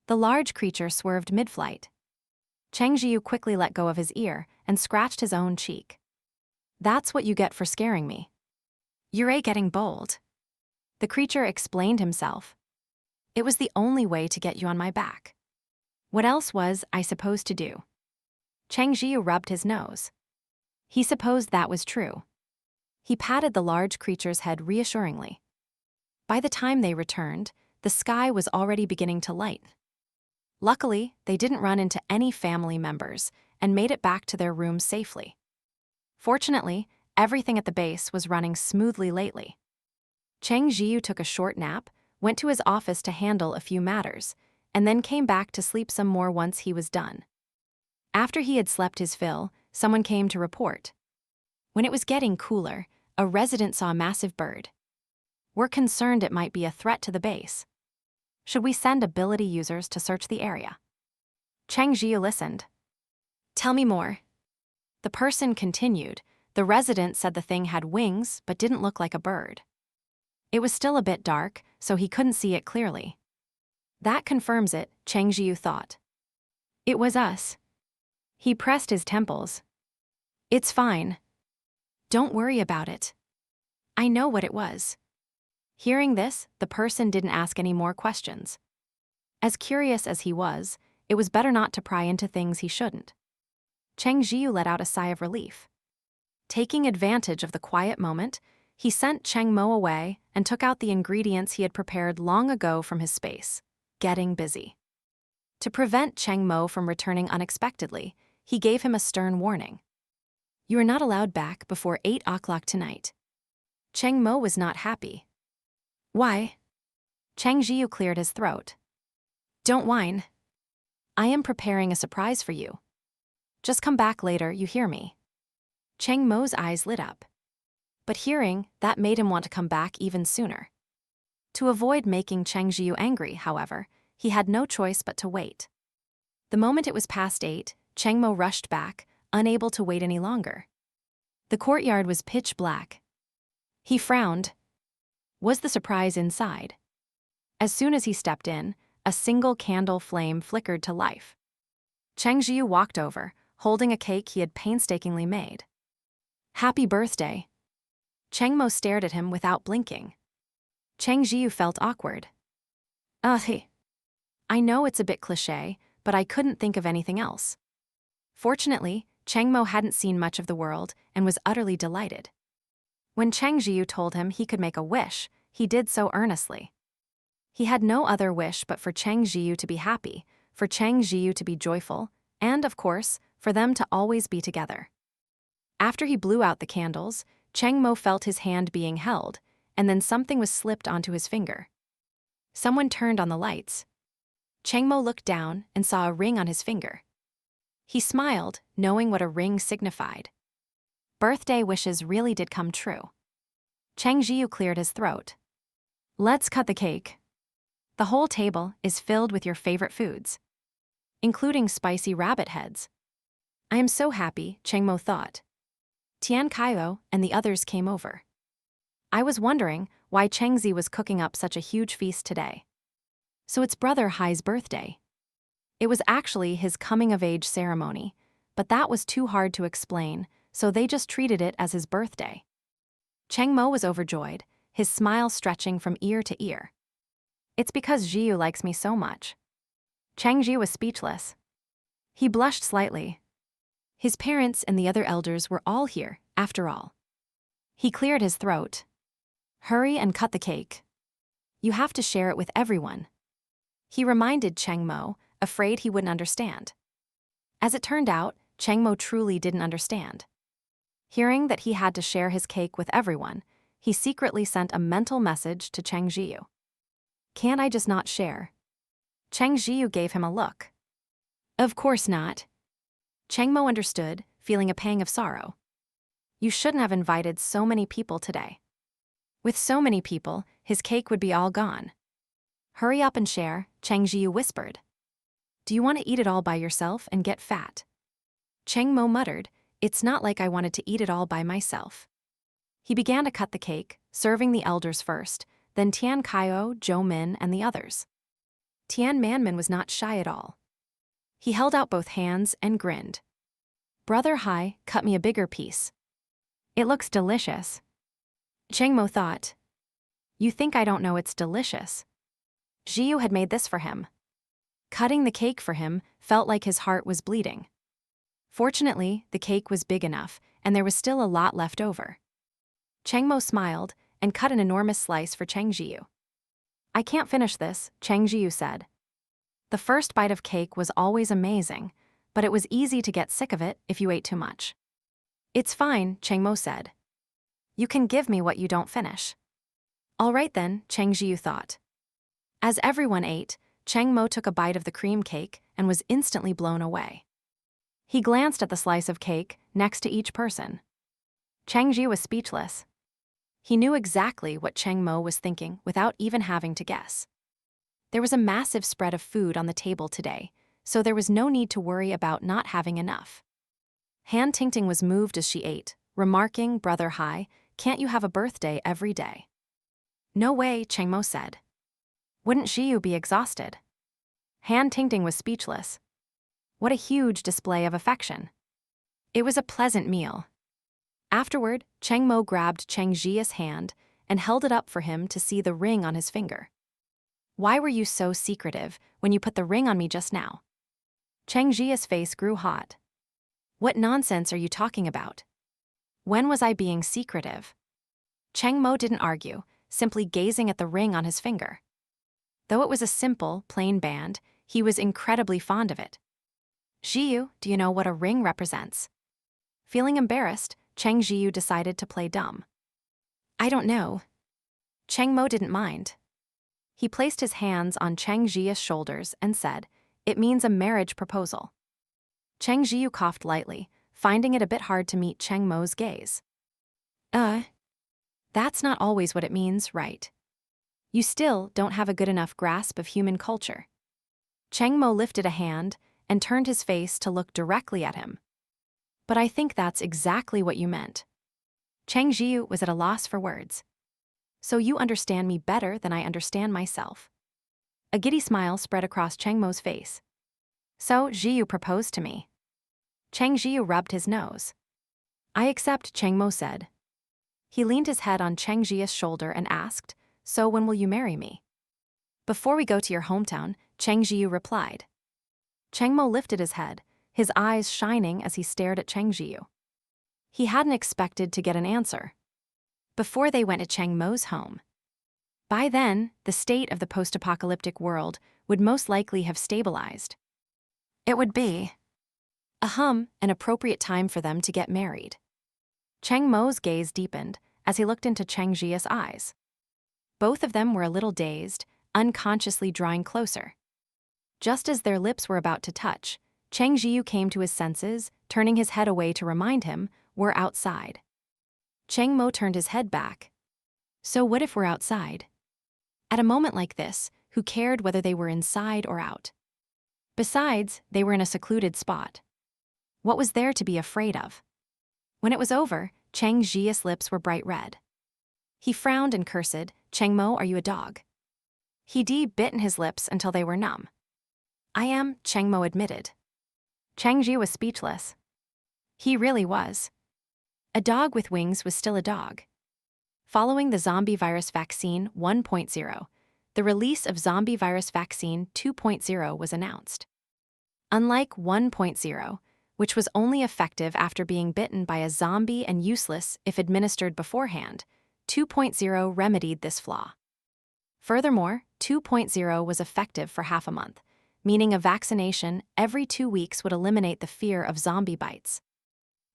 Speaker 1: The large creature swerved mid-flight. Cheng Zhiyu quickly let go of his ear and scratched his own cheek. "That's what you get for scaring me. You're getting bold." The creature explained himself. "It was the only way to get you on my back. What else was I supposed to do?" Cheng Zhiyu rubbed his nose. He supposed that was true. He patted the large creature's head reassuringly. By the time they returned, the sky was already beginning to light. Luckily, they didn't run into any family members and made it back to their rooms safely. Fortunately, everything at the base was running smoothly lately. Cheng Zhiyu took a short nap, went to his office to handle a few matters, and then came back to sleep some more once he was done. After he had slept his fill, someone came to report. When it was getting cooler, a resident saw a massive bird. "We're concerned it might be a threat to the base. Should we send ability users to search the area?" Cheng Zhiyu listened. "Tell me more." The person continued. The resident said the thing had wings but didn't look like a bird. It was still a bit dark, so he couldn't see it clearly. "That confirms it," Cheng Zhiyu thought. "It was us." He pressed his temples. "It's fine. Don't worry about it. I know what it was." Hearing this, the person didn't ask any more questions. As curious as he was, it was better not to pry into things he shouldn't. Cheng Zhiyu let out a sigh of relief. Taking advantage of the quiet moment, he sent Cheng Mo away and took out the ingredients he had prepared long ago from his space, getting busy. To prevent Cheng Mo from returning unexpectedly, he gave him a stern warning. "You are not allowed back before 8 o'clock tonight." Cheng Mo was not happy. "Why?" Cheng Zhiyu cleared his throat. "Don't whine. I am preparing a surprise for you. Just come back later, you hear me?" Cheng Mo's eyes lit up. But hearing that made him want to come back even sooner. To avoid making Cheng Zhiyu angry, however, he had no choice but to wait. The moment it was past 8, Cheng Mo rushed back, unable to wait any longer. The courtyard was pitch black. He frowned. Was the surprise inside? As soon as he stepped in, a single candle flame flickered to life. Cheng Zhiyu walked over, holding a cake he had painstakingly made. "Happy birthday." Cheng Mo stared at him without blinking. Cheng Zhiyu felt awkward. I know it's a bit cliché, but I couldn't think of anything else." Fortunately, Cheng Mo hadn't seen much of the world and was utterly delighted. When Cheng Zhiyu told him he could make a wish, he did so earnestly. He had no other wish but for Cheng Zhiyu to be happy, for Cheng Zhiyu to be joyful, and, of course, for them to always be together. After he blew out the candles, Cheng Mo felt his hand being held, and then something was slipped onto his finger. Someone turned on the lights. Cheng Mo looked down and saw a ring on his finger. He smiled, knowing what a ring signified. Birthday wishes really did come true. Cheng Zhiyu cleared his throat. Let's cut the cake. The whole table is filled with your favorite foods, including spicy rabbit heads. I am so happy, Cheng Mo thought. Tian Kaio and the others came over. I was wondering why Cheng Zi was cooking up such a huge feast today. So it's Brother Hai's birthday. It was actually his coming-of-age ceremony, but that was too hard to explain, so they just treated it as his birthday. Cheng Mo was overjoyed, his smile stretching from ear to ear. It's because Zhiyu likes me so much. Cheng Zhiyu was speechless. He blushed slightly. His parents and the other elders were all here, after all. He cleared his throat. Hurry and cut the cake. You have to share it with everyone. He reminded Cheng Mo, afraid he wouldn't understand. As it turned out, Cheng Mo truly didn't understand. Hearing that he had to share his cake with everyone, he secretly sent a mental message to Cheng Zhiyu. Can't I just not share? Cheng Zhiyu gave him a look. Of course not. Cheng Mo understood, feeling a pang of sorrow. You shouldn't have invited so many people today. With so many people, his cake would be all gone. Hurry up and share, Cheng Zhiyu whispered. Do you want to eat it all by yourself and get fat? Cheng Mo muttered, it's not like I wanted to eat it all by myself. He began to cut the cake, serving the elders first, then Tian Kaio, Zhou Min, and the others. Tian Manmin was not shy at all. He held out both hands and grinned. Brother Hai, cut me a bigger piece. It looks delicious. Cheng Mo thought. You think I don't know it's delicious? Zhiyu had made this for him. Cutting the cake for him felt like his heart was bleeding. Fortunately, the cake was big enough, and there was still a lot left over. Cheng Mo smiled and cut an enormous slice for Cheng Zhiyu. I can't finish this, Cheng Zhiyu said. The first bite of cake was always amazing, but it was easy to get sick of it if you ate too much. It's fine, Cheng Mo said. You can give me what you don't finish. All right then, Cheng Zhiyu thought. As everyone ate, Cheng Mo took a bite of the cream cake and was instantly blown away. He glanced at the slice of cake next to each person. Cheng Zhiyu was speechless. He knew exactly what Cheng Mo was thinking without even having to guess. There was a massive spread of food on the table today, so there was no need to worry about not having enough. Han Tingting was moved as she ate, remarking, Brother Hai, can't you have a birthday every day? No way, Cheng Mo said. Wouldn't Zhiyu be exhausted? Han Tingting was speechless. What a huge display of affection. It was a pleasant meal. Afterward, Cheng Mo grabbed Cheng Zhiyu's hand and held it up for him to see the ring on his finger. Why were you so secretive when you put the ring on me just now? Cheng Zhiyu's face grew hot. What nonsense are you talking about? When was I being secretive? Cheng Mo didn't argue, simply gazing at the ring on his finger. Though it was a simple, plain band, he was incredibly fond of it. Zhiyu, do you know what a ring represents? Feeling embarrassed, Cheng Zhiyu decided to play dumb. I don't know. Cheng Mo didn't mind. He placed his hands on Cheng Zhiyu's shoulders and said, it means a marriage proposal. Cheng Zhiyu coughed lightly, finding it a bit hard to meet Cheng Mo's gaze. That's not always what it means, right? You still don't have a good enough grasp of human culture. Cheng Mo lifted a hand and turned his face to look directly at him. But I think that's exactly what you meant. Cheng Zhiyu was at a loss for words. So you understand me better than I understand myself. A giddy smile spread across Cheng Mo's face. So Zhiyu proposed to me. Cheng Zhiyu rubbed his nose. I accept, Cheng Mo said. He leaned his head on Cheng Zhiyu's shoulder and asked, so when will you marry me? Before we go to your hometown, Cheng Zhiyu replied. Cheng Mo lifted his head, his eyes shining as he stared at Cheng Zhiyu. He hadn't expected to get an answer. before they went to Cheng Mo's home. By then, the state of the post-apocalyptic world would most likely have stabilized. It would be an appropriate time for them to get married. Cheng Mo's gaze deepened as he looked into Cheng Zhiya's eyes. Both of them were a little dazed, unconsciously drawing closer. Just as their lips were about to touch, Cheng Zhiyu came to his senses, turning his head away to remind him, "We're outside." Cheng Mo turned his head back. "So what if we're outside?" At a moment like this, who cared whether they were inside or out? Besides, they were in a secluded spot. What was there to be afraid of? When it was over, Cheng Zhiya's lips were bright red. He frowned and cursed, "Cheng Mo, are you a dog?" He bitten his lips until they were numb. "I am," Cheng Mo admitted. Cheng Zhiyu was speechless. He really was. A dog with wings was still a dog. Following the zombie virus vaccine 1.0, the release of zombie virus vaccine 2.0 was announced. Unlike 1.0, which was only effective after being bitten by a zombie and useless if administered beforehand, 2.0 remedied this flaw. Furthermore, 2.0 was effective for half a month, meaning a vaccination every 2 weeks would eliminate the fear of zombie bites.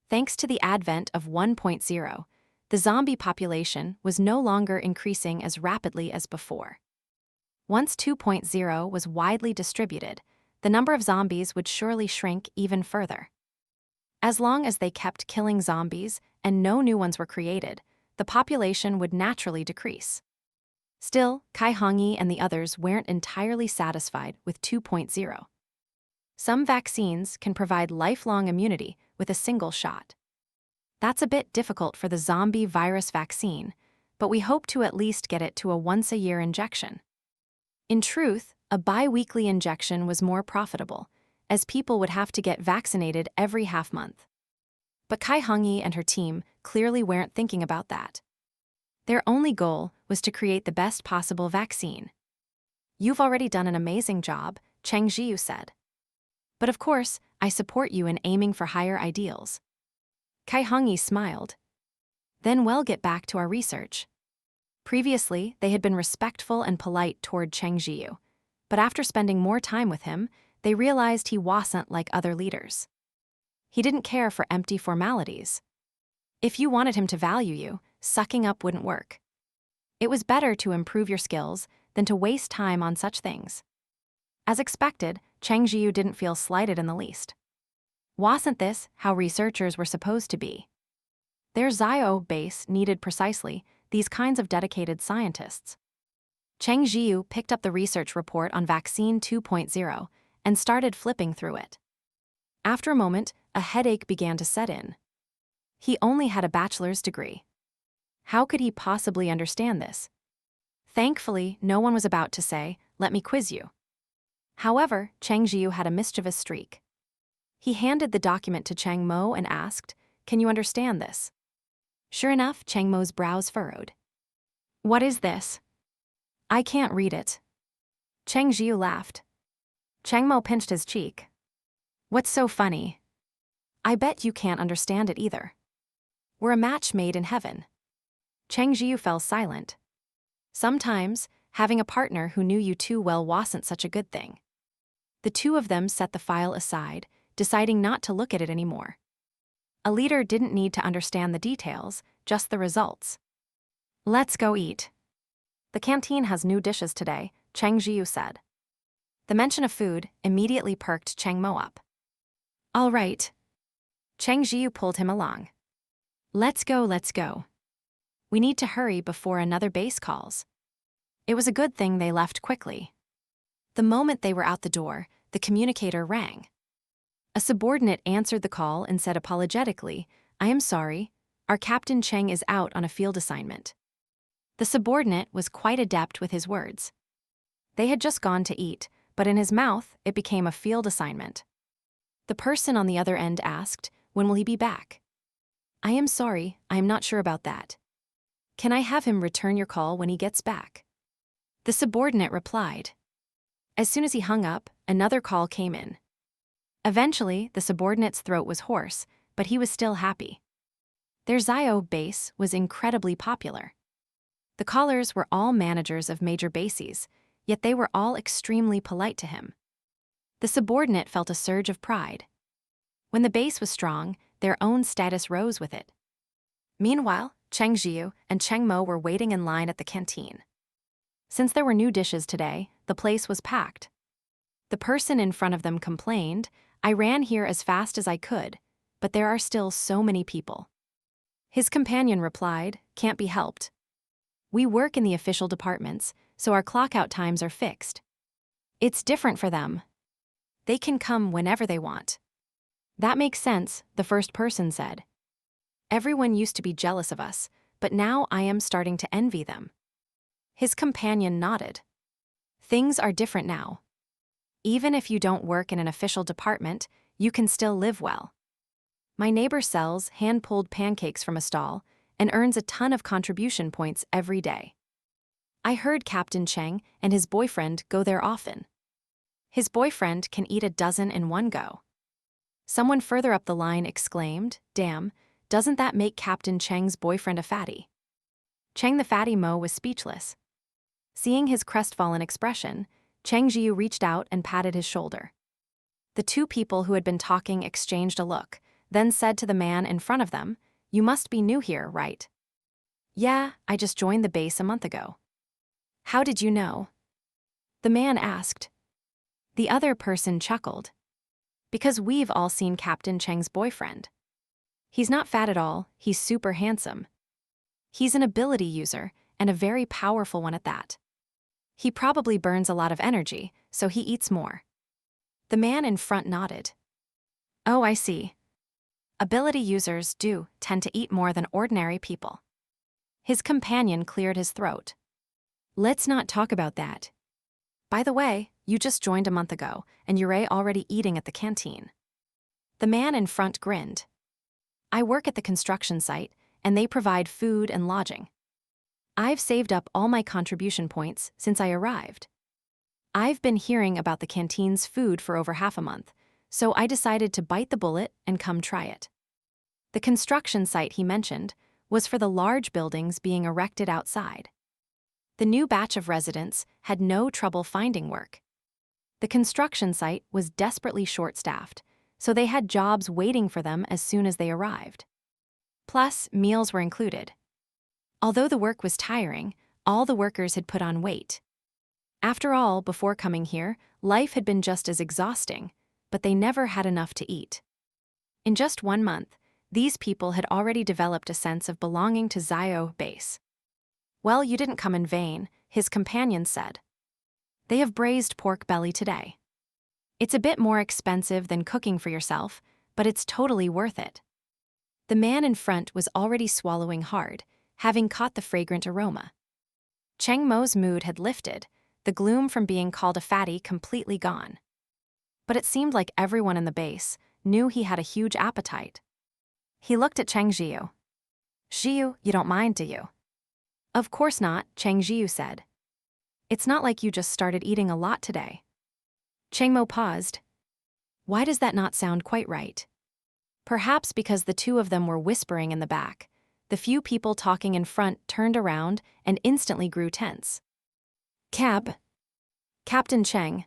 Speaker 1: Thanks to the advent of 1.0, the zombie population was no longer increasing as rapidly as before. Once 2.0 was widely distributed, the number of zombies would surely shrink even further. As long as they kept killing zombies and no new ones were created, the population would naturally decrease. Still, Kai Hongyi and the others weren't entirely satisfied with 2.0. Some vaccines can provide lifelong immunity with a single shot. That's a bit difficult for the zombie virus vaccine, but we hope to at least get it to a once-a-year injection. In truth, a bi-weekly injection was more profitable, as people would have to get vaccinated every half-month. But Kai Hongyi and her team clearly weren't thinking about that. Their only goal was to create the best possible vaccine. "You've already done an amazing job," Cheng Zhiyu said. "But of course, I support you in aiming for higher ideals." Kai Hongyi smiled. "Then we'll get back to our research." Previously, they had been respectful and polite toward Cheng Zhiyu, but after spending more time with him, they realized he wasn't like other leaders. He didn't care for empty formalities. If you wanted him to value you, sucking up wouldn't work. It was better to improve your skills than to waste time on such things. As expected, Cheng Zhiyu didn't feel slighted in the least. Wasn't this how researchers were supposed to be? Their Xiaohe Base needed precisely these kinds of dedicated scientists. Cheng Zhiyu picked up the research report on Vaccine 2.0 and started flipping through it. After a moment, a headache began to set in. He only had a bachelor's degree. How could he possibly understand this? Thankfully, no one was about to say, "Let me quiz you." However, Cheng Zhiyu had a mischievous streak. He handed the document to Cheng Mo and asked, "Can you understand this?" Sure enough, Cheng Mo's brows furrowed. "What is this?" "I can't read it." Cheng Zhiyu laughed. Cheng Mo pinched his cheek. "What's so funny?" "I bet you can't understand it either." "We're a match made in heaven." Cheng Zhiyu fell silent. Sometimes, having a partner who knew you too well wasn't such a good thing. The two of them set the file aside, deciding not to look at it anymore. A leader didn't need to understand the details, just the results. "Let's go eat." "The canteen has new dishes today," Cheng Zhiyu said. The mention of food immediately perked Cheng Mo up. "All right." Cheng Zhiyu pulled him along. Let's go. We need to hurry before another base calls." It was a good thing they left quickly. The moment they were out the door, the communicator rang. A subordinate answered the call and said apologetically, "I am sorry, our Captain Cheng is out on a field assignment." The subordinate was quite adept with his words. They had just gone to eat, but in his mouth, it became a field assignment. The person on the other end asked, "When will he be back?" "I am sorry, I am not sure about that." "Can I have him return your call when he gets back?" The subordinate replied. As soon as he hung up, another call came in. Eventually, the subordinate's throat was hoarse, but he was still happy. Their Xiaohe base was incredibly popular. The callers were all managers of major bases, yet they were all extremely polite to him. The subordinate felt a surge of pride. When the base was strong, their own status rose with it. Meanwhile, Zhiyu and Cheng Mo were waiting in line at the canteen. Since there were new dishes today, the place was packed. The person in front of them complained, "I ran here as fast as I could, but there are still so many people." His companion replied, "Can't be helped. We work in the official departments, so our clock-out times are fixed. It's different for them. They can come whenever they want." "That makes sense," the first person said. "Everyone used to be jealous of us, but now I am starting to envy them." His companion nodded. "Things are different now. Even if you don't work in an official department, you can still live well. My neighbor sells hand-pulled pancakes from a stall and earns a ton of contribution points every day. I heard Captain Cheng and his boyfriend go there often. His boyfriend can eat a dozen in one go." Someone further up the line exclaimed, "Damn, doesn't that make Captain Cheng's boyfriend a fatty?" Cheng the fatty Mo was speechless. Seeing his crestfallen expression, Zhiyu reached out and patted his shoulder. The two people who had been talking exchanged a look, then said to the man in front of them, "You must be new here, right?" "Yeah, I just joined the base a month ago." "How did you know?" the man asked. The other person chuckled. "Because we've all seen Captain Cheng's boyfriend. He's not fat at all, he's super handsome. He's an ability user, and a very powerful one at that. He probably burns a lot of energy, so he eats more." The man in front nodded. "Oh, I see. Ability users do tend to eat more than ordinary people." His companion cleared his throat. "Let's not talk about that. By the way, you just joined a month ago, and you're already eating at the canteen." The man in front grinned. "I work at the construction site, and they provide food and lodging. I've saved up all my contribution points since I arrived. I've been hearing about the canteen's food for over half a month, so I decided to bite the bullet and come try it." The construction site he mentioned was for the large buildings being erected outside. The new batch of residents had no trouble finding work. The construction site was desperately short-staffed, so they had jobs waiting for them as soon as they arrived. Plus, meals were included. Although the work was tiring, all the workers had put on weight. After all, before coming here, life had been just as exhausting, but they never had enough to eat. In just 1 month, these people had already developed a sense of belonging to Xiaohe Base. "Well, you didn't come in vain," his companion said. "They have braised pork belly today. It's a bit more expensive than cooking for yourself, but it's totally worth it." The man in front was already swallowing hard, having caught the fragrant aroma. Cheng Mo's mood had lifted, the gloom from being called a fatty completely gone. But it seemed like everyone in the base knew he had a huge appetite. He looked at Zhiyu. "Zhiyu, you don't mind, do you?" "Of course not," Zhiyu said. "It's not like you just started eating a lot today." Cheng Mo paused. Why does that not sound quite right? Perhaps because the two of them were whispering in the back. The few people talking in front turned around and instantly grew tense. Captain Cheng."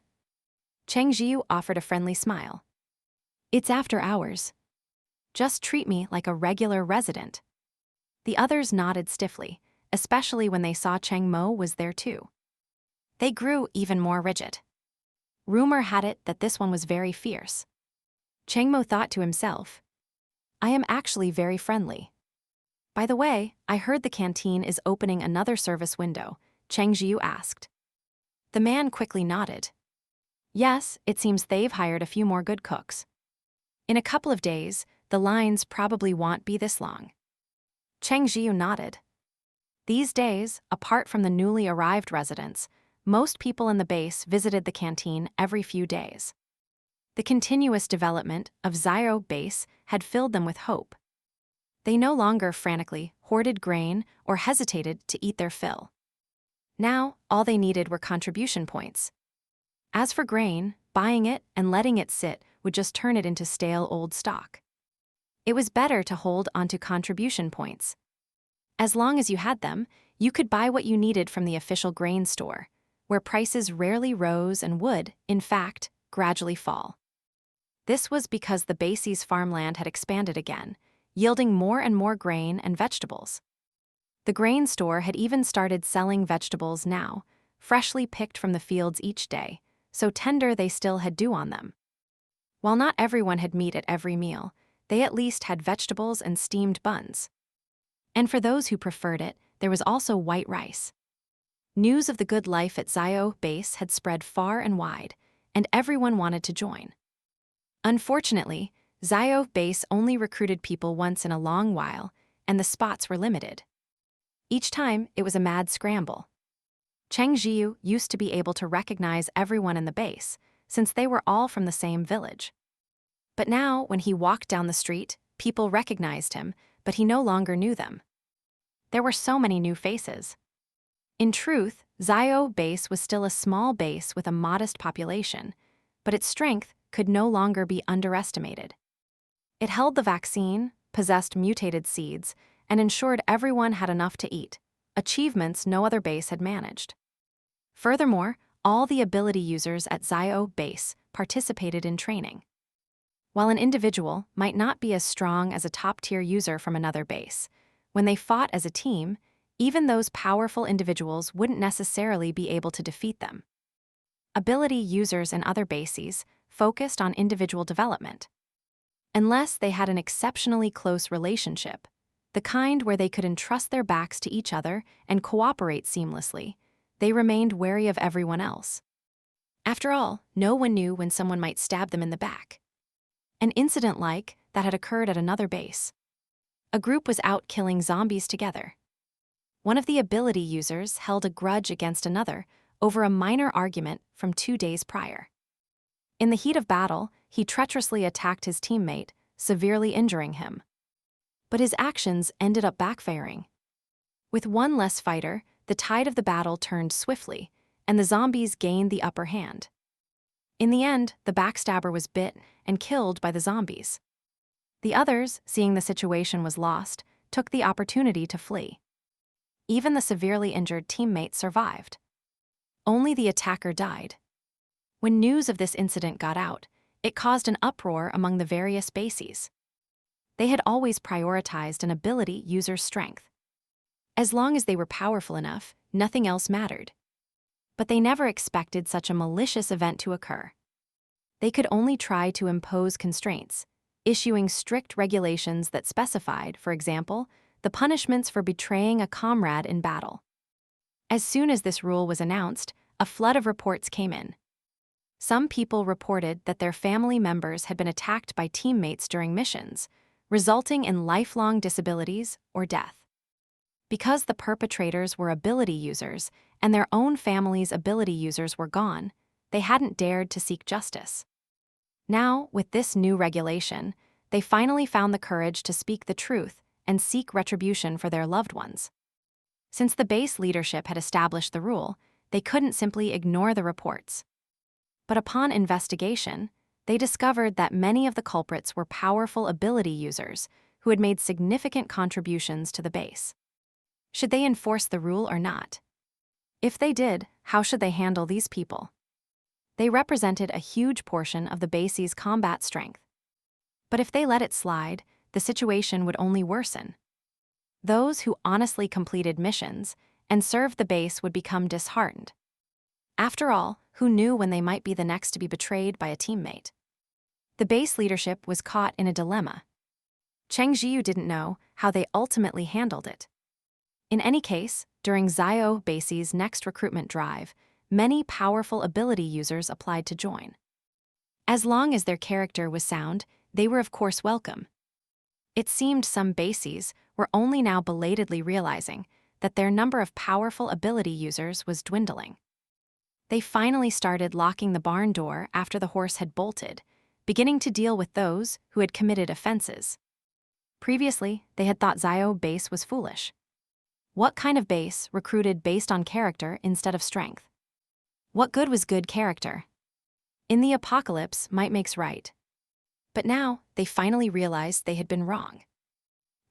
Speaker 1: Zhiyu offered a friendly smile. "It's after hours. Just treat me like a regular resident." The others nodded stiffly, especially when they saw Cheng Mo was there too. They grew even more rigid. Rumor had it that this one was very fierce. Cheng Mo thought to himself, "I am actually very friendly. By the way, I heard the canteen is opening another service window," Zhiyu asked. The man quickly nodded. "Yes, it seems they've hired a few more good cooks. In a couple of days, the lines probably won't be this long." Zhiyu nodded. These days, apart from the newly arrived residents, most people in the base visited the canteen every few days. The continuous development of Xiaohe Base had filled them with hope. They no longer frantically hoarded grain or hesitated to eat their fill. Now, all they needed were contribution points. As for grain, buying it and letting it sit would just turn it into stale old stock. It was better to hold onto contribution points. As long as you had them, you could buy what you needed from the official grain store, where prices rarely rose and would, in fact, gradually fall. This was because the Base's farmland had expanded again, yielding more and more grain and vegetables. The grain store had even started selling vegetables now, freshly picked from the fields each day, so tender they still had dew on them. While not everyone had meat at every meal, they at least had vegetables and steamed buns. And for those who preferred it, there was also white rice. News of the good life at Xiaohe Base had spread far and wide, and everyone wanted to join. Unfortunately, Xiaohe Base only recruited people once in a long while, and the spots were limited. Each time, it was a mad scramble. Zhiyu used to be able to recognize everyone in the base, since they were all from the same village. But now, when he walked down the street, people recognized him, but he no longer knew them. There were so many new faces. In truth, Xiaohe Base was still a small base with a modest population, but its strength could no longer be underestimated. It held the vaccine, possessed mutated seeds, and ensured everyone had enough to eat, achievements no other base had managed. Furthermore, all the ability users at Xiaohe Base participated in training. While an individual might not be as strong as a top-tier user from another base, when they fought as a team, even those powerful individuals wouldn't necessarily be able to defeat them. Ability users in other bases focused on individual development. Unless they had an exceptionally close relationship, the kind where they could entrust their backs to each other and cooperate seamlessly, they remained wary of everyone else. After all, no one knew when someone might stab them in the back. An incident like that had occurred at another base. A group was out killing zombies together. One of the ability users held a grudge against another over a minor argument from 2 days prior. In the heat of battle, he treacherously attacked his teammate, severely injuring him. But his actions ended up backfiring. With one less fighter, the tide of the battle turned swiftly, and the zombies gained the upper hand. In the end, the backstabber was bit and killed by the zombies. The others, seeing the situation was lost, took the opportunity to flee. Even the severely injured teammate survived. Only the attacker died. When news of this incident got out, it caused an uproar among the various bases. They had always prioritized an ability user's strength. As long as they were powerful enough, nothing else mattered. But they never expected such a malicious event to occur. They could only try to impose constraints, issuing strict regulations that specified, for example, the punishments for betraying a comrade in battle. As soon as this rule was announced, a flood of reports came in. Some people reported that their family members had been attacked by teammates during missions, resulting in lifelong disabilities or death. Because the perpetrators were ability users and their own family's ability users were gone, they hadn't dared to seek justice. Now, with this new regulation, they finally found the courage to speak the truth and seek retribution for their loved ones. Since the base leadership had established the rule, they couldn't simply ignore the reports. But upon investigation, they discovered that many of the culprits were powerful ability users who had made significant contributions to the base. Should they enforce the rule or not? If they did, how should they handle these people? They represented a huge portion of the base's combat strength. But if they let it slide, the situation would only worsen. Those who honestly completed missions and served the base would become disheartened. After all, who knew when they might be the next to be betrayed by a teammate? The base leadership was caught in a dilemma. Zhiyu didn't know how they ultimately handled it. In any case, during Xiaohe Base's next recruitment drive, many powerful ability users applied to join. As long as their character was sound, they were of course welcome. It seemed some bases were only now belatedly realizing that their number of powerful ability users was dwindling. They finally started locking the barn door after the horse had bolted, beginning to deal with those who had committed offenses. Previously, they had thought Xiaohe Base was foolish. What kind of base recruited based on character instead of strength? What good was good character? In the apocalypse, might makes right. But now, they finally realized they had been wrong.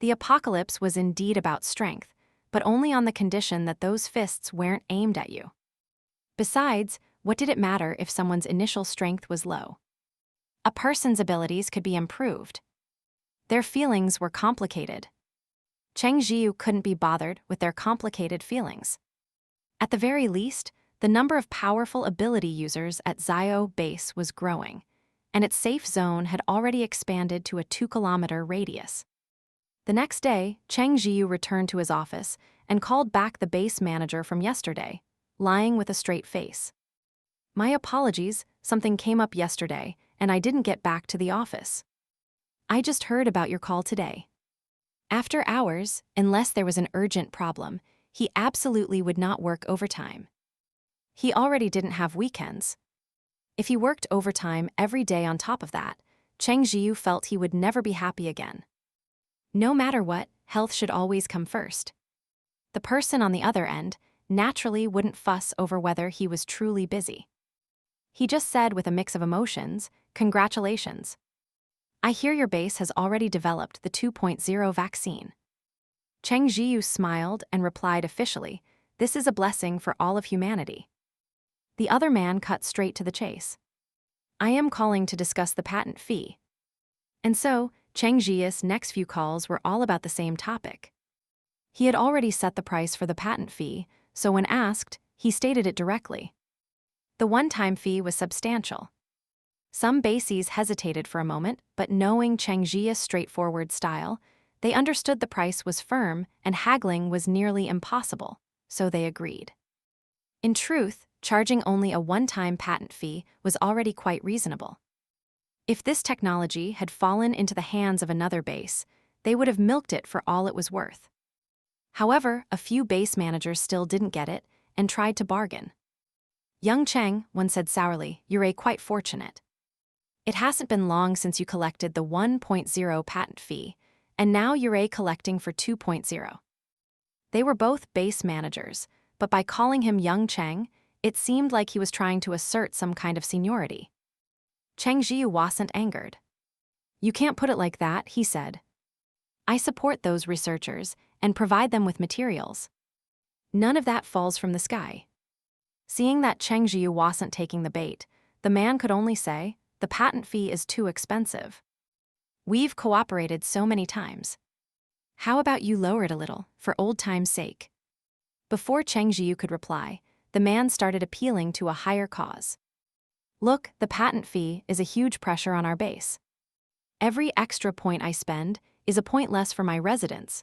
Speaker 1: The apocalypse was indeed about strength, but only on the condition that those fists weren't aimed at you. Besides, what did it matter if someone's initial strength was low? A person's abilities could be improved. Their feelings were complicated. Zhiyu couldn't be bothered with their complicated feelings. At the very least, the number of powerful ability users at Xiaohe Base was growing, and its safe zone had already expanded to a 2-kilometer radius. The next day, Zhiyu returned to his office and called back the base manager from yesterday, lying with a straight face. "My apologies, something came up yesterday, and I didn't get back to the office. I just heard about your call today." After hours, unless there was an urgent problem, he absolutely would not work overtime. He already didn't have weekends. If he worked overtime every day on top of that, Zhiyu felt he would never be happy again. No matter what, health should always come first. The person on the other end naturally wouldn't fuss over whether he was truly busy. He just said with a mix of emotions, "Congratulations. I hear your base has already developed the 2.0 vaccine." Zhiyu smiled and replied officially, "This is a blessing for all of humanity." The other man cut straight to the chase. "I am calling to discuss the patent fee." And so, Zhiyu's next few calls were all about the same topic. He had already set the price for the patent fee, so when asked, he stated it directly. The one-time fee was substantial. Some bases hesitated for a moment, but knowing Zhiyu's straightforward style, they understood the price was firm and haggling was nearly impossible, so they agreed. In truth, charging only a one-time patent fee was already quite reasonable. If this technology had fallen into the hands of another base, they would have milked it for all it was worth. However, a few base managers still didn't get it and tried to bargain. "Young Cheng," one said sourly, "you're quite fortunate. It hasn't been long since you collected the 1.0 patent fee, and now you're collecting for 2.0. They were both base managers, but by calling him Young Cheng, it seemed like he was trying to assert some kind of seniority. Zhiyu wasn't angered. "You can't put it like that," he said. "I support those researchers and provide them with materials. None of that falls from the sky." Seeing that Zhiyu wasn't taking the bait, the man could only say, "The patent fee is too expensive. We've cooperated so many times. How about you lower it a little, for old time's sake?" Before Zhiyu could reply, the man started appealing to a higher cause. "Look, the patent fee is a huge pressure on our base. Every extra point I spend is a point less for my residents.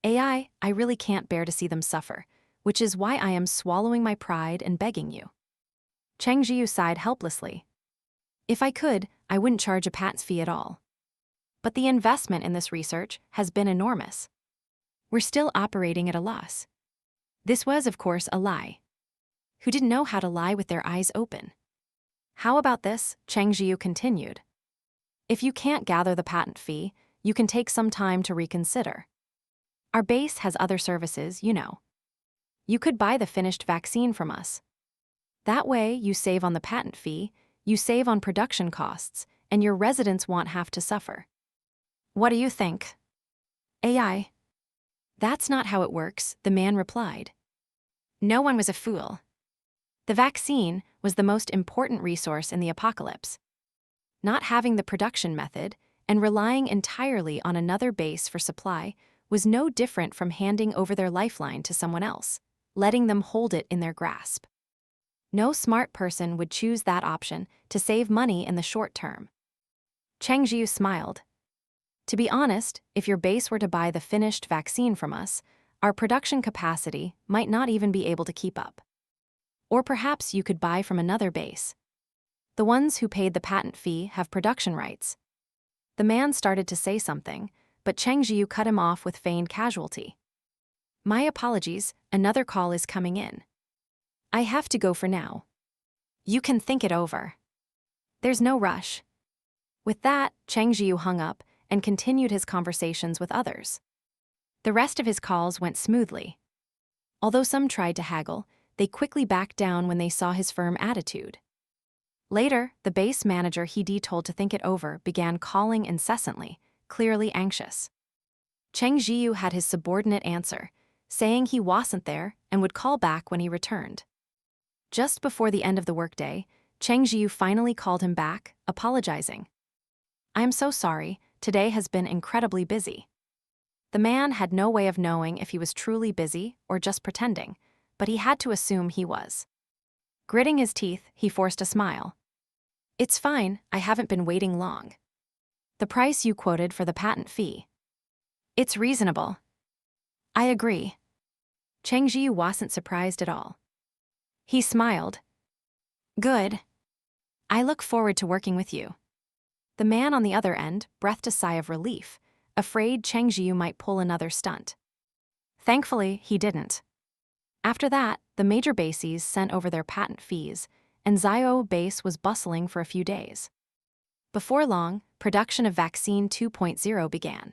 Speaker 1: I really can't bear to see them suffer, which is why I am swallowing my pride and begging you." Zhiyu sighed helplessly. "If I could, I wouldn't charge a patent fee at all. But the investment in this research has been enormous. We're still operating at a loss." This was, of course, a lie. Who didn't know how to lie with their eyes open? "How about this?" Zhiyu continued. "If you can't gather the patent fee, you can take some time to reconsider. Our base has other services, you know. You could buy the finished vaccine from us. That way, you save on the patent fee, you save on production costs, and your residents won't have to suffer. What do you think?" "AI. That's not how it works," the man replied. No one was a fool. The vaccine was the most important resource in the apocalypse. Not having the production method and relying entirely on another base for supply was no different from handing over their lifeline to someone else, letting them hold it in their grasp. No smart person would choose that option to save money in the short term. Zhiyu smiled. "To be honest, if your base were to buy the finished vaccine from us, our production capacity might not even be able to keep up. Or perhaps you could buy from another base. The ones who paid the patent fee have production rights." The man started to say something, but Zhiyu cut him off with feigned casualty. "My apologies, another call is coming in. I have to go for now. You can think it over. There's no rush." With that, Zhiyu hung up and continued his conversations with others. The rest of his calls went smoothly. Although some tried to haggle, they quickly backed down when they saw his firm attitude. Later, the base manager Hidi told to think it over began calling incessantly, clearly anxious. Cheng Zhiyu had his subordinate answer, saying he wasn't there and would call back when he returned. Just before the end of the workday, Cheng Zhiyu finally called him back, apologizing. "I am so sorry, today has been incredibly busy." The man had no way of knowing if he was truly busy or just pretending, but he had to assume he was. Gritting his teeth, he forced a smile. "It's fine, I haven't been waiting long." "The price you quoted for the patent fee." "It's reasonable." "I agree." Cheng Zhiyu wasn't surprised at all. He smiled. "Good. I look forward to working with you." The man on the other end breathed a sigh of relief, afraid Cheng Zhiyu might pull another stunt. Thankfully, he didn't. After that, the major bases sent over their patent fees, and Xiaohe Base was bustling for a few days. Before long, production of Vaccine 2.0 began.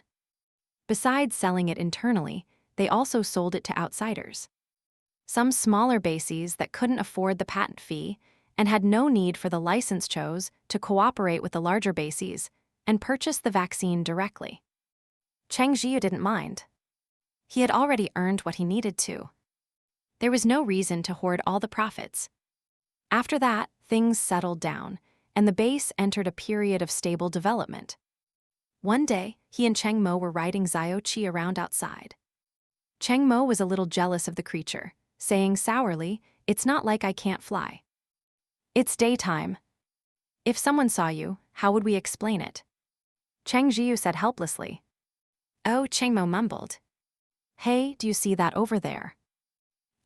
Speaker 1: Besides selling it internally, they also sold it to outsiders. Some smaller bases that couldn't afford the patent fee and had no need for the license chose to cooperate with the larger bases and purchase the vaccine directly. Cheng Zhiyu didn't mind. He had already earned what he needed to. There was no reason to hoard all the profits. After that, things settled down, and the base entered a period of stable development. One day, he and Cheng Mo were riding Xiaohe around outside. Cheng Mo was a little jealous of the creature, saying sourly, "It's not like I can't fly. It's daytime. If someone saw you, how would we explain it?" Cheng Zhiyu said helplessly. "Oh," Cheng Mo mumbled. "Hey, do you see that over there?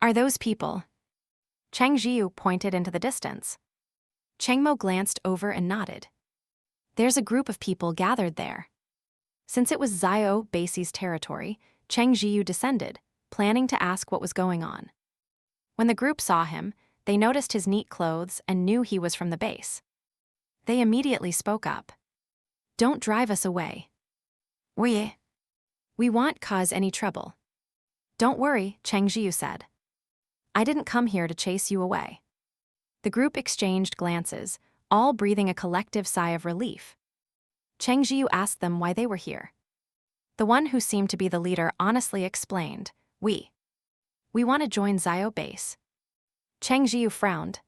Speaker 1: Are those people?" Cheng Zhiyu pointed into the distance. Cheng Mo glanced over and nodded. "There's a group of people gathered there." Since it was Xiaohe Base's territory, Cheng Zhiyu descended, planning to ask what was going on. When the group saw him, they noticed his neat clothes and knew he was from the base. They immediately spoke up. "Don't drive us away. We won't cause any trouble." "Don't worry," Cheng Zhiyu said. "I didn't come here to chase you away." The group exchanged glances, all breathing a collective sigh of relief. Cheng Zhiyu asked them why they were here. The one who seemed to be the leader honestly explained, We want to join Xiaohe Base." Cheng Zhiyu frowned.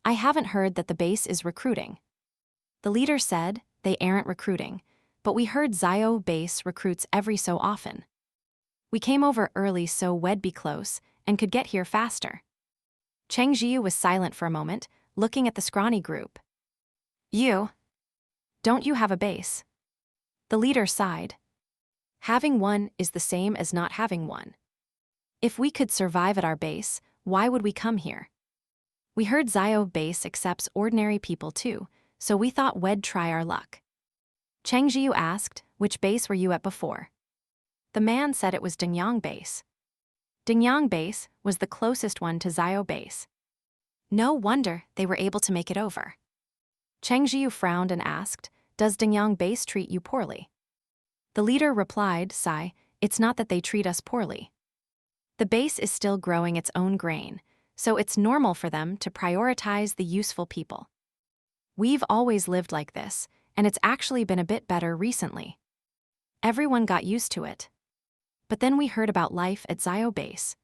Speaker 1: "I haven't heard that the base is recruiting." The leader said, "They aren't recruiting, but we heard Xiaohe Base recruits every so often. We came over early so we'd be close and could get here faster." Cheng Zhiyu was silent for a moment, looking at the scrawny group. Don't you have a base?" The leader sighed. "Having one is the same as not having one. If we could survive at our base, why would we come here? We heard Xiaohe Base accepts ordinary people too, so we thought we'd try our luck." Cheng Zhiyu asked, "Which base were you at before?" The man said it was Dingyang Base. Dingyang Base was the closest one to Xiaohe Base. No wonder they were able to make it over. Cheng Zhiyu frowned and asked, "Does Dingyang Base treat you poorly?" The leader replied, "Sai, it's not that they treat us poorly. The base is still growing its own grain, so it's normal for them to prioritize the useful people. We've always lived like this, and it's actually been a bit better recently. Everyone got used to it. But then we heard about life at Xiaohe Base.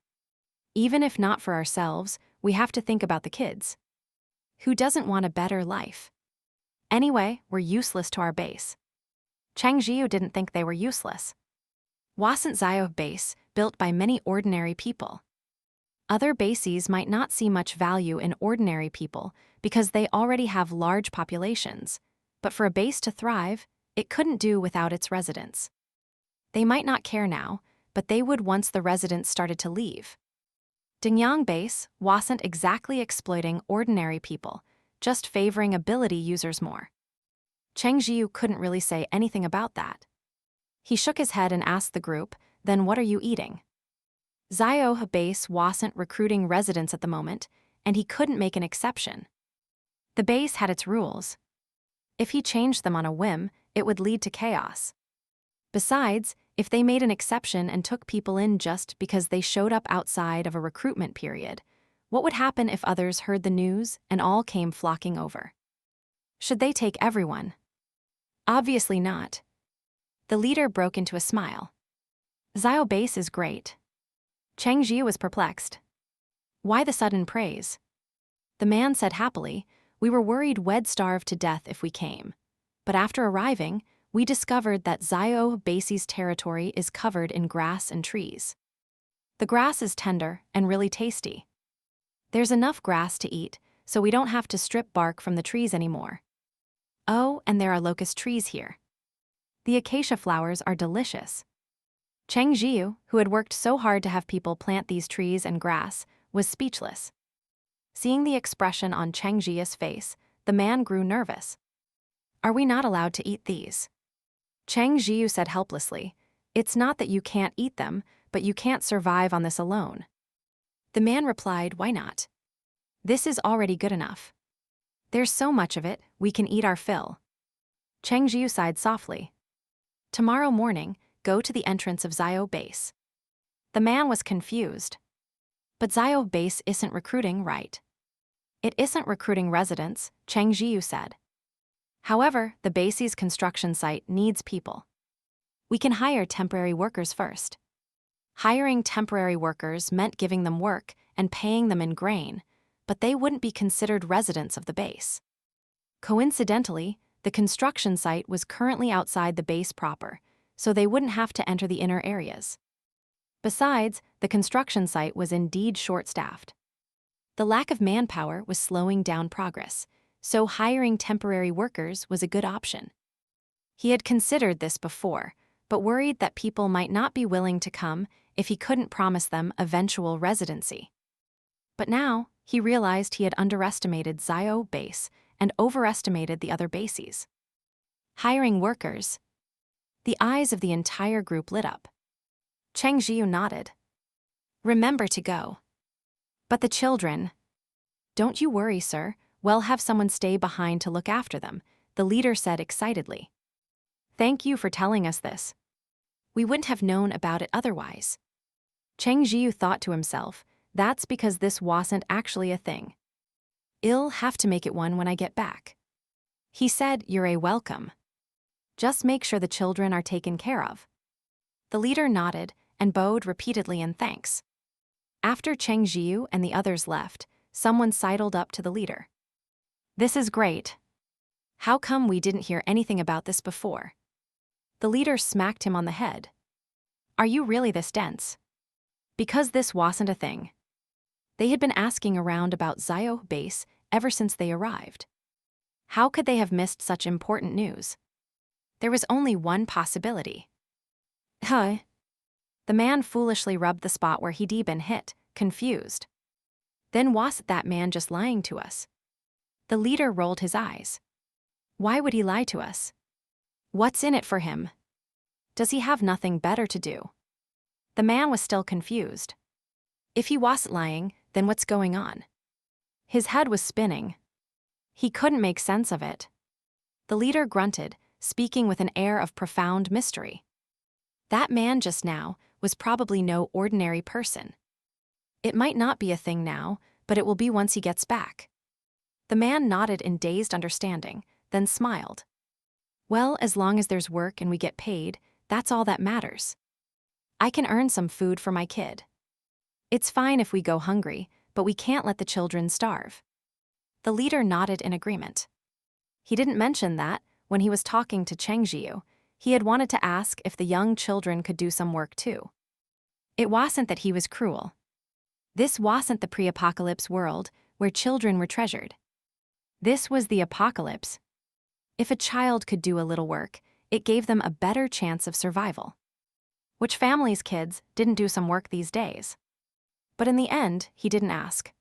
Speaker 1: Even if not for ourselves, we have to think about the kids. Who doesn't want a better life? Anyway, we're useless to our base." Cheng Zhiyu didn't think they were useless. Wasn't Xiaohe Base built by many ordinary people? Other bases might not see much value in ordinary people because they already have large populations, but for a base to thrive, it couldn't do without its residents. They might not care now, but they would once the residents started to leave. Dingyang Base wasn't exactly exploiting ordinary people, just favoring ability users more. Cheng Zhiyu couldn't really say anything about that. He shook his head and asked the group, "Then what are you eating?" Xiaohe Base wasn't recruiting residents at the moment, and he couldn't make an exception. The base had its rules. If he changed them on a whim, it would lead to chaos. Besides, if they made an exception and took people in just because they showed up outside of a recruitment period, what would happen if others heard the news and all came flocking over? Should they take everyone? Obviously not. The leader broke into a smile. Xiaohe Base is great. Cheng Zhiyu was perplexed. Why the sudden praise? The man said happily, we were worried we'd starve to death if we came. But after arriving, we discovered that Xiaohe Base's territory is covered in grass and trees. The grass is tender and really tasty. There's enough grass to eat, so we don't have to strip bark from the trees anymore. Oh, and there are locust trees here. The acacia flowers are delicious. Cheng Zhiyu, who had worked so hard to have people plant these trees and grass, was speechless. Seeing the expression on Cheng Zhiyu's face, the man grew nervous. Are we not allowed to eat these? Cheng Zhiyu said helplessly, it's not that you can't eat them, but you can't survive on this alone. The man replied, why not? This is already good enough. There's so much of it, we can eat our fill. Cheng Zhiyu sighed softly. Tomorrow morning, go to the entrance of Xiaohe Base. The man was confused. But Xiaohe Base isn't recruiting, right? It isn't recruiting residents, Cheng Zhiyu said. However, the base's construction site needs people. We can hire temporary workers first. Hiring temporary workers meant giving them work and paying them in grain, but they wouldn't be considered residents of the base. Coincidentally, the construction site was currently outside the base proper, so they wouldn't have to enter the inner areas. Besides, the construction site was indeed short-staffed. The lack of manpower was slowing down progress, so hiring temporary workers was a good option. He had considered this before, but worried that people might not be willing to come if he couldn't promise them eventual residency. But now, he realized he had underestimated Xiaohe Base and overestimated the other bases. Hiring workers. The eyes of the entire group lit up. Cheng Zhiyu nodded. Remember to go. But the children. Don't you worry, sir, we'll have someone stay behind to look after them, the leader said excitedly. Thank you for telling us this. We wouldn't have known about it otherwise. Cheng Zhiyu thought to himself, that's because this wasn't actually a thing. I'll have to make it one when I get back. He said, you're a welcome. Just make sure the children are taken care of. The leader nodded and bowed repeatedly in thanks. After Cheng Zhiyu and the others left, someone sidled up to the leader. This is great. How come we didn't hear anything about this before? The leader smacked him on the head. Are you really this dense? Because this wasn't a thing. They had been asking around about Xiaohe Base ever since they arrived. How could they have missed such important news? There was only one possibility. Huh? The man foolishly rubbed the spot where he'd been hit, confused. Then wasn't that man just lying to us? The leader rolled his eyes. Why would he lie to us? What's in it for him? Does he have nothing better to do? The man was still confused. If he wasn't lying, then what's going on? His head was spinning. He couldn't make sense of it. The leader grunted, speaking with an air of profound mystery. That man just now was probably no ordinary person. It might not be a thing now, but it will be once he gets back. The man nodded in dazed understanding, then smiled. Well, as long as there's work and we get paid, that's all that matters. I can earn some food for my kid. It's fine if we go hungry, but we can't let the children starve. The leader nodded in agreement. He didn't mention that, when he was talking to Cheng Zhiyu, he had wanted to ask if the young children could do some work too. It wasn't that he was cruel. This wasn't the pre-apocalypse world where children were treasured. This was the apocalypse. If a child could do a little work, it gave them a better chance of survival. Which family's kids didn't do some work these days? But in the end, he didn't ask.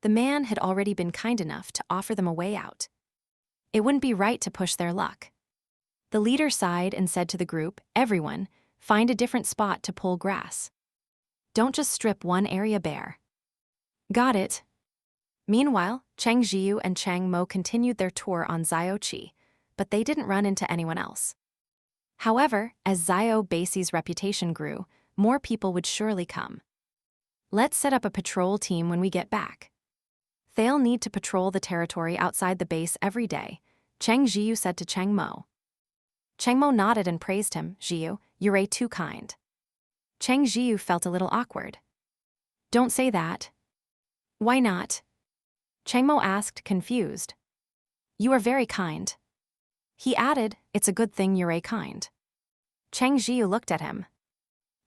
Speaker 1: The man had already been kind enough to offer them a way out. It wouldn't be right to push their luck. The leader sighed and said to the group, everyone, find a different spot to pull grass. Don't just strip one area bare. Got it. Meanwhile, Cheng Zhiyu and Cheng Mo continued their tour on Xiaohe, but they didn't run into anyone else. However, as Xiaohe Base's reputation grew, more people would surely come. Let's set up a patrol team when we get back. They'll need to patrol the territory outside the base every day, Zhiyu said to Cheng Mo. Cheng Mo nodded and praised him. Zhiyu, you're too kind. Zhiyu felt a little awkward. Don't say that. Why not? Cheng Mo asked, confused. You are very kind. He added, it's a good thing you're kind. Zhiyu looked at him.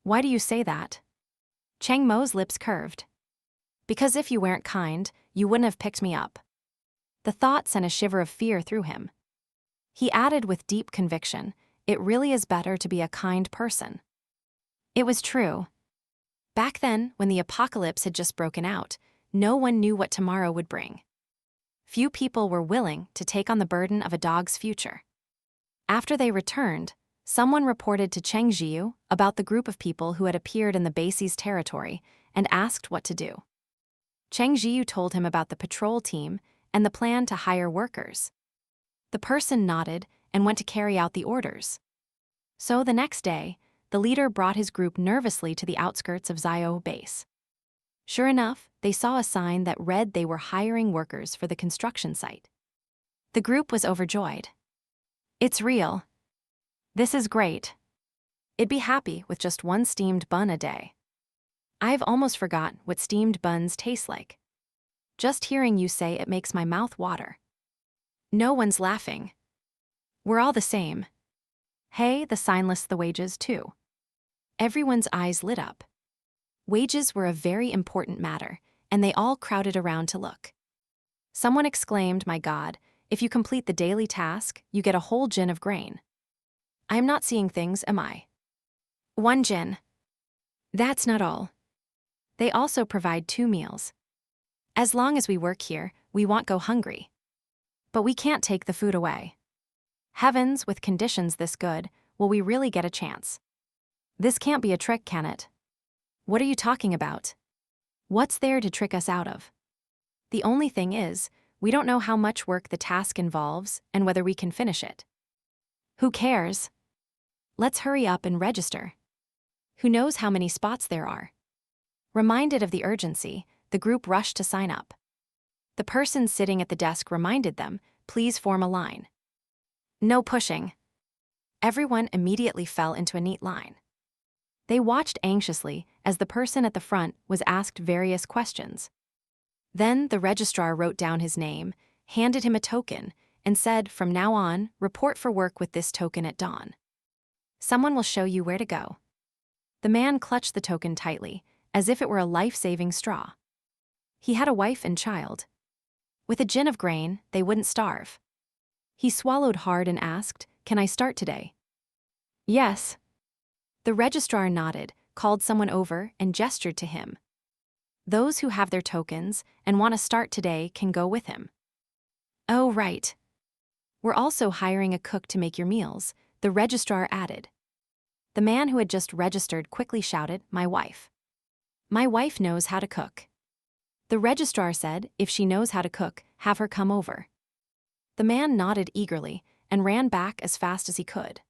Speaker 1: Why do you say that? Cheng Mo's lips curved. Because if you weren't kind, you wouldn't have picked me up. The thought sent a shiver of fear through him. He added with deep conviction, it really is better to be a kind person. It was true. Back then, when the apocalypse had just broken out, no one knew what tomorrow would bring. Few people were willing to take on the burden of a dog's future. After they returned, someone reported to Zhiyu about the group of people who had appeared in the base's territory and asked what to do. Zhiyu told him about the patrol team and the plan to hire workers. The person nodded and went to carry out the orders. So the next day, the leader brought his group nervously to the outskirts of Xiaohe Base. Sure enough, they saw a sign that read they were hiring workers for the construction site. The group was overjoyed. It's real. This is great. I'd be happy with just one steamed bun a day. I've almost forgot what steamed buns taste like. Just hearing you say it makes my mouth water. No one's laughing. We're all the same. Hey, the sign lists the wages too. Everyone's eyes lit up. Wages were a very important matter, and they all crowded around to look. Someone exclaimed, my God, if you complete the daily task, you get a whole gin of grain. I'm not seeing things, am I? 1 gin. That's not all. They also provide 2 meals. As long as we work here, we won't go hungry. But we can't take the food away. Heavens, with conditions this good, will we really get a chance? This can't be a trick, can it? What are you talking about? What's there to trick us out of? The only thing is, we don't know how much work the task involves and whether we can finish it. Who cares? Let's hurry up and register. Who knows how many spots there are? Reminded of the urgency, the group rushed to sign up. The person sitting at the desk reminded them, please form a line. No pushing. Everyone immediately fell into a neat line. They watched anxiously as the person at the front was asked various questions. Then the registrar wrote down his name, handed him a token, and said, from now on, report for work with this token at dawn. Someone will show you where to go. The man clutched the token tightly, as if it were a life-saving straw. He had a wife and child. With a gin of grain, they wouldn't starve. He swallowed hard and asked, can I start today? Yes. The registrar nodded, called someone over, and gestured to him. Those who have their tokens and want to start today can go with him. Oh, right. We're also hiring a cook to make your meals, the registrar added. The man who had just registered quickly shouted, my wife. My wife knows how to cook. The registrar said, if she knows how to cook, have her come over. The man nodded eagerly and ran back as fast as he could.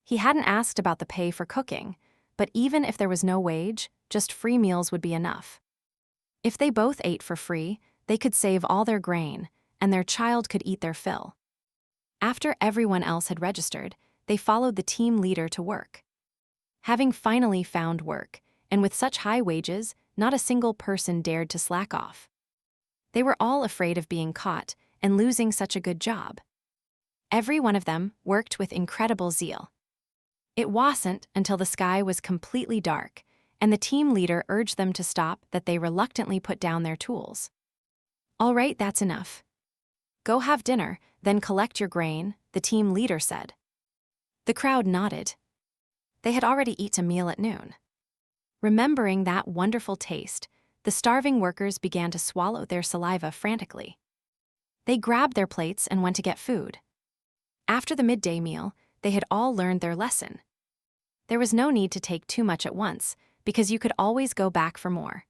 Speaker 1: He hadn't asked about the pay for cooking, but even if there was no wage, just free meals would be enough. If they both ate for free, they could save all their grain, and their child could eat their fill. After everyone else had registered, they followed the team leader to work. Having finally found work, and with such high wages, not a single person dared to slack off. They were all afraid of being caught and losing such a good job. Every one of them worked with incredible zeal. It wasn't until the sky was completely dark, and the team leader urged them to stop that they reluctantly put down their tools. All right, that's enough. Go have dinner, then collect your grain, the team leader said. The crowd nodded. They had already eaten a meal at noon. Remembering that wonderful taste, the starving workers began to swallow their saliva frantically. They grabbed their plates and went to get food. After the midday meal, they had all learned their lesson. There was no need to take too much at once, because you could always go back for more.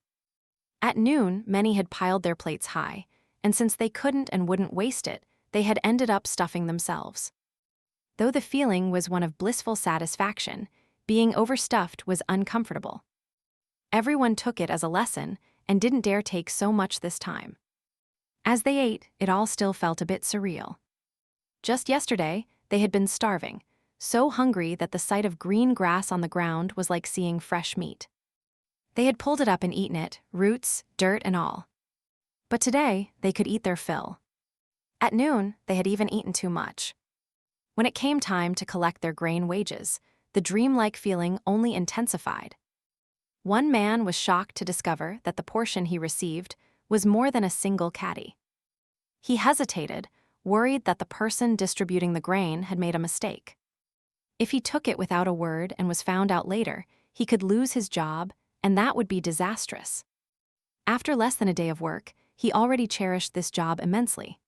Speaker 1: At noon, many had piled their plates high, and since they couldn't and wouldn't waste it, they had ended up stuffing themselves. Though the feeling was one of blissful satisfaction, being overstuffed was uncomfortable. Everyone took it as a lesson and didn't dare take so much this time. As they ate, it all still felt a bit surreal. Just yesterday, they had been starving, so hungry that the sight of green grass on the ground was like seeing fresh meat. They had pulled it up and eaten it, roots, dirt, and all. But today, they could eat their fill. At noon, they had even eaten too much. When it came time to collect their grain wages, the dreamlike feeling only intensified. One man was shocked to discover that the portion he received was more than a single caddy. He hesitated, worried that the person distributing the grain had made a mistake. If he took it without a word and was found out later, he could lose his job, and that would be disastrous. After less than a day of work, he already cherished this job immensely.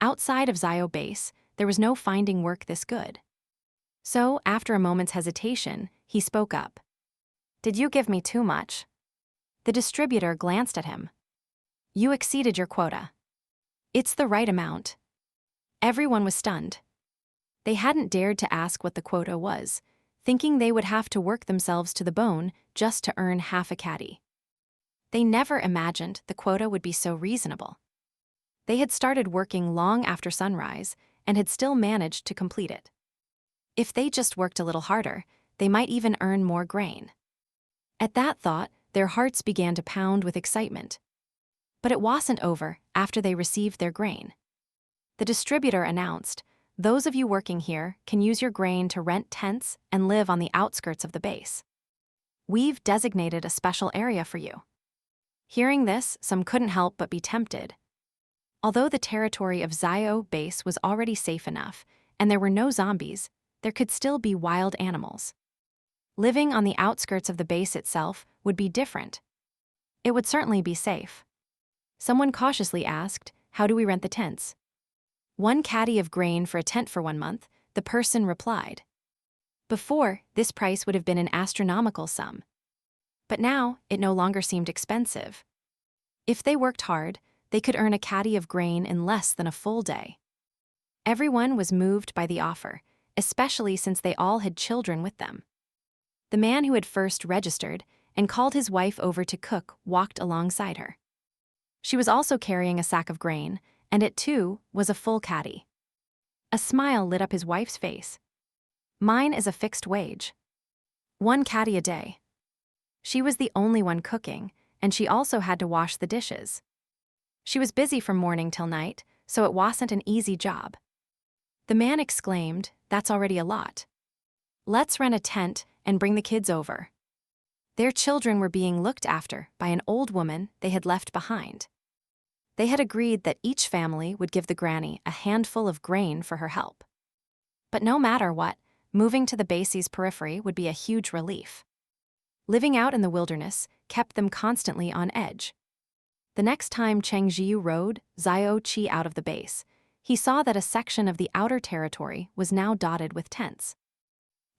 Speaker 1: Outside of Xiaohe Base, there was no finding work this good. So, after a moment's hesitation, he spoke up. "Did you give me too much?" The distributor glanced at him. "You exceeded your quota." "It's the right amount." Everyone was stunned. They hadn't dared to ask what the quota was, thinking they would have to work themselves to the bone just to earn half a caddy. They never imagined the quota would be so reasonable. They had started working long after sunrise and had still managed to complete it. If they just worked a little harder, they might even earn more grain. At that thought, their hearts began to pound with excitement. But it wasn't over after they received their grain. The distributor announced, "Those of you working here can use your grain to rent tents and live on the outskirts of the base. We've designated a special area for you." Hearing this, some couldn't help but be tempted. Although the territory of Xiaohe Base was already safe enough, and there were no zombies, there could still be wild animals. Living on the outskirts of the base itself would be different. It would certainly be safe. Someone cautiously asked, "How do we rent the tents?" "1 caddy of grain for a tent for 1 month," the person replied. Before, this price would have been an astronomical sum. But now, it no longer seemed expensive. If they worked hard, they could earn a caddy of grain in less than a full day. Everyone was moved by the offer, especially since they all had children with them. The man who had first registered and called his wife over to cook walked alongside her. She was also carrying a sack of grain, and it too was a full caddy. A smile lit up his wife's face. "Mine is a fixed wage. 1 caddy a day." She was the only one cooking, and she also had to wash the dishes. She was busy from morning till night, so it wasn't an easy job. The man exclaimed, "That's already a lot. Let's rent a tent and bring the kids over." Their children were being looked after by an old woman they had left behind. They had agreed that each family would give the granny a handful of grain for her help. But no matter what, moving to the base's periphery would be a huge relief. Living out in the wilderness kept them constantly on edge. The next time Zhiyu rode Xiaohe out of the base, he saw that a section of the outer territory was now dotted with tents.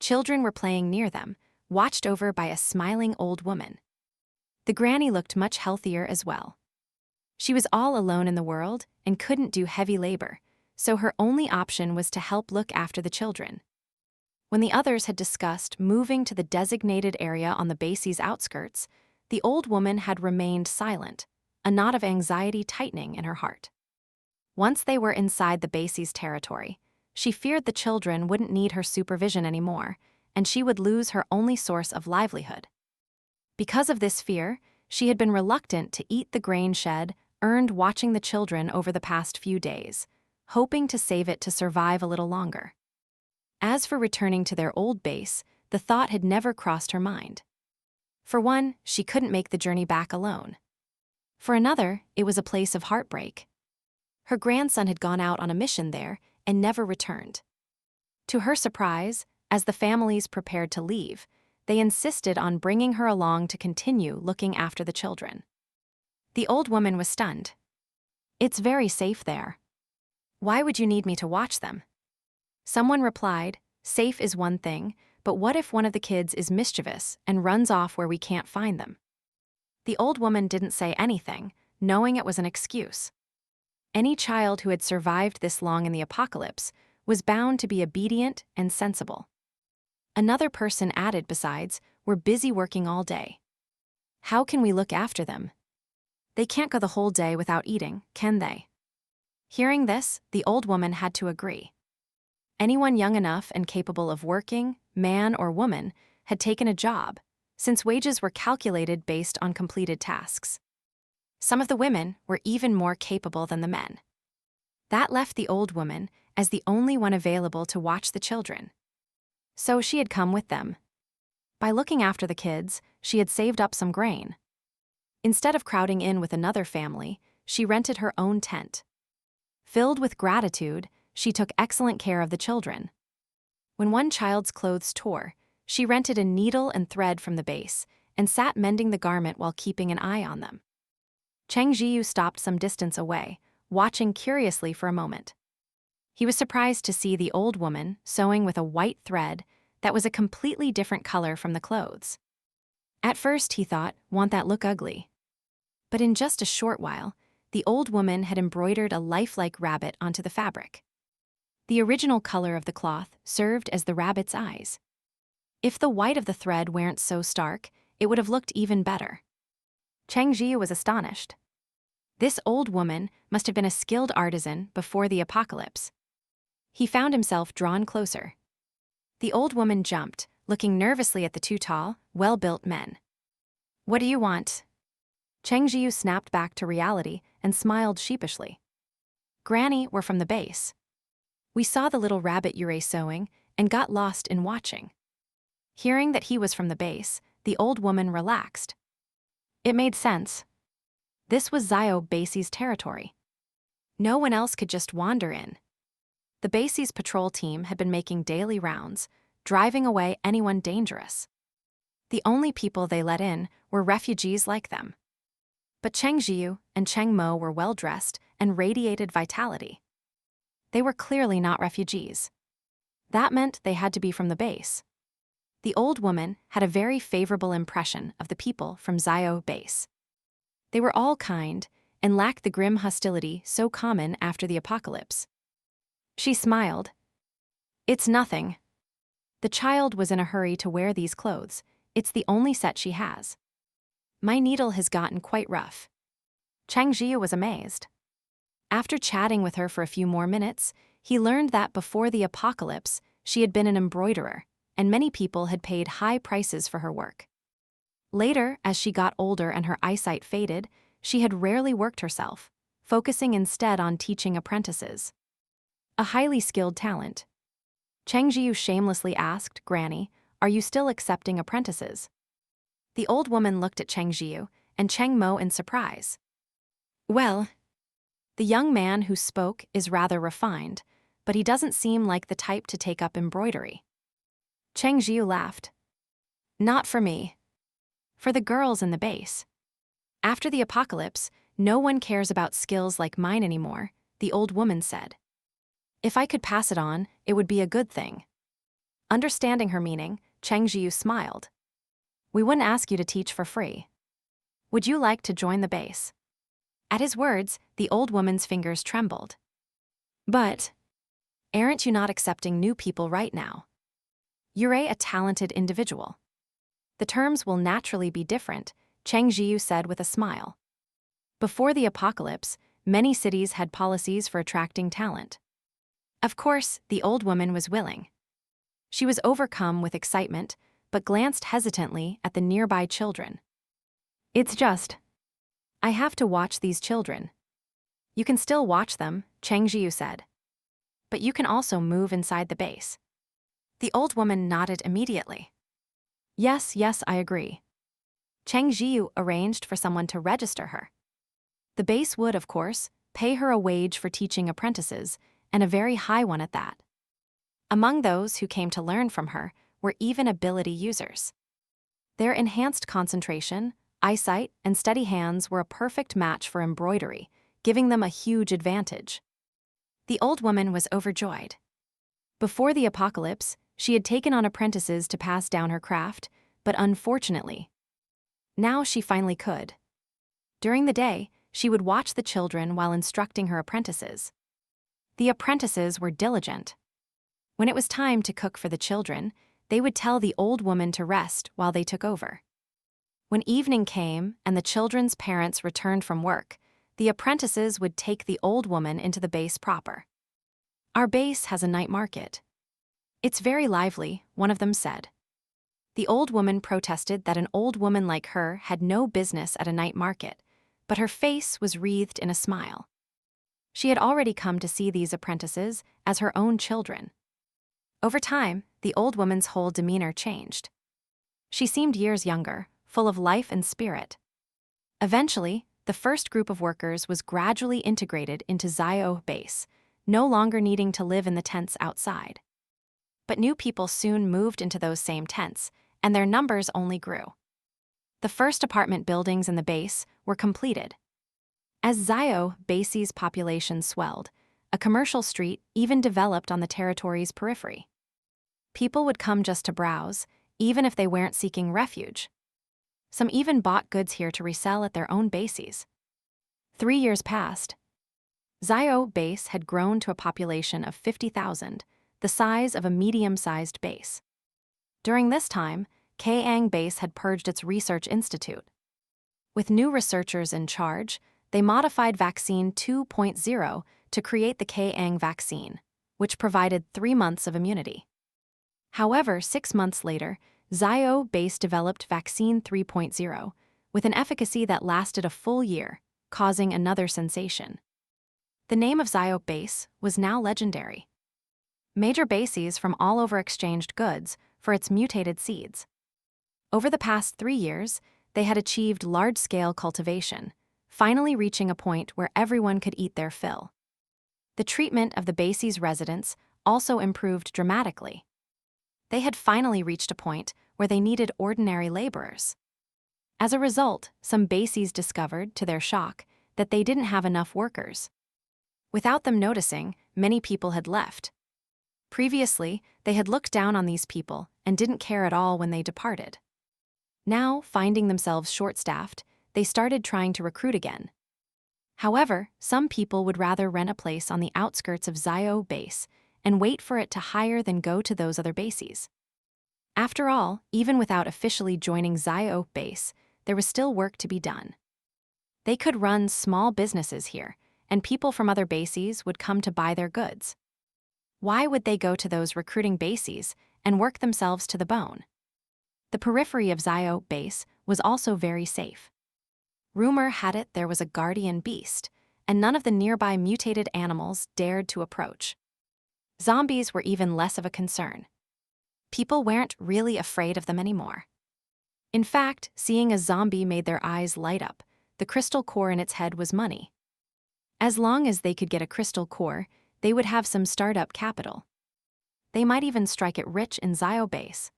Speaker 1: Children were playing near them, watched over by a smiling old woman. The granny looked much healthier as well. She was all alone in the world and couldn't do heavy labor, so her only option was to help look after the children. When the others had discussed moving to the designated area on the base's outskirts, the old woman had remained silent, a knot of anxiety tightening in her heart. Once they were inside the base's territory, she feared the children wouldn't need her supervision anymore, and she would lose her only source of livelihood. Because of this fear, she had been reluctant to eat the grain shed earned watching the children over the past few days, hoping to save it to survive a little longer. As for returning to their old base, the thought had never crossed her mind. For one, she couldn't make the journey back alone. For another, it was a place of heartbreak. Her grandson had gone out on a mission there and never returned. To her surprise, as the families prepared to leave, they insisted on bringing her along to continue looking after the children. The old woman was stunned. "It's very safe there. Why would you need me to watch them?" Someone replied, "Safe is one thing, but what if one of the kids is mischievous and runs off where we can't find them?" The old woman didn't say anything, knowing it was an excuse. Any child who had survived this long in the apocalypse was bound to be obedient and sensible. Another person added besides, "We're busy working all day. How can we look after them? They can't go the whole day without eating, can they?" Hearing this, the old woman had to agree. Anyone young enough and capable of working, man or woman, had taken a job, since wages were calculated based on completed tasks. Some of the women were even more capable than the men. That left the old woman as the only one available to watch the children. So she had come with them. By looking after the kids, she had saved up some grain. Instead of crowding in with another family, she rented her own tent. Filled with gratitude, she took excellent care of the children. When one child's clothes tore, she rented a needle and thread from the base and sat mending the garment while keeping an eye on them. Zhiyu stopped some distance away, watching curiously for a moment. He was surprised to see the old woman sewing with a white thread that was a completely different color from the clothes. At first he thought, "Won't that look ugly?" But in just a short while, the old woman had embroidered a lifelike rabbit onto the fabric. The original color of the cloth served as the rabbit's eyes. If the white of the thread weren't so stark, it would have looked even better. Zhiyu was astonished. This old woman must have been a skilled artisan before the apocalypse. He found himself drawn closer. The old woman jumped, looking nervously at the two tall, well-built men. "What do you want?" Zhiyu snapped back to reality and smiled sheepishly. "Granny, we're from the base. We saw the little rabbit you're sewing and got lost in watching." Hearing that he was from the base, the old woman relaxed. It made sense. This was Xiaohe Base's territory. No one else could just wander in. The base's patrol team had been making daily rounds, driving away anyone dangerous. The only people they let in were refugees like them. But Zhiyu and Cheng Mo were well-dressed and radiated vitality. They were clearly not refugees. That meant they had to be from the base. The old woman had a very favorable impression of the people from Xiaohe Base. They were all kind and lacked the grim hostility so common after the apocalypse. She smiled. "It's nothing. The child was in a hurry to wear these clothes. It's the only set she has. My needle has gotten quite rough." Zhiyu was amazed. After chatting with her for a few more minutes, he learned that before the apocalypse, she had been an embroiderer, and many people had paid high prices for her work. Later, as she got older and her eyesight faded, she had rarely worked herself, focusing instead on teaching apprentices. A highly skilled talent. Zhiyu shamelessly asked, "Granny, are you still accepting apprentices?" The old woman looked at Zhiyu and Cheng Mo in surprise. "Well, the young man who spoke is rather refined, but he doesn't seem like the type to take up embroidery." Zhiyu laughed. "Not for me. For the girls in the base. After the apocalypse, no one cares about skills like mine anymore," the old woman said. "If I could pass it on, it would be a good thing." Understanding her meaning, Zhiyu smiled. "We wouldn't ask you to teach for free. Would you like to join the base?" At his words, the old woman's fingers trembled. "But aren't you not accepting new people right now? You're a talented individual. The terms will naturally be different," Zhiyu said with a smile. Before the apocalypse, many cities had policies for attracting talent. Of course, the old woman was willing. She was overcome with excitement, but glanced hesitantly at the nearby children. "It's just, I have to watch these children." "You can still watch them," Zhiyu said. "But you can also move inside the base." The old woman nodded immediately. Yes, I agree." Zhiyu arranged for someone to register her. The base would, of course, pay her a wage for teaching apprentices, and a very high one at that. Among those who came to learn from her were even ability users. Their enhanced concentration, eyesight, and steady hands were a perfect match for embroidery, giving them a huge advantage. The old woman was overjoyed. Before the apocalypse, she had taken on apprentices to pass down her craft, but unfortunately, now she finally could. During the day, she would watch the children while instructing her apprentices. The apprentices were diligent. When it was time to cook for the children, they would tell the old woman to rest while they took over. When evening came and the children's parents returned from work, the apprentices would take the old woman into the base proper. "Our base has a night market. It's very lively," one of them said. The old woman protested that an old woman like her had no business at a night market, but her face was wreathed in a smile. She had already come to see these apprentices as her own children. Over time, the old woman's whole demeanor changed. She seemed years younger, full of life and spirit. Eventually, the first group of workers was gradually integrated into Xiaohe Base, no longer needing to live in the tents outside. But new people soon moved into those same tents, and their numbers only grew. The first apartment buildings in the base were completed. As Xiaohe Base's population swelled, a commercial street even developed on the territory's periphery. People would come just to browse, even if they weren't seeking refuge. Some even bought goods here to resell at their own bases. 3 years passed. Xiaohe Base had grown to a population of 50,000, the size of a medium-sized base. During this time, Cheng Base had purged its research institute. With new researchers in charge, they modified Vaccine 2.0 to create the Cheng vaccine, which provided 3 months of immunity. However, 6 months later, Xiaohe Base developed Vaccine 3.0, with an efficacy that lasted a full year, causing another sensation. The name of Xiaohe Base was now legendary. Major bases from all over exchanged goods for its mutated seeds. Over the past 3 years, they had achieved large-scale cultivation, finally reaching a point where everyone could eat their fill. The treatment of the base's residents also improved dramatically. They had finally reached a point where they needed ordinary laborers. As a result, some bases discovered, to their shock, that they didn't have enough workers. Without them noticing, many people had left. Previously, they had looked down on these people and didn't care at all when they departed. Now, finding themselves short-staffed, they started trying to recruit again. However, some people would rather rent a place on the outskirts of Xiaohe Base and wait for it to hire than go to those other bases. After all, even without officially joining Xiaohe Base, there was still work to be done. They could run small businesses here, and people from other bases would come to buy their goods. Why would they go to those recruiting bases and work themselves to the bone? The periphery of Xiaohe Base was also very safe. Rumor had it there was a guardian beast, and none of the nearby mutated animals dared to approach. Zombies were even less of a concern. People weren't really afraid of them anymore. In fact, seeing a zombie made their eyes light up. The crystal core in its head was money. As long as they could get a crystal core, they would have some startup capital. They might even strike it rich in Xiaohe Base.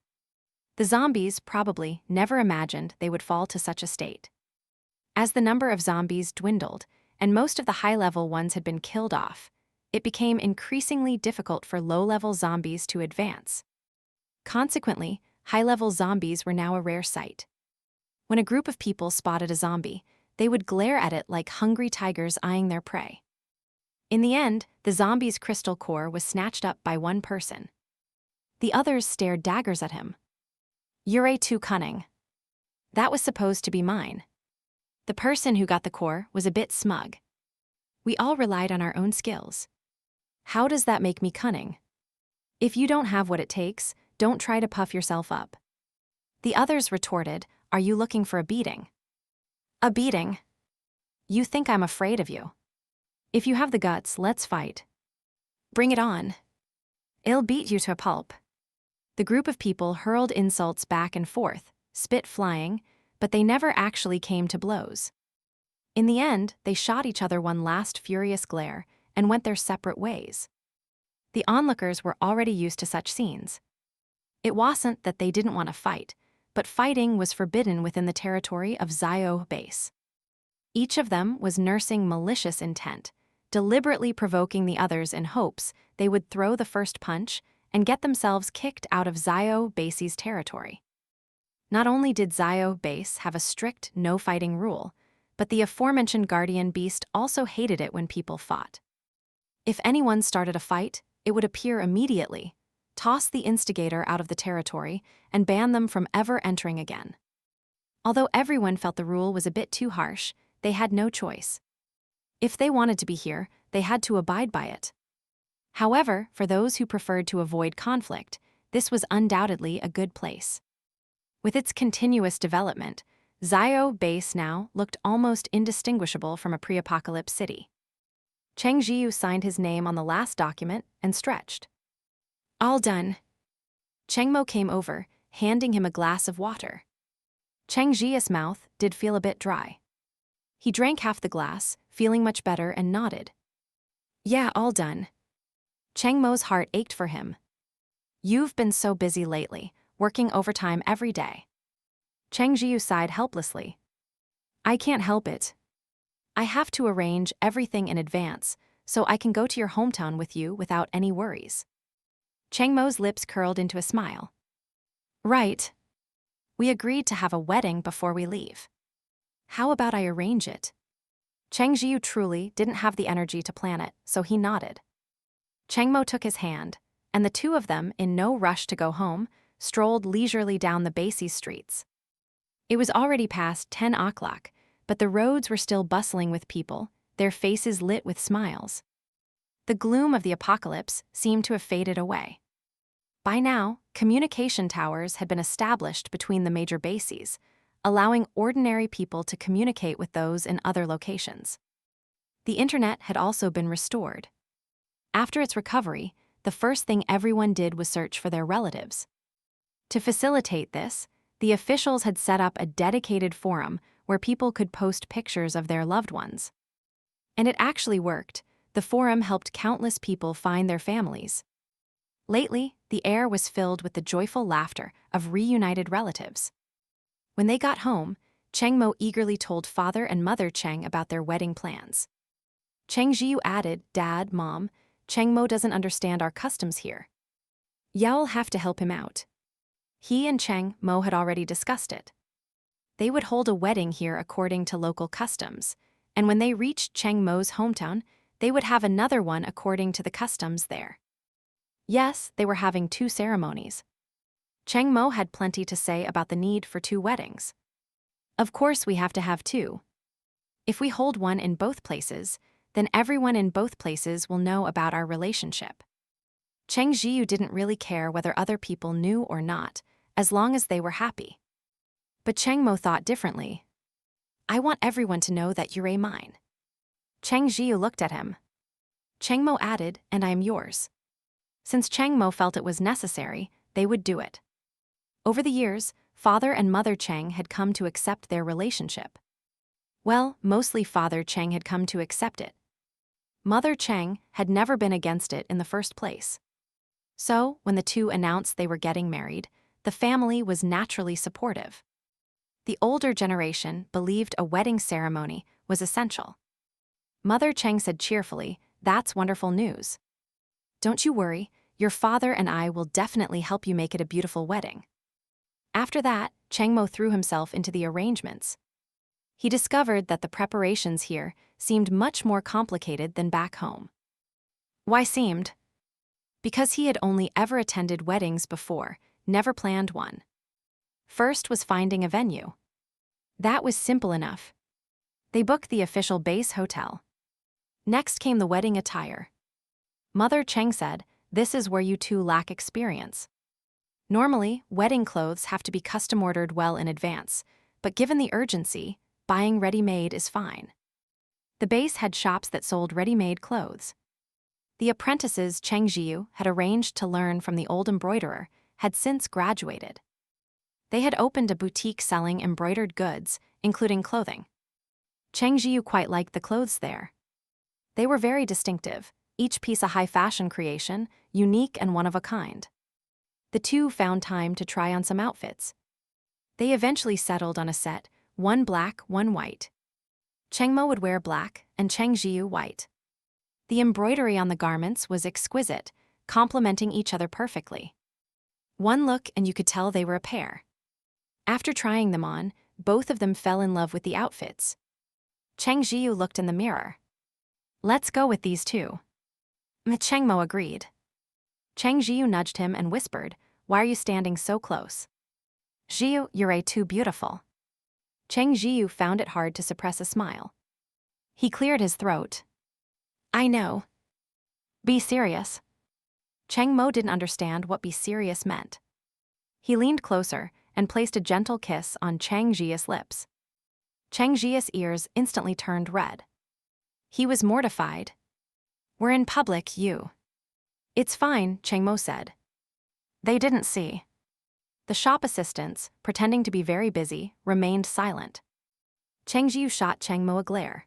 Speaker 1: The zombies probably never imagined they would fall to such a state. As the number of zombies dwindled, and most of the high-level ones had been killed off, it became increasingly difficult for low-level zombies to advance. Consequently, high-level zombies were now a rare sight. When a group of people spotted a zombie, they would glare at it like hungry tigers eyeing their prey. In the end, the zombie's crystal core was snatched up by one person. The others stared daggers at him. "You're too cunning. That was supposed to be mine." The person who got the core was a bit smug. "We all relied on our own skills. How does that make me cunning? If you don't have what it takes, don't try to puff yourself up." The others retorted, "Are you looking for a beating?" "A beating? You think I'm afraid of you? If you have the guts, let's fight. Bring it on. I'll beat you to a pulp." The group of people hurled insults back and forth, spit flying, but they never actually came to blows. In the end, they shot each other one last furious glare and went their separate ways. The onlookers were already used to such scenes. It wasn't that they didn't want to fight, but fighting was forbidden within the territory of Xiaohe Base. Each of them was nursing malicious intent, deliberately provoking the others in hopes they would throw the first punch and get themselves kicked out of Xiaohe Base's territory. Not only did Xiaohe Base have a strict no-fighting rule, but the aforementioned guardian beast also hated it when people fought. If anyone started a fight, it would appear immediately, toss the instigator out of the territory, and ban them from ever entering again. Although everyone felt the rule was a bit too harsh, they had no choice. If they wanted to be here, they had to abide by it. However, for those who preferred to avoid conflict, this was undoubtedly a good place. With its continuous development, Xiaohe Base now looked almost indistinguishable from a pre-apocalypse city. Zhiyu signed his name on the last document and stretched. All done. Cheng Mo came over, handing him a glass of water. Zhiyu's mouth did feel a bit dry. He drank half the glass, feeling much better, and nodded. Yeah, all done. Cheng Mo's heart ached for him. You've been so busy lately, working overtime every day. Zhiyu sighed helplessly. I can't help it. I have to arrange everything in advance, so I can go to your hometown with you without any worries. Cheng Mo's lips curled into a smile. Right. We agreed to have a wedding before we leave. How about I arrange it? Zhiyu truly didn't have the energy to plan it, so he nodded. Cheng Mo took his hand, and the two of them, in no rush to go home, strolled leisurely down the Basie's streets. It was already past 10 o'clock, but the roads were still bustling with people, their faces lit with smiles. The gloom of the apocalypse seemed to have faded away. By now, communication towers had been established between the major bases, allowing ordinary people to communicate with those in other locations. The internet had also been restored. After its recovery, the first thing everyone did was search for their relatives. To facilitate this, the officials had set up a dedicated forum where people could post pictures of their loved ones. And it actually worked. The forum helped countless people find their families. Lately, the air was filled with the joyful laughter of reunited relatives. When they got home, Cheng Mo eagerly told Father and Mother Cheng about their wedding plans. Zhiyu added, Dad, Mom, Cheng Mo doesn't understand our customs here. Yao'll have to help him out. He and Cheng Mo had already discussed it. They would hold a wedding here according to local customs, and when they reached Cheng Mo's hometown, they would have another one according to the customs there. Yes, they were having two ceremonies. Cheng Mo had plenty to say about the need for two weddings. Of course we have to have two. If we hold one in both places, then everyone in both places will know about our relationship. Zhiyu didn't really care whether other people knew or not, as long as they were happy. But Cheng Mo thought differently. I want everyone to know that you're mine. Zhiyu looked at him. Cheng Mo added, and I am yours. Since Cheng Mo felt it was necessary, they would do it. Over the years, Father and Mother Cheng had come to accept their relationship. Well, mostly Father Cheng had come to accept it. Mother Cheng had never been against it in the first place. So, when the two announced they were getting married, the family was naturally supportive. The older generation believed a wedding ceremony was essential. Mother Cheng said cheerfully, That's wonderful news. Don't you worry, your father and I will definitely help you make it a beautiful wedding. After that, Cheng Mo threw himself into the arrangements. He discovered that the preparations here seemed much more complicated than back home. Why seemed? Because he had only ever attended weddings before, never planned one. First was finding a venue. That was simple enough. They booked the official base hotel. Next came the wedding attire. Mother Cheng said, This is where you two lack experience. Normally, wedding clothes have to be custom ordered well in advance, but given the urgency, buying ready-made is fine. The base had shops that sold ready-made clothes. The apprentices Zhiyu had arranged to learn from the old embroiderer had since graduated. They had opened a boutique selling embroidered goods, including clothing. Zhiyu quite liked the clothes there. They were very distinctive, each piece a high-fashion creation, unique and one of a kind. The two found time to try on some outfits. They eventually settled on a set, one black, one white. Cheng Mo would wear black and Zhiyu white. The embroidery on the garments was exquisite, complementing each other perfectly. One look and you could tell they were a pair. After trying them on, both of them fell in love with the outfits. Zhiyu looked in the mirror. Let's go with these two. Cheng Mo agreed. Zhiyu nudged him and whispered, Why are you standing so close? Zhiyu, you're too beautiful. Zhiyu found it hard to suppress a smile. He cleared his throat. I know. Be serious. Cheng Mo didn't understand what be serious meant. He leaned closer and placed a gentle kiss on Cheng Jia's lips. Cheng Jia's ears instantly turned red. He was mortified. We're in public, you. It's fine, Cheng Mo said. They didn't see. The shop assistants, pretending to be very busy, remained silent. Cheng Jiu shot Cheng Mo a glare.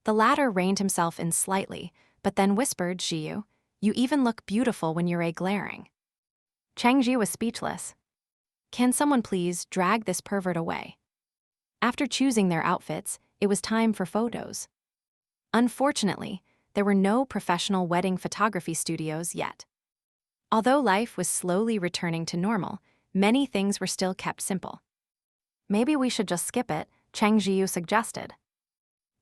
Speaker 1: The latter reined himself in slightly, but then whispered, Zhiyu, you even look beautiful when you're glaring. Cheng Jiu was speechless. Can someone please drag this pervert away? After choosing their outfits, it was time for photos. Unfortunately, there were no professional wedding photography studios yet. Although life was slowly returning to normal, many things were still kept simple. Maybe we should just skip it, Cheng Jiu suggested.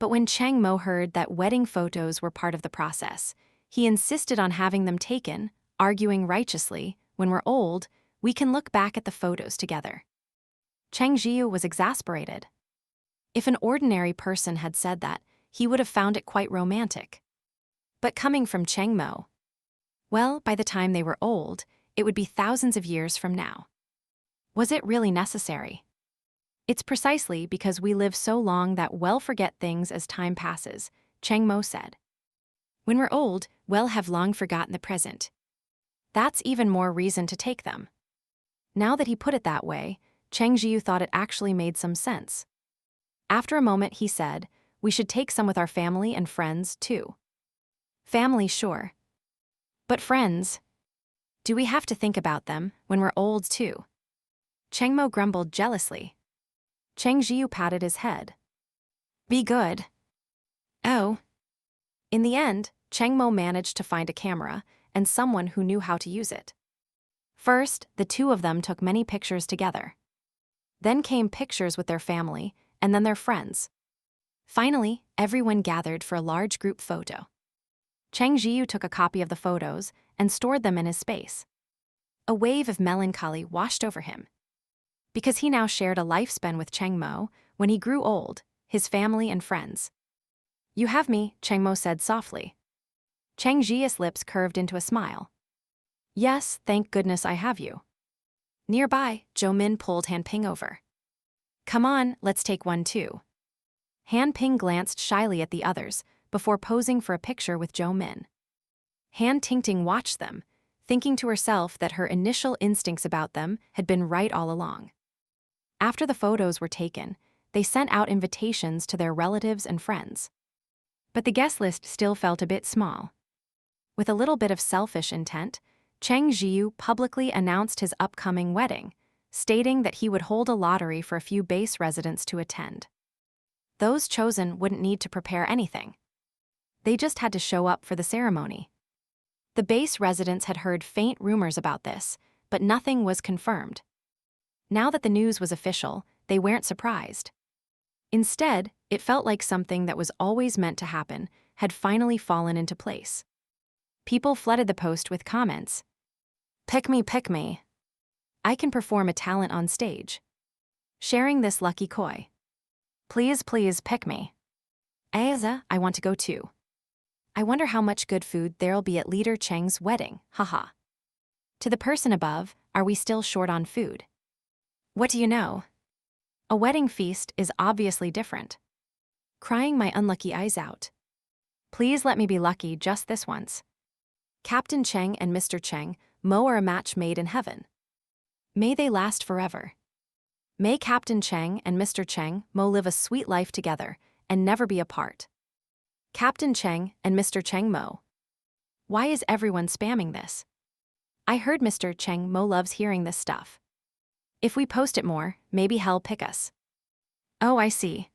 Speaker 1: But when Cheng Mo heard that wedding photos were part of the process, he insisted on having them taken, arguing righteously, when we're old, we can look back at the photos together. Cheng Jiu was exasperated. If an ordinary person had said that, he would have found it quite romantic. But coming from Cheng Mo, well, by the time they were old, it would be thousands of years from now. Was it really necessary? It's precisely because we live so long that we'll forget things as time passes, Cheng Mo said. When we're old, we'll have long forgotten the present. That's even more reason to take them. Now that he put it that way, Cheng Jiu thought it actually made some sense. After a moment, he said, we should take some with our family and friends, too. Family, sure. But friends, do we have to think about them when we're old, too? Cheng Mo grumbled jealously. Cheng Jiu patted his head. Be good. Oh. In the end, Cheng Mo managed to find a camera and someone who knew how to use it. First, the two of them took many pictures together. Then came pictures with their family, and then their friends. Finally, everyone gathered for a large group photo. Cheng Jiu took a copy of the photos and stored them in his space. A wave of melancholy washed over him. Because he now shared a lifespan with Cheng Mo, when he grew old, his family and friends. You have me, Cheng Mo said softly. Cheng Jia's lips curved into a smile. Yes, thank goodness I have you. Nearby, Zhou Min pulled Han Ping over. Come on, let's take one too. Han Ping glanced shyly at the others, before posing for a picture with Zhou Min. Han Tingting watched them, thinking to herself that her initial instincts about them had been right all along. After the photos were taken, they sent out invitations to their relatives and friends. But the guest list still felt a bit small. With a little bit of selfish intent, Cheng Jiu publicly announced his upcoming wedding, stating that he would hold a lottery for a few base residents to attend. Those chosen wouldn't need to prepare anything. They just had to show up for the ceremony. The base residents had heard faint rumors about this, but nothing was confirmed. Now that the news was official, they weren't surprised. Instead, it felt like something that was always meant to happen had finally fallen into place. People flooded the post with comments. Pick me, pick me. I can perform a talent on stage. Sharing this lucky koi. Please, please pick me. Aza, I want to go too. I wonder how much good food there'll be at Leader Cheng's wedding, haha. To the person above, are we still short on food? What do you know? A wedding feast is obviously different. Crying my unlucky eyes out. Please let me be lucky just this once. Captain Cheng and Mr. Cheng Mo are a match made in heaven. May they last forever. May Captain Cheng and Mr. Cheng Mo live a sweet life together and never be apart. Captain Cheng and Mr. Cheng Mo. Why is everyone spamming this? I heard Mr. Cheng Mo loves hearing this stuff. If we post it more, maybe he'll pick us. Oh, I see.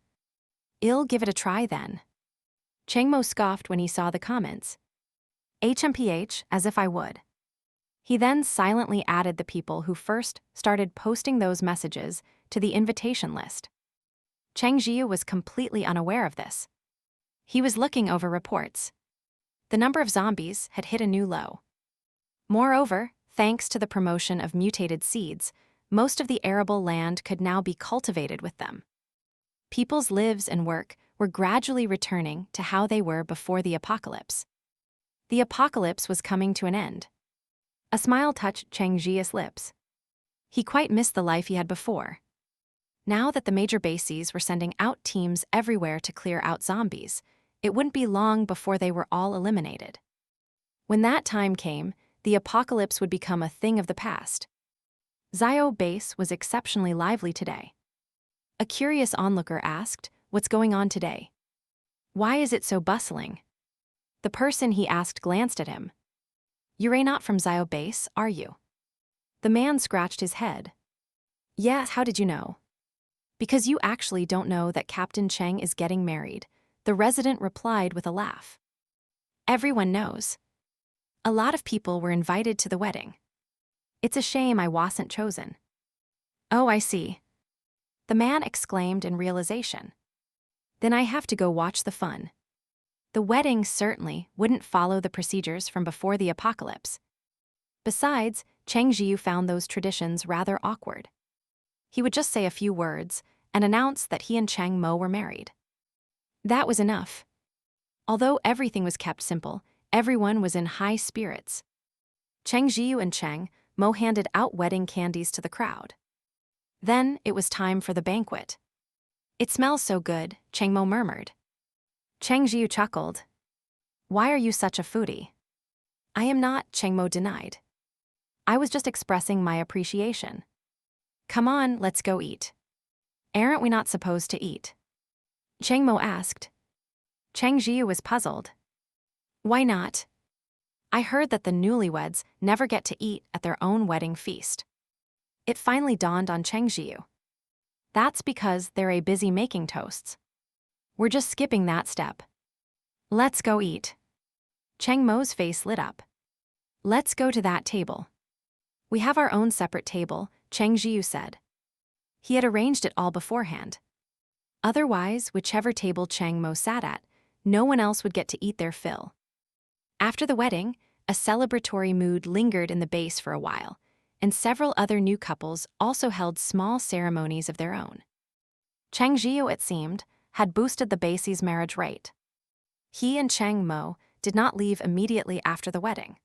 Speaker 1: I'll give it a try then. Cheng Mo scoffed when he saw the comments. HMPH, as if I would. He then silently added the people who first started posting those messages to the invitation list. Cheng Jiu was completely unaware of this. He was looking over reports. The number of zombies had hit a new low. Moreover, thanks to the promotion of mutated seeds, most of the arable land could now be cultivated with them. People's lives and work were gradually returning to how they were before the apocalypse. The apocalypse was coming to an end. A smile touched Cheng Jia's lips. He quite missed the life he had before. Now that the major bases were sending out teams everywhere to clear out zombies, it wouldn't be long before they were all eliminated. When that time came, the apocalypse would become a thing of the past. Xiaohe Base was exceptionally lively today. A curious onlooker asked, "What's going on today? Why is it so bustling?" The person he asked glanced at him. "You're not from Xiaohe Base, are you?" The man scratched his head. "Yes, how did you know?" "Because you actually don't know that Captain Cheng is getting married," the resident replied with a laugh. "Everyone knows. A lot of people were invited to the wedding. It's a shame I wasn't chosen." "Oh, I see," the man exclaimed in realization. "Then I have to go watch the fun." The wedding certainly wouldn't follow the procedures from before the apocalypse. Besides, Cheng Zhiyu found those traditions rather awkward. He would just say a few words and announce that he and Cheng Mo were married. That was enough. Although everything was kept simple, everyone was in high spirits. Cheng Zhiyu and Cheng Mo handed out wedding candies to the crowd. Then it was time for the banquet. "It smells so good," Cheng Mo murmured. Cheng Zhiyu chuckled. "Why are you such a foodie?" "I am not," Cheng Mo denied. "I was just expressing my appreciation." "Come on, let's go eat." "Aren't we not supposed to eat?" Cheng Mo asked. Cheng Zhiyu was puzzled. "Why not?" "I heard that the newlyweds never get to eat at their own wedding feast." It finally dawned on Cheng Zhiyu. "That's because they're busy making toasts. We're just skipping that step. Let's go eat." Cheng Mo's face lit up. "Let's go to that table." "We have our own separate table," Cheng Zhiyu said. He had arranged it all beforehand. Otherwise, whichever table Cheng Mo sat at, no one else would get to eat their fill. After the wedding, a celebratory mood lingered in the base for a while, and several other new couples also held small ceremonies of their own. Cheng Zhiyu, it seemed, had boosted the base's marriage rate. He and Cheng Mo did not leave immediately after the wedding.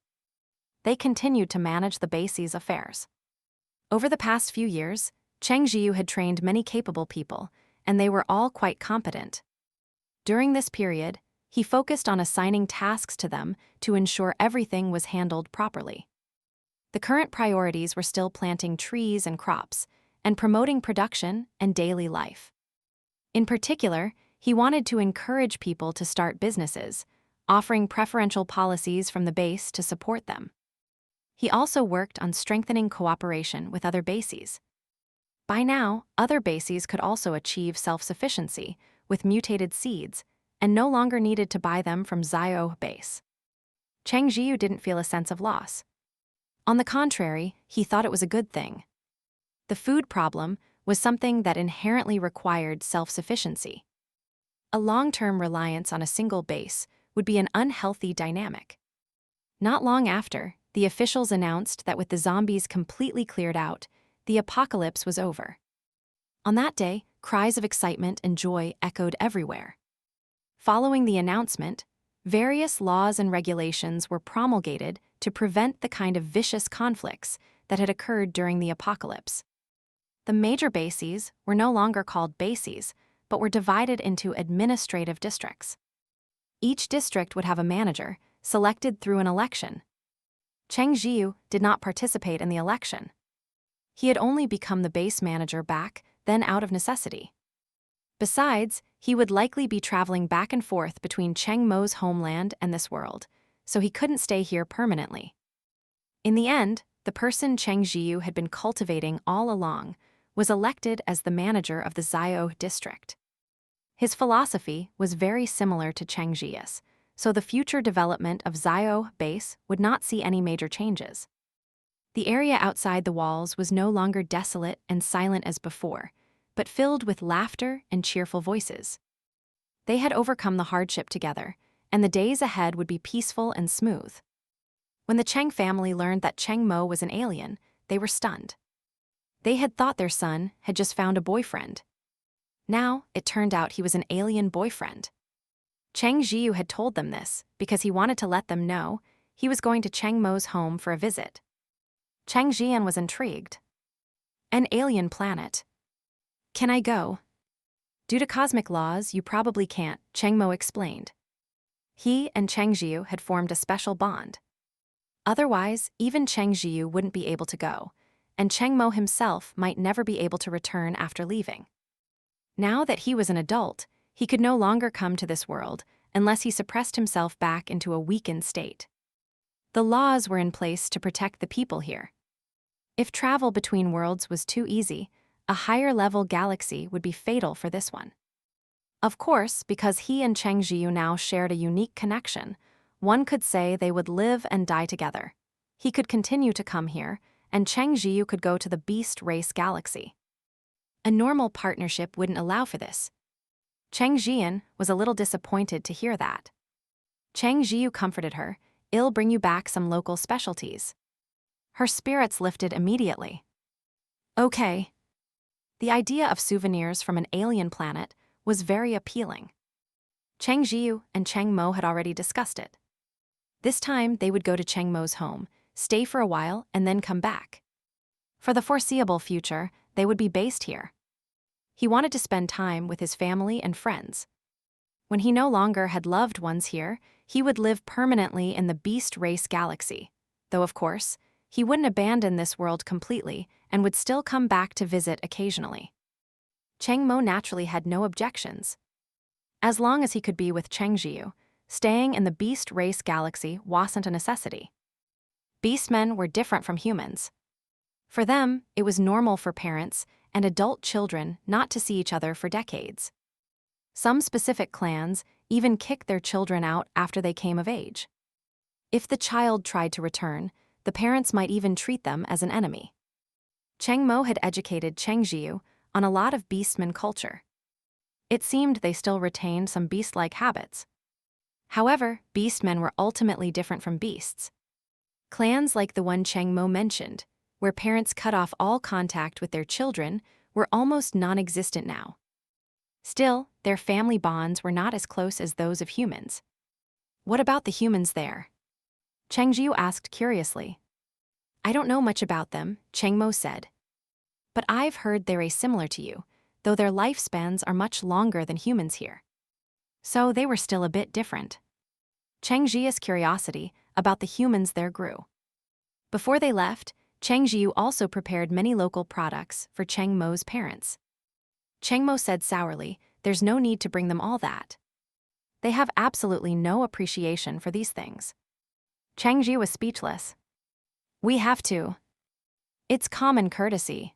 Speaker 1: They continued to manage the base's affairs. Over the past few years, Cheng Zhiyu had trained many capable people, and they were all quite competent. During this period, he focused on assigning tasks to them to ensure everything was handled properly. The current priorities were still planting trees and crops, and promoting production and daily life. In particular, he wanted to encourage people to start businesses, offering preferential policies from the base to support them. He also worked on strengthening cooperation with other bases. By now, other bases could also achieve self-sufficiency with mutated seeds and no longer needed to buy them from Xiaohe Base. Cheng Zhiyu didn't feel a sense of loss. On the contrary, he thought it was a good thing. The food problem was something that inherently required self-sufficiency. A long-term reliance on a single base would be an unhealthy dynamic. Not long after, the officials announced that with the zombies completely cleared out, the apocalypse was over. On that day, cries of excitement and joy echoed everywhere. Following the announcement, various laws and regulations were promulgated to prevent the kind of vicious conflicts that had occurred during the apocalypse. The major bases were no longer called bases, but were divided into administrative districts. Each district would have a manager, selected through an election. Cheng Zhiyu did not participate in the election. He had only become the base manager back then out of necessity. Besides, he would likely be traveling back and forth between Cheng Mo's homeland and this world, so he couldn't stay here permanently. In the end, the person Cheng Zhiyu had been cultivating all along was elected as the manager of the Xiaohe district. His philosophy was very similar to Cheng Zhiyu's, so the future development of Xiaohe Base would not see any major changes. The area outside the walls was no longer desolate and silent as before, but filled with laughter and cheerful voices. They had overcome the hardship together, and the days ahead would be peaceful and smooth. When the Cheng family learned that Cheng Mo was an alien, they were stunned. They had thought their son had just found a boyfriend. Now, it turned out he was an alien boyfriend. Cheng Zhiyu had told them this because he wanted to let them know he was going to Cheng Mo's home for a visit. Cheng Jian was intrigued. An alien planet. Can I go? Due to cosmic laws, you probably can't, Cheng Mo explained. He and Cheng Zhiyu had formed a special bond. Otherwise, even Cheng Zhiyu wouldn't be able to go, and Cheng Mo himself might never be able to return after leaving. Now that he was an adult, he could no longer come to this world unless he suppressed himself back into a weakened state. The laws were in place to protect the people here. If travel between worlds was too easy, a higher-level galaxy would be fatal for this one. Of course, because he and Cheng Zhiyu now shared a unique connection, one could say they would live and die together. He could continue to come here, and Cheng Zhiyu could go to the Beast Race galaxy. A normal partnership wouldn't allow for this. Cheng Jian was a little disappointed to hear that. Cheng Zhiyu comforted her, "I'll bring you back some local specialties." Her spirits lifted immediately. Okay. The idea of souvenirs from an alien planet was very appealing. Cheng Zhiyu and Cheng Mo had already discussed it. This time, they would go to Cheng Mo's home, stay for a while, and then come back. For the foreseeable future, they would be based here. He wanted to spend time with his family and friends. When he no longer had loved ones here, he would live permanently in the Beast Race galaxy, though of course, he wouldn't abandon this world completely and would still come back to visit occasionally. Cheng Mo naturally had no objections. As long as he could be with Cheng Zhiyu, staying in the Beast Race galaxy wasn't a necessity. Beastmen were different from humans. For them, it was normal for parents and adult children not to see each other for decades. Some specific clans even kicked their children out after they came of age. If the child tried to return, the parents might even treat them as an enemy. Cheng Mo had educated Cheng Zhiyu on a lot of beastman culture. It seemed they still retained some beast-like habits. However, beastmen were ultimately different from beasts. Clans like the one Cheng Mo mentioned, where parents cut off all contact with their children, were almost non-existent now. Still, their family bonds were not as close as those of humans. What about the humans there? Cheng Zhiyu asked curiously. I don't know much about them, Cheng Mo said. But I've heard they're similar to you, though their lifespans are much longer than humans here. So they were still a bit different. Cheng Zhiyu's curiosity about the humans there grew. Before they left, Cheng Zhiyu also prepared many local products for Cheng Mo's parents. Cheng Mo said sourly, there's no need to bring them all that. They have absolutely no appreciation for these things. Cheng Zhiyu was speechless. We have to. It's common courtesy.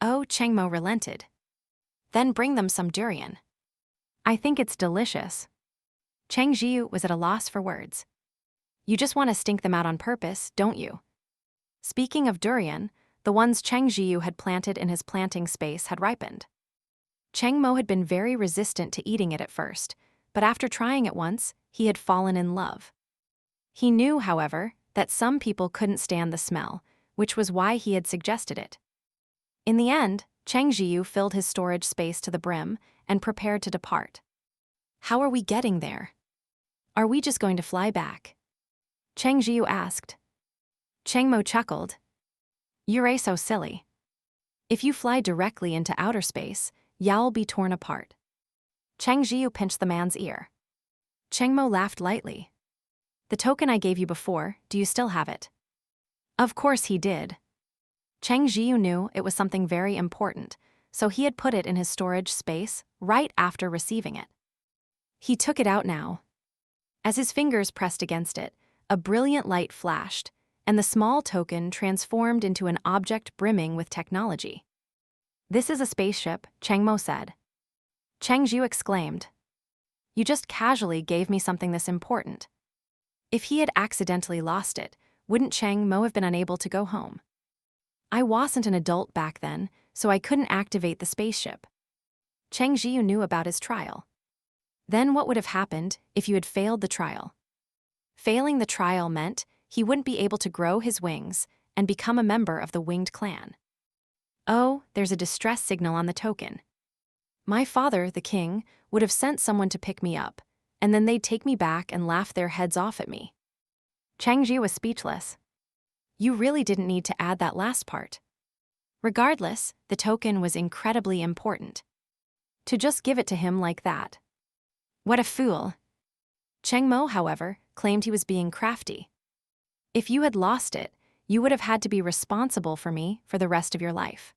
Speaker 1: Oh, Cheng Mo relented. Then bring them some durian. I think it's delicious. Cheng Zhiyu was at a loss for words. You just want to stink them out on purpose, don't you? Speaking of durian, the ones Cheng Zhiyu had planted in his planting space had ripened. Cheng Mo had been very resistant to eating it at first, but after trying it once, he had fallen in love. He knew, however, that some people couldn't stand the smell, which was why he had suggested it. In the end, Cheng Zhiyu filled his storage space to the brim and prepared to depart. How are we getting there? Are we just going to fly back? Cheng Zhiyu asked. Cheng Mo chuckled. You're so silly. If you fly directly into outer space, you'll be torn apart. Cheng Zhiyu pinched the man's ear. Cheng Mo laughed lightly. The token I gave you before, do you still have it? Of course he did. Cheng Zhiyu knew it was something very important, so he had put it in his storage space right after receiving it. He took it out now. As his fingers pressed against it, a brilliant light flashed, and the small token transformed into an object brimming with technology. This is a spaceship, Cheng Mo said. Cheng Zhiyu exclaimed. You just casually gave me something this important. If he had accidentally lost it, wouldn't Cheng Mo have been unable to go home? I wasn't an adult back then, so I couldn't activate the spaceship. Cheng Zhiyu knew about his trial. Then what would have happened if you had failed the trial? Failing the trial meant he wouldn't be able to grow his wings and become a member of the winged clan. Oh, there's a distress signal on the token. My father, the king, would have sent someone to pick me up, and then they'd take me back and laugh their heads off at me. Cheng Zhiyu was speechless. You really didn't need to add that last part. Regardless, the token was incredibly important. To just give it to him like that. What a fool. Cheng Mo, however, claimed he was being crafty. If you had lost it, you would have had to be responsible for me for the rest of your life.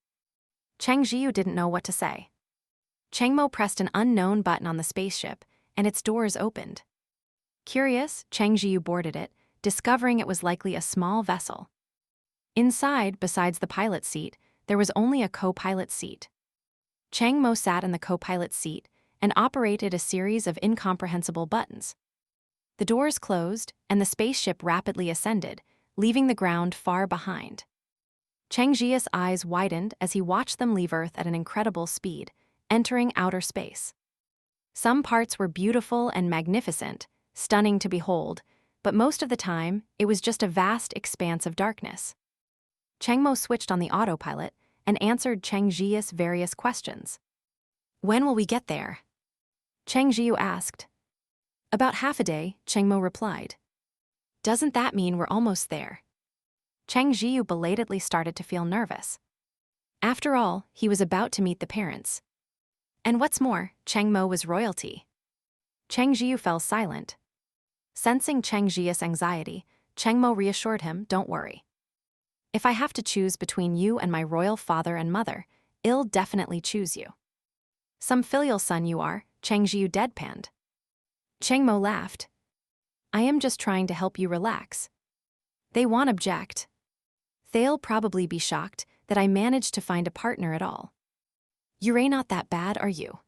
Speaker 1: Cheng Zhiyu didn't know what to say. Cheng Mo pressed an unknown button on the spaceship, and its doors opened. Curious, Cheng Zhiyu boarded it, discovering it was likely a small vessel. Inside, besides the pilot's seat, there was only a co-pilot seat. Cheng Mo sat in the co-pilot seat and operated a series of incomprehensible buttons. The doors closed, and the spaceship rapidly ascended, leaving the ground far behind. Cheng Zhiyu's eyes widened as he watched them leave Earth at an incredible speed, entering outer space. Some parts were beautiful and magnificent, stunning to behold, but most of the time, it was just a vast expanse of darkness. Cheng Mo switched on the autopilot and answered Cheng Zhiyu's various questions. When will we get there? Cheng Zhiyu asked. About half a day, Cheng Mo replied. Doesn't that mean we're almost there? Cheng Zhiyu belatedly started to feel nervous. After all, he was about to meet the parents. And what's more, Cheng Mo was royalty. Cheng Zhiyu fell silent. Sensing Cheng Zhiyu's anxiety, Cheng Mo reassured him, don't worry. If I have to choose between you and my royal father and mother, I'll definitely choose you. Some filial son you are, Cheng Zhiyu deadpanned. Cheng Mo laughed. I am just trying to help you relax. They won't object. They'll probably be shocked that I managed to find a partner at all. You're not that bad, are you?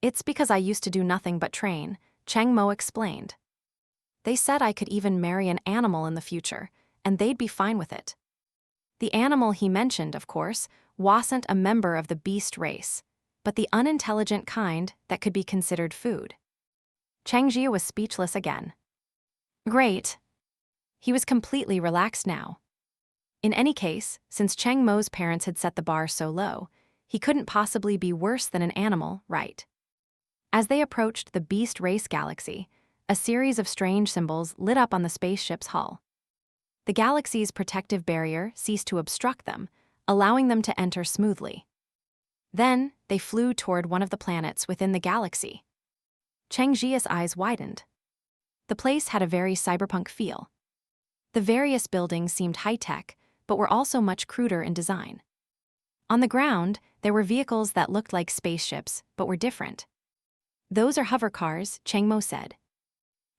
Speaker 1: It's because I used to do nothing but train, Cheng Mo explained. They said I could even marry an animal in the future, and they'd be fine with it. The animal he mentioned, of course, wasn't a member of the beast race, but the unintelligent kind that could be considered food. Cheng Zhiyu was speechless again. Great. He was completely relaxed now. In any case, since Cheng Mo's parents had set the bar so low, he couldn't possibly be worse than an animal, right? As they approached the beast race galaxy, a series of strange symbols lit up on the spaceship's hull. The galaxy's protective barrier ceased to obstruct them, allowing them to enter smoothly. Then, they flew toward one of the planets within the galaxy. Cheng Zhiyu's eyes widened. The place had a very cyberpunk feel. The various buildings seemed high-tech, but were also much cruder in design. On the ground, there were vehicles that looked like spaceships, but were different. Those are hover cars, Cheng Mo said.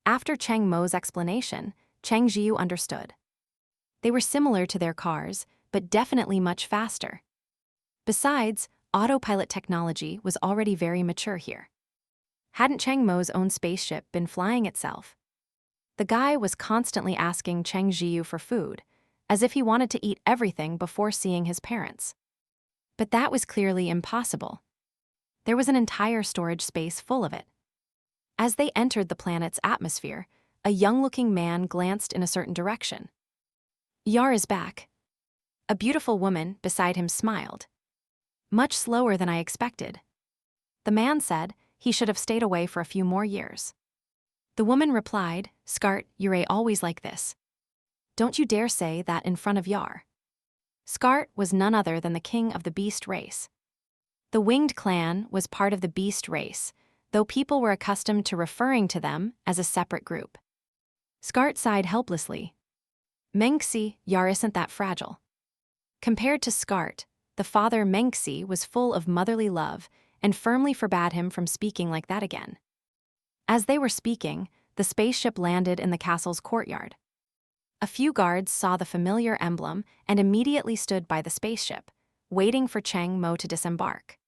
Speaker 1: After Cheng Mo's explanation, Cheng Zhiyu understood. They were similar to their cars, but definitely much faster. Besides, autopilot technology was already very mature here. Hadn't Cheng Mo's own spaceship been flying itself? The guy was constantly asking Cheng Zhiyu for food, as if he wanted to eat everything before seeing his parents. But that was clearly impossible. There was an entire storage space full of it. As they entered the planet's atmosphere, a young-looking man glanced in a certain direction. Yar is back. A beautiful woman beside him smiled. Much slower than I expected. The man said he should have stayed away for a few more years. The woman replied, Skart, you're always like this. Don't you dare say that in front of Yar. Skart was none other than the king of the beast race. The winged clan was part of the beast race, though people were accustomed to referring to them as a separate group. Skart sighed helplessly. Mengxi, Yar isn't that fragile. Compared to Skart, the father Mengxi was full of motherly love and firmly forbade him from speaking like that again. As they were speaking, the spaceship landed in the castle's courtyard. A few guards saw the familiar emblem and immediately stood by the spaceship, waiting for Cheng Mo to disembark.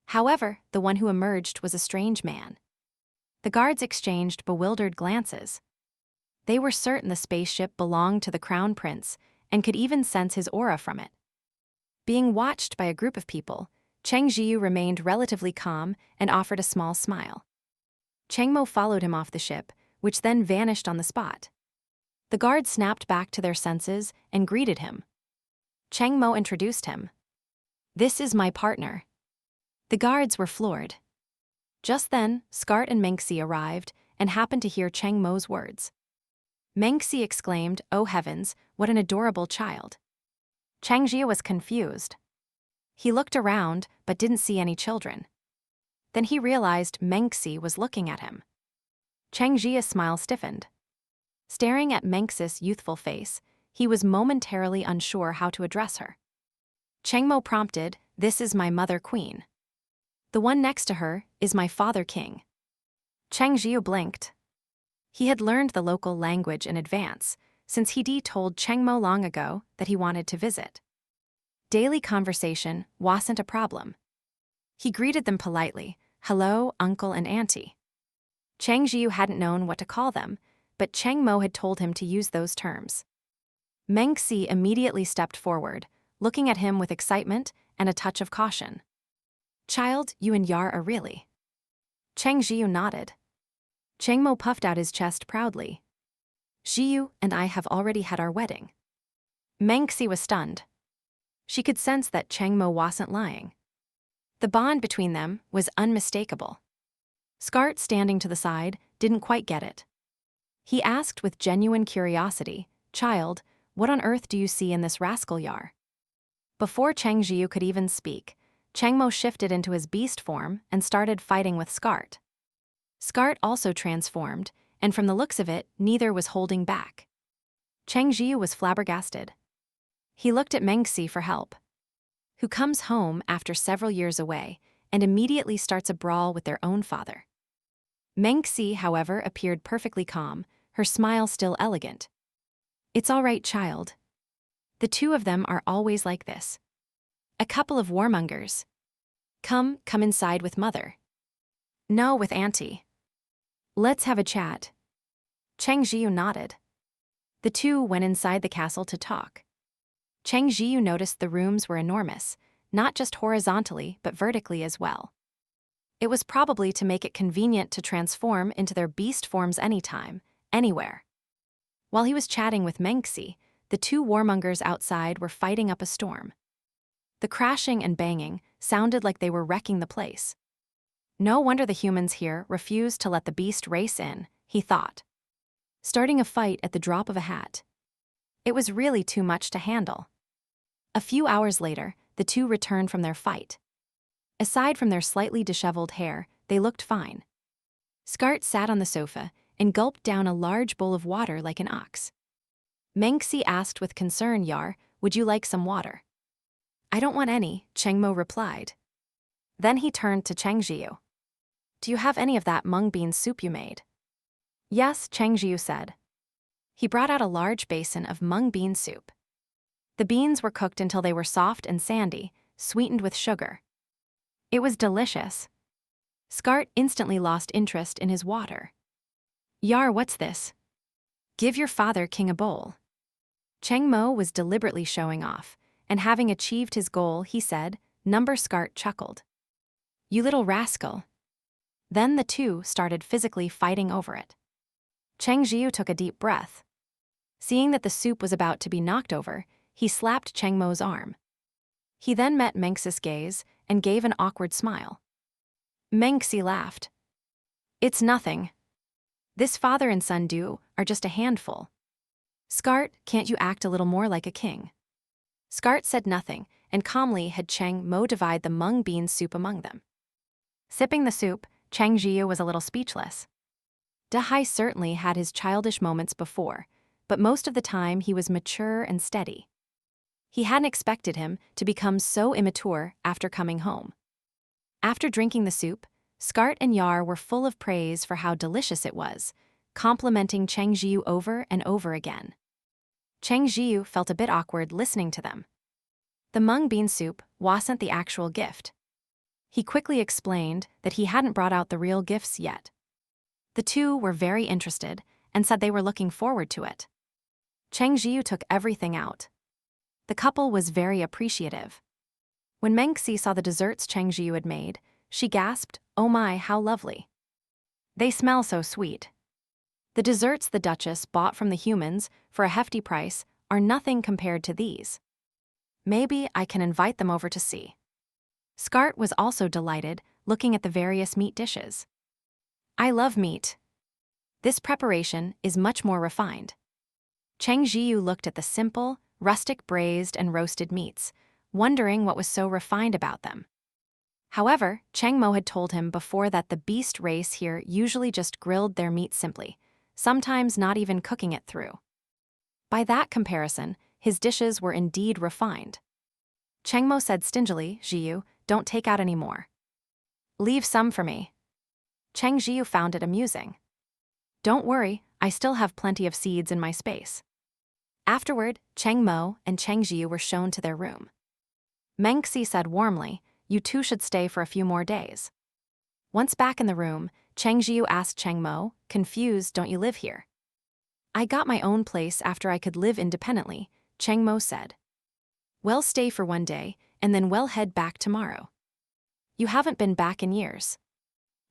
Speaker 1: However, the one who emerged was a strange man. The guards exchanged bewildered glances. They were certain the spaceship belonged to the crown prince and could even sense his aura from it. Being watched by a group of people, Cheng Zhiyu remained relatively calm and offered a small smile. Cheng Mo followed him off the ship, which then vanished on the spot. The guards snapped back to their senses and greeted him. Cheng Mo introduced him. This is my partner. The guards were floored. Just then, Skart and Mengxi arrived and happened to hear Cheng Mo's words. Mengxi exclaimed, "Oh heavens, what an adorable child." Cheng Zhiyu was confused. He looked around but didn't see any children. Then he realized Mengxi was looking at him. Cheng Zhiyu's smile stiffened. Staring at Mengxi's youthful face, he was momentarily unsure how to address her. Cheng Mo prompted, "This is my mother queen. The one next to her is my father king." Cheng Zhiyu blinked. He had learned the local language in advance, since Hidi told Cheng Mo long ago that he wanted to visit. Daily conversation wasn't a problem. He greeted them politely, "Hello, uncle and auntie." Cheng Zhiyu hadn't known what to call them, but Cheng Mo had told him to use those terms. Mengxi immediately stepped forward, looking at him with excitement and a touch of caution. "Child, you and Yar are really..." Cheng Zhiyu nodded. Cheng Mo puffed out his chest proudly. "Zhiyu and I have already had our wedding." Mengxi was stunned. She could sense that Cheng Mo wasn't lying. The bond between them was unmistakable. Skart, standing to the side, didn't quite get it. He asked with genuine curiosity, "Child, what on earth do you see in this rascal Yar?" Before Cheng Zhiyu could even speak, Cheng Mo shifted into his beast form and started fighting with Skart. Skart also transformed, and from the looks of it, neither was holding back. Cheng Zhiyu was flabbergasted. He looked at Mengxi for help. Who comes home after several years away and immediately starts a brawl with their own father. Mengxi, however, appeared perfectly calm, her smile still elegant. "It's all right, child. The two of them are always like this. A couple of warmongers. Come inside with mother." "No, with auntie. Let's have a chat." Cheng Zhiyu nodded. The two went inside the castle to talk. Cheng Zhiyu noticed the rooms were enormous, not just horizontally but vertically as well. It was probably to make it convenient to transform into their beast forms anytime, anywhere. While he was chatting with Mengxi, the two warmongers outside were fighting up a storm. The crashing and banging sounded like they were wrecking the place. No wonder the humans here refused to let the beast race in, he thought. Starting a fight at the drop of a hat. It was really too much to handle. A few hours later, the two returned from their fight. Aside from their slightly disheveled hair, they looked fine. Skart sat on the sofa and gulped down a large bowl of water like an ox. Mengxi asked with concern, "Yar, would you like some water?" "I don't want any," Cheng Mo replied. Then he turned to Cheng Zhiyu. "Do you have any of that mung bean soup you made?" "Yes," Cheng Zhiyu said. He brought out a large basin of mung bean soup. The beans were cooked until they were soft and sandy, sweetened with sugar. It was delicious. Skart instantly lost interest in his water. "Yar, what's this? Give your father king a bowl." Cheng Mo was deliberately showing off, and having achieved his goal, he said, Number Skart chuckled. "You little rascal." Then the two started physically fighting over it. Cheng Zhiyu took a deep breath. Seeing that the soup was about to be knocked over, he slapped Cheng Mo's arm. He then met Mengxi's gaze and gave an awkward smile. Mengxi laughed. "It's nothing. This father and son duo are just a handful. Skart, can't you act a little more like a king?" Skart said nothing and calmly had Cheng Mo divide the mung bean soup among them. Sipping the soup, Cheng Zhiyu was a little speechless. Dahai certainly had his childish moments before, but most of the time he was mature and steady. He hadn't expected him to become so immature after coming home. After drinking the soup, Skart and Yar were full of praise for how delicious it was, complimenting Cheng Zhiyu over and over again. Cheng Zhiyu felt a bit awkward listening to them. The mung bean soup wasn't the actual gift. He quickly explained that he hadn't brought out the real gifts yet. The two were very interested and said they were looking forward to it. Cheng Zhiyu took everything out. The couple was very appreciative. When Mengxi saw the desserts Cheng Zhiyu had made, she gasped, "Oh my, how lovely. They smell so sweet." The desserts the Duchess bought from the humans for a hefty price are nothing compared to these. "Maybe I can invite them over to see." Skart was also delighted, looking at the various meat dishes. I love meat. This preparation is much more refined. Zhiyu looked at the simple, rustic braised and roasted meats, wondering what was so refined about them. However, Cheng Mo had told him before that the beast race here usually just grilled their meat simply, sometimes not even cooking it through. By that comparison, his dishes were indeed refined. Cheng Mo said stingily, Zhiyu, don't take out any more. Leave some for me. Zhiyu found it amusing. Don't worry, I still have plenty of seeds in my space. Afterward, Cheng Mo and Zhiyu were shown to their room. Mengxi said warmly, you two should stay for a few more days. Once back in the room, Zhiyu asked Cheng Mo, confused, don't you live here? I got my own place after I could live independently, Cheng Mo said. Well, stay for one day, and then we'll head back tomorrow. You haven't been back in years.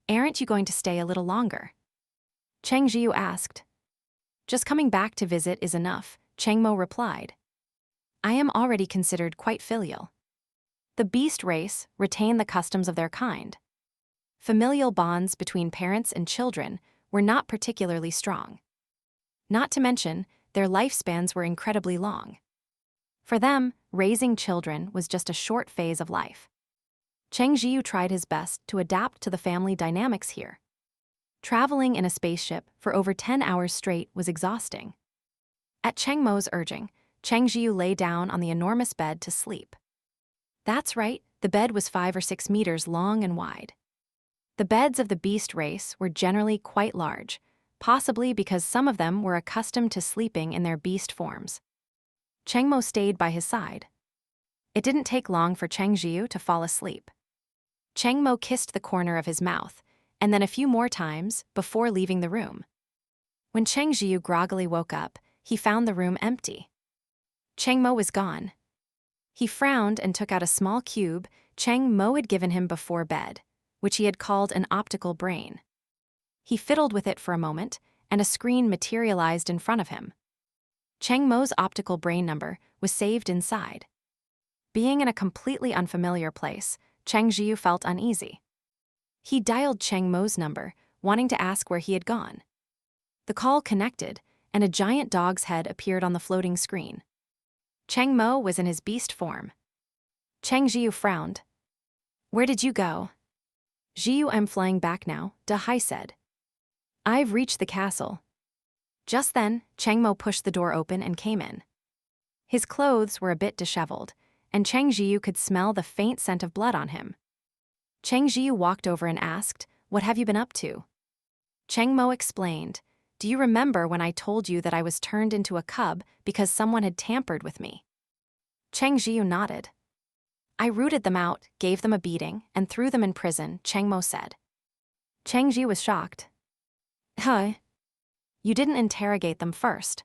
Speaker 1: Aren't you going to stay a little longer? Zhiyu asked. Just coming back to visit is enough, Cheng Mo replied. I am already considered quite filial. The beast race retain the customs of their kind. Familial bonds between parents and children were not particularly strong. Not to mention, their lifespans were incredibly long. For them, raising children was just a short phase of life. Zhiyu tried his best to adapt to the family dynamics here. Traveling in a spaceship for over 10 hours straight was exhausting. At Cheng Mo's urging, Zhiyu lay down on the enormous bed to sleep. That's right, the bed was 5 or 6 meters long and wide. The beds of the beast race were generally quite large, possibly because some of them were accustomed to sleeping in their beast forms. Cheng Mo stayed by his side. It didn't take long for Zhiyu to fall asleep. Cheng Mo kissed the corner of his mouth, and then a few more times before leaving the room. When Zhiyu groggily woke up, he found the room empty. Cheng Mo was gone. He frowned and took out a small cube Cheng Mo had given him before bed, which he had called an optical brain. He fiddled with it for a moment, and a screen materialized in front of him. Cheng Mo's optical brain number was saved inside. Being in a completely unfamiliar place, Zhiyu felt uneasy. He dialed Cheng Mo's number, wanting to ask where he had gone. The call connected, and a giant dog's head appeared on the floating screen. Cheng Mo was in his beast form. Zhiyu frowned. Where did you go? Zhiyu, I'm flying back now, Dahai said. I've reached the castle. Just then, Cheng Mo pushed the door open and came in. His clothes were a bit disheveled, and Zhiyu could smell the faint scent of blood on him. Zhiyu walked over and asked, what have you been up to? Cheng Mo explained, do you remember when I told you that I was turned into a cub because someone had tampered with me? Zhiyu nodded. I rooted them out, gave them a beating, and threw them in prison, Cheng Mo said. Zhiyu was shocked. Huh? You didn't interrogate them first.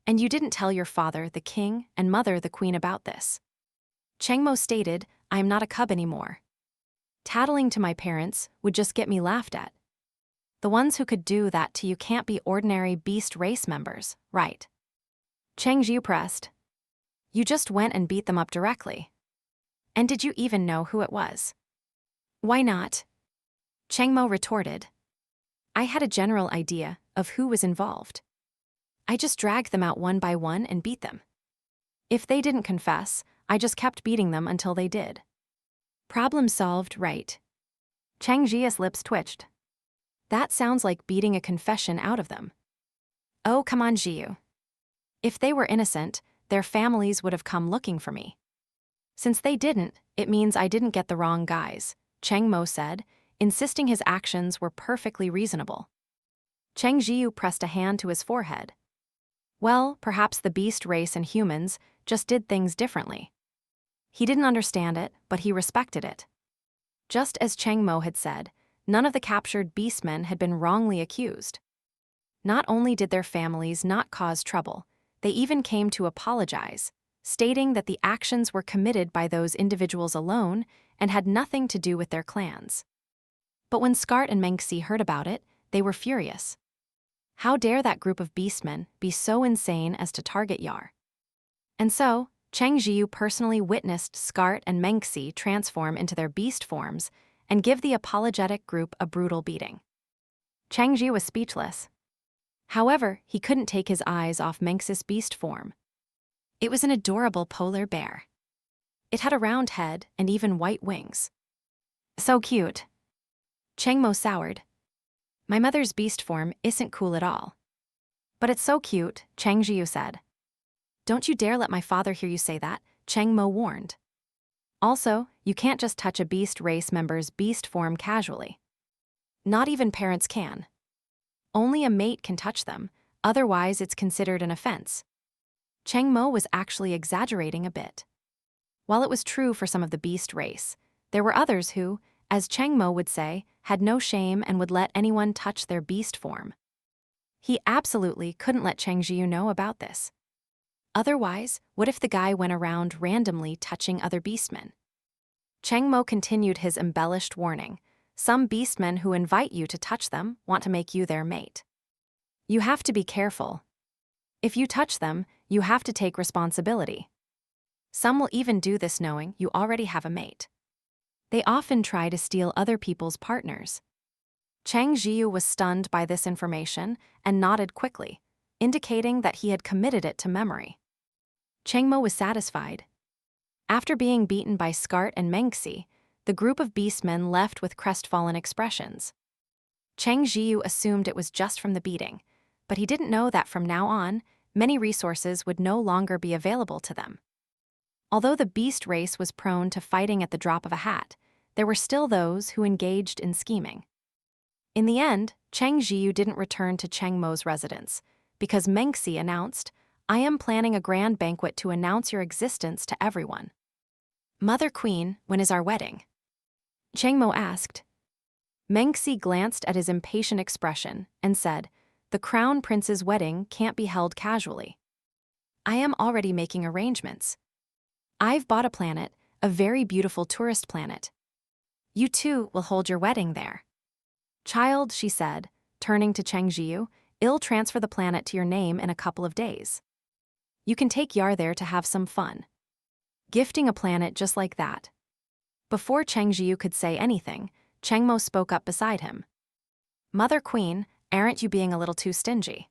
Speaker 1: And you didn't tell your father, the king, and mother, the queen, about this. Cheng Mo stated, I am not a cub anymore. Tattling to my parents would just get me laughed at. The ones who could do that to you can't be ordinary beast race members, right? Zhiyu pressed. You just went and beat them up directly. And did you even know who it was? Why not? Cheng Mo retorted. I had a general idea of who was involved. I just dragged them out one by one and beat them. If they didn't confess, I just kept beating them until they did. Problem solved, right? Zhiyu's lips twitched. That sounds like beating a confession out of them. Oh, come on, Zhiyu. If they were innocent, their families would have come looking for me. Since they didn't, it means I didn't get the wrong guys, Cheng Mo said, insisting his actions were perfectly reasonable. Zhiyu pressed a hand to his forehead. Well, perhaps the beast race and humans just did things differently. He didn't understand it, but he respected it. Just as Cheng Mo had said, none of the captured beastmen had been wrongly accused. Not only did their families not cause trouble, they even came to apologize, stating that the actions were committed by those individuals alone and had nothing to do with their clans. But when Skart and Mengxi heard about it, they were furious. How dare that group of beastmen be so insane as to target Yar? And so, Cheng Zhiyu personally witnessed Scart and Mengxi transform into their beast forms and give the apologetic group a brutal beating. Cheng Zhiyu was speechless. However, he couldn't take his eyes off Mengxi's beast form. It was an adorable polar bear. It had a round head and even white wings. So cute. Cheng Mo soured. My mother's beast form isn't cool at all. But it's so cute, Cheng Zhiyu said. Don't you dare let my father hear you say that, Cheng Mo warned. Also, you can't just touch a beast race member's beast form casually. Not even parents can. Only a mate can touch them, otherwise it's considered an offense. Cheng Mo was actually exaggerating a bit. While it was true for some of the beast race, there were others who, as Cheng Mo would say, had no shame and would let anyone touch their beast form. He absolutely couldn't let Cheng Zhiyu know about this. Otherwise, what if the guy went around randomly touching other beastmen? Cheng Mo continued his embellished warning. Some beastmen who invite you to touch them want to make you their mate. You have to be careful. If you touch them, you have to take responsibility. Some will even do this knowing you already have a mate. They often try to steal other people's partners. Cheng Zhiyu was stunned by this information and nodded quickly, indicating that he had committed it to memory. Cheng Mo was satisfied. After being beaten by Scart and Mengxi, the group of beastmen left with crestfallen expressions. Cheng Zhiyu assumed it was just from the beating, but he didn't know that from now on, many resources would no longer be available to them. Although the beast race was prone to fighting at the drop of a hat, there were still those who engaged in scheming. In the end, Cheng Zhiyu didn't return to Cheng Mo's residence, because Mengxi announced, I am planning a grand banquet to announce your existence to everyone. Mother Queen, when is our wedding? Cheng Mo asked. Mengxi glanced at his impatient expression and said, the crown prince's wedding can't be held casually. I am already making arrangements. I've bought a planet, a very beautiful tourist planet. You too will hold your wedding there. Child, she said, turning to Cheng Zhiyu, I'll transfer the planet to your name in a couple of days. You can take Yar there to have some fun. Gifting a planet just like that. Before Cheng Zhiyu could say anything, Cheng Mo spoke up beside him. Mother Queen, aren't you being a little too stingy?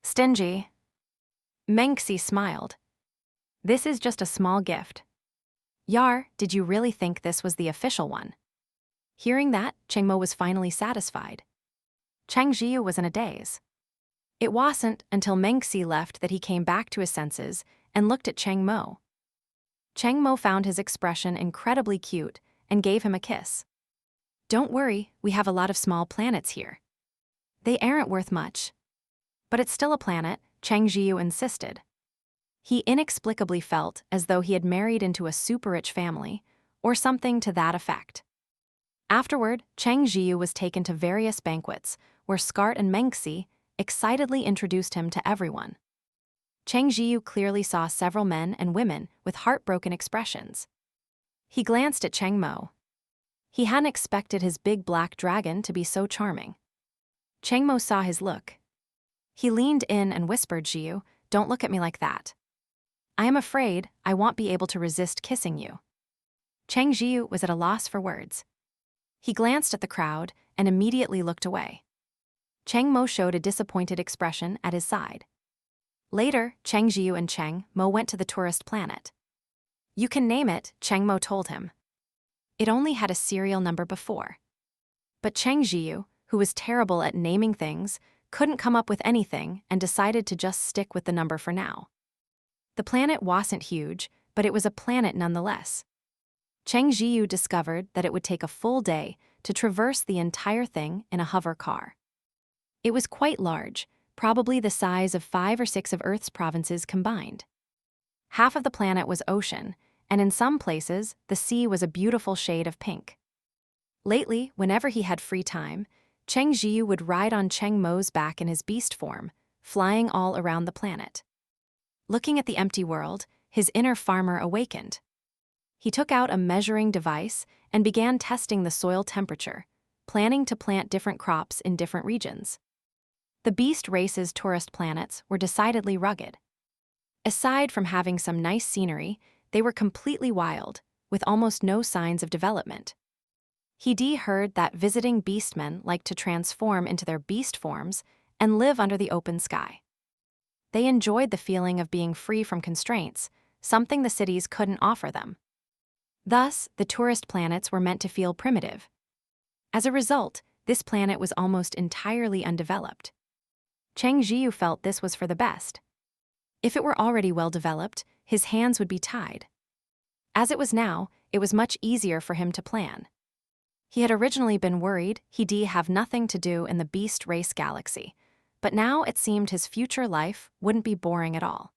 Speaker 1: Stingy? Mengxi smiled. This is just a small gift. Yar, did you really think this was the official one? Hearing that, Cheng Mo was finally satisfied. Cheng Zhiyu was in a daze. It wasn't until Mengxi left that he came back to his senses and looked at Cheng Mo. Cheng Mo found his expression incredibly cute and gave him a kiss. Don't worry, we have a lot of small planets here. They aren't worth much. But it's still a planet, Cheng Zhiyu insisted. He inexplicably felt as though he had married into a super-rich family, or something to that effect. Afterward, Cheng Zhiyu was taken to various banquets, where Scart and Mengxi excitedly introduced him to everyone. Cheng Zhiyu clearly saw several men and women with heartbroken expressions. He glanced at Cheng Mo. He hadn't expected his big black dragon to be so charming. Cheng Mo saw his look. He leaned in and whispered, Zhiyu, don't look at me like that. I am afraid I won't be able to resist kissing you. Cheng Zhiyu was at a loss for words. He glanced at the crowd and immediately looked away. Cheng Mo showed a disappointed expression at his side. Later, Cheng Zhiyu and Cheng Mo went to the tourist planet. You can name it, Cheng Mo told him. It only had a serial number before. But Cheng Zhiyu, who was terrible at naming things, couldn't come up with anything and decided to just stick with the number for now. The planet wasn't huge, but it was a planet nonetheless. Cheng Zhiyu discovered that it would take a full day to traverse the entire thing in a hover car. It was quite large, probably the size of 5 or 6 of Earth's provinces combined. Half of the planet was ocean, and in some places, the sea was a beautiful shade of pink. Lately, whenever he had free time, Cheng Zhiyu would ride on Cheng Mo's back in his beast form, flying all around the planet. Looking at the empty world, his inner farmer awakened. He took out a measuring device and began testing the soil temperature, planning to plant different crops in different regions. The beast race's tourist planets were decidedly rugged. Aside from having some nice scenery, they were completely wild, with almost no signs of development. He heard that visiting beastmen like to transform into their beast forms and live under the open sky. They enjoyed the feeling of being free from constraints, something the cities couldn't offer them. Thus, the tourist planets were meant to feel primitive. As a result, this planet was almost entirely undeveloped. Zhiyu felt this was for the best. If it were already well developed, his hands would be tied. As it was now, it was much easier for him to plan. He had originally been worried he'd have nothing to do in the beast race galaxy, but now it seemed his future life wouldn't be boring at all.